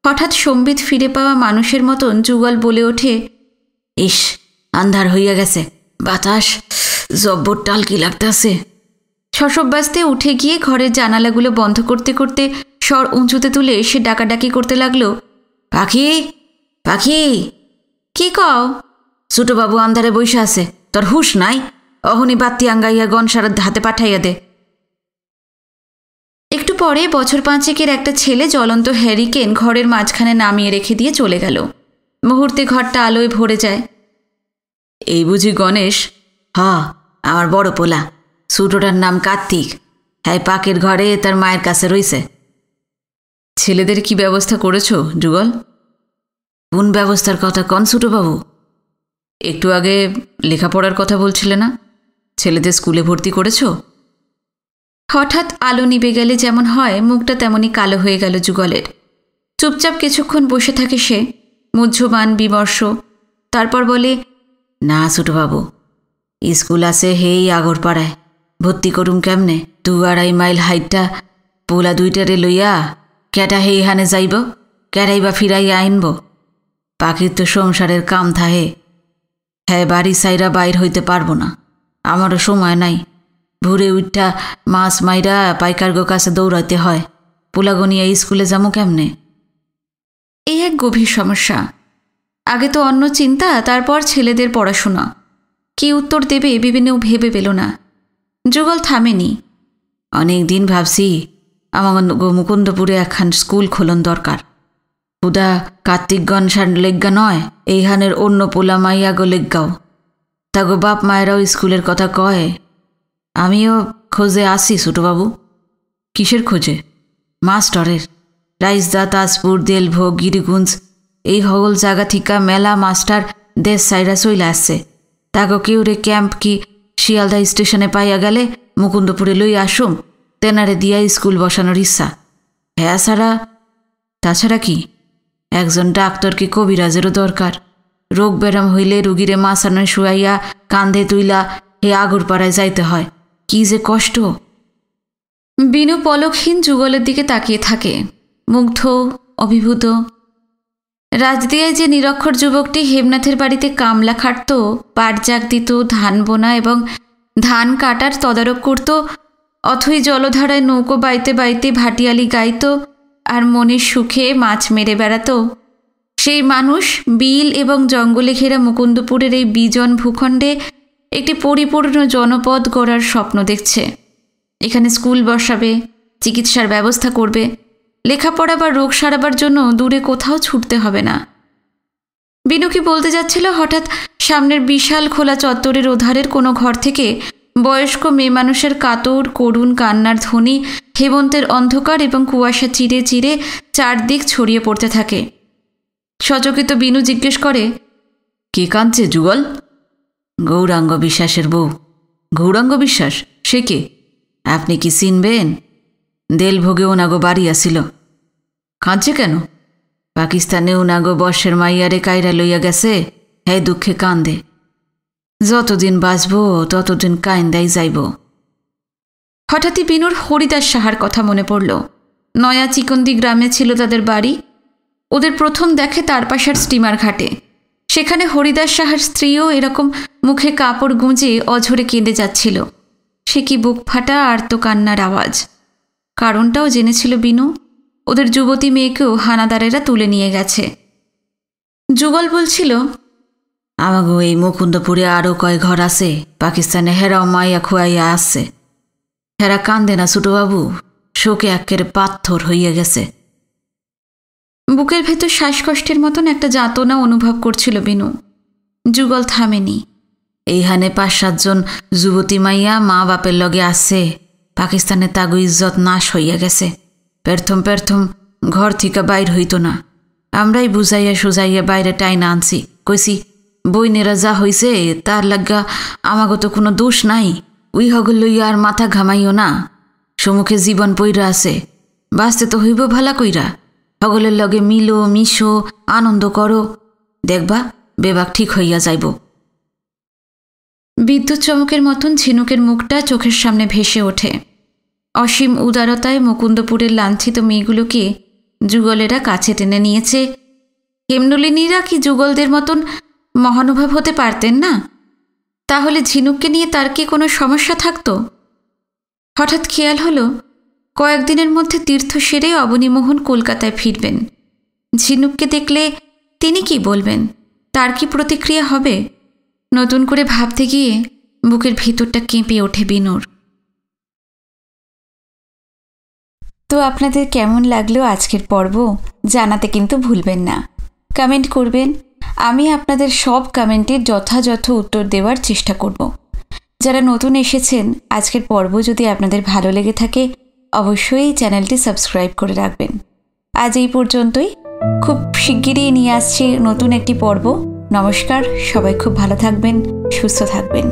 হঠাৎ সম্বিত ফিরে পাওয়া মানুষের মতন যুগল বলে ওঠে, ইস, আন্ধার হইয়া গেছে, বাতাস জব্বর টালকি লাগতেছে। শশব্যস্তে উঠে গিয়ে ঘরের জানালাগুলো বন্ধ করতে করতে স্বর উঁচুতে তুলে সে ডাকাডাকি করতে লাগলো, পাখি, পাখি। কি কও? ছোটবাবু আন্ধারে বইসা আছে, তোর হুশ নাই? অহনি বাতি আঙ্গাইয়া গনসারার হাতে পাঠাইয়া দে। একটু পরে বছর 5-এর একটা ছেলে জ্বলন্ত হ্যারিকেন ঘরের মাঝখানে নামিয়ে রেখে দিয়ে চলে গেল। মুহূর্তে ঘরটা আলোয় ভরে যায়। এই বুঝি গণেশ? আমার বড় পোলা, ছোটটার নাম কার্তিক। হ্যাঁ, পাকের ঘরে তার মায়ের কাছে রইছে। ছেলেদের কি ব্যবস্থা করেছো যুগল? কোন ব্যবস্থার কথা কন ছোটবাবু? একটু আগে লেখাপড়ার কথা বলছিলে না? ছেলেদের স্কুলে ভর্তি করেছো? হঠাৎ আলো নিবে গেলে যেমন হয়, মুখটা তেমনই কালো হয়ে গেল যুগলের। চুপচাপ কিছুক্ষণ বসে থাকে সে, মুহ্যমান বিমর্ষ। তারপর বলে, না ছোটবাবু, স্কুল আছে হেই আগরপাড়ায়, ভর্তি করুম কেমনে? 2-2.5 মাইল হাইটটা পোলা দুইটারে লইয়া কেটা হেই হানে যাইব? কেটাই বা ফিরাইয়া আইনব? পাখির তো সংসারের কাম থাহে। হ্যাঁ, বাড়ি সাইরা বাইর হইতে পারবো না, আমারও সময় নাই। ভোরে উঠা মাছ মাইরা পাইকারগো কাছে দৌড়াইতে হয়। পোলাগনিয়া স্কুলে যাবো কেমনে? এই এক গভীর সমস্যা। আগে তো অন্য চিন্তা, তারপর ছেলেদের পড়াশোনা। কি উত্তর দেবে বিপিনও ভেবে পেল না। যুগল থামেনি। অনেক দিন ভাবছি আমার মুকুন্দপুরে একখান স্কুল খোলন দরকার। খুদা কার্তিকগণ সার লেগ্গা নয়, এইখানের অন্য পোলা মাইয়া গো লেগ্গাও। তাগো বাপ মায়েরাও স্কুলের কথা কয়। আমিও খোঁজে আসি ছোটবাবু। কিসের খোঁজে? মাস্টরের। রাইসদা, তাজপুর, দেলভোগ, গিরিগুঞ্জ এই হগল জায়গা থিকা মেলা মাস্টার দেশ সাইরা চইলে আসছে। তাগো কেউরে ক্যাম্প কি শিয়ালদা স্টেশনে পাইয়া গেলে মুকুন্দপুরে লই আসুম, তেনারে দিয়া স্কুল বসানোর ইচ্ছা। হ্যাঁ ছাড়া, তাছাড়া কি? একজন ডাক্তার কি কবিরাজেরও দরকার। রোগ ব্যারাম হইলে রুগীরে মাসানো শুয়াইয়া কান্ধে তুইলা হে আগরপাড়ায় যাইতে হয়। কি যে কষ্ট! বিনু পলকহীন যুগলের দিকে তাকিয়ে থাকে, মুগ্ধ, অভিভূত। রাজদিয়ায় যে নিরক্ষর যুবকটি হেমনাথের বাড়িতে কামলা খাটত, পাট জাগ দিত, ধান বোনা এবং ধান কাটার তদারক করত, অথই জলধারায় নৌকো বাইতে বাইতে ভাটিয়ালি গাইত আর মনের সুখে মাছ মেরে বেড়াত, সেই মানুষ বিল এবং জঙ্গলে ঘেরা মুকুন্দপুরের এই বিজন ভূখণ্ডে একটি পরিপূর্ণ জনপদ গড়ার স্বপ্ন দেখছে। এখানে স্কুল বসাবে, চিকিৎসার ব্যবস্থা করবে, লেখাপড়া বা রোগ সারাবার জন্য দূরে কোথাও ছুটতে হবে না। বিনু কি বলতে যাচ্ছিল, হঠাৎ সামনের বিশাল খোলা চত্বরের ওধারের কোনো ঘর থেকে বয়স্ক মেয়ে মানুষের কাতর করুণ কান্নার ধ্বনি হেমন্তের অন্ধকার এবং কুয়াশা চিরে চিরে চারদিক ছড়িয়ে পড়তে থাকে। সচকিত বিনু জিজ্ঞেস করে, কে কাঁদছে যুগল? গৌরাঙ্গ বিশ্বাসের বউ। গৌরাঙ্গ বিশ্বাস? সে কে? আপনি কি চিনবেন? দেলভোগে ওনাগো বাড়ি আসিল। কাঁদছে কেন? পাকিস্তানে ওনাগো বর্ষের মাইয়ারে কাইরা লইয়া গেছে, হে দুঃখে কান্দে। যতদিন বাঁচব ততদিন কাইন্দাই যাইব। হঠাৎই বিনুর হরিদাস সাহার কথা মনে পড়ল। নয়া চিকন্দি গ্রামে ছিল তাদের বাড়ি। ওদের প্রথম দেখে তারপাশার স্টিমার ঘাটে। সেখানে হরিদাস সাহার স্ত্রীও এরকম মুখে কাপড় গুঁজে অঝরে কেঁদে যাচ্ছিল। সে কি বুক ফাটা আর্ত কান্নার আওয়াজ। কারণটাও জেনেছিল বিনু। ওদের যুবতী মেয়েকেও হানাদারেরা তুলে নিয়ে গেছে। যুগল বলছিল, আমাগো এই মুকুন্দপুরে আরও কয় ঘর আছে, পাকিস্তানে হেরাও মাইয়া খুয়াইয়া আসছে। হেরা কান্দে না ছোটবাবু, শোকে একেবারে পাথর হইয়া গেছে। বুকের ভেতর শ্বাসকষ্টের মতন একটা যাতনা অনুভব করছিল বিনু। যুগল থামেনি। এইখানে 5-7 জন যুবতী মাইয়া মা বাপের লগে আসছে। পাকিস্তানে তাগো ইজ্জত নাশ হইয়া গেছে। প্রথম ঘর থেকে বাইর হইতো না। আমরাই বুঝাইয়া সুজাইয়া বাইরে টাইনা আনছি। কইছি, বইনেরা যা হইছে তার লাগা আমাগো তো কোনো দোষ নাই। উই হগল লইয়া আর মাথা ঘামাইও না। সম্মুখে জীবন পইরা আছে, বাঁচতে তো হইব ভালা কইরা। হগলের লগে মিলো মিশো, আনন্দ করো, দেখবা বেবাক ঠিক হইয়া যাইব। বিদ্যুৎ চমকের মতন ঝিনুকের মুখটা চোখের সামনে ভেসে ওঠে। অসীম উদারতায় মুকুন্দপুরের লাঞ্ছিত মেয়েগুলোকে যুগলেরা কাছে টেনে নিয়েছে। হেমনলিনীরা কি যুগলদের মতন মহানুভব হতে পারতেন না? তাহলে ঝিনুককে নিয়ে তার কি কোনো সমস্যা থাকত? হঠাৎ খেয়াল হলো, কয়েকদিনের মধ্যে তীর্থ সেরে অবনীমোহন কলকাতায় ফিরবেন। ঝিনুককে দেখলে তিনি কি বলবেন? তার কি প্রতিক্রিয়া হবে? নতুন করে ভাবতে গিয়ে বুকের ভিতরটা কেঁপে ওঠে বিনুর। তো আপনাদের কেমন লাগলো আজকের পর্ব জানাতে কিন্তু ভুলবেন না। কমেন্ট করবেন। আমি আপনাদের সব কমেন্টের যথাযথ উত্তর দেওয়ার চেষ্টা করব। যারা নতুন এসেছেন, আজকের পর্ব যদি আপনাদের ভালো লেগে থাকে অবশ্যই চ্যানেলটি সাবস্ক্রাইব করে রাখবেন। আজ এই পর্যন্তই। খুব শিগগিরই নিয়ে আসছি নতুন একটি পর্ব। নমস্কার, সবাই খুব ভালো থাকবেন, সুস্থ থাকবেন।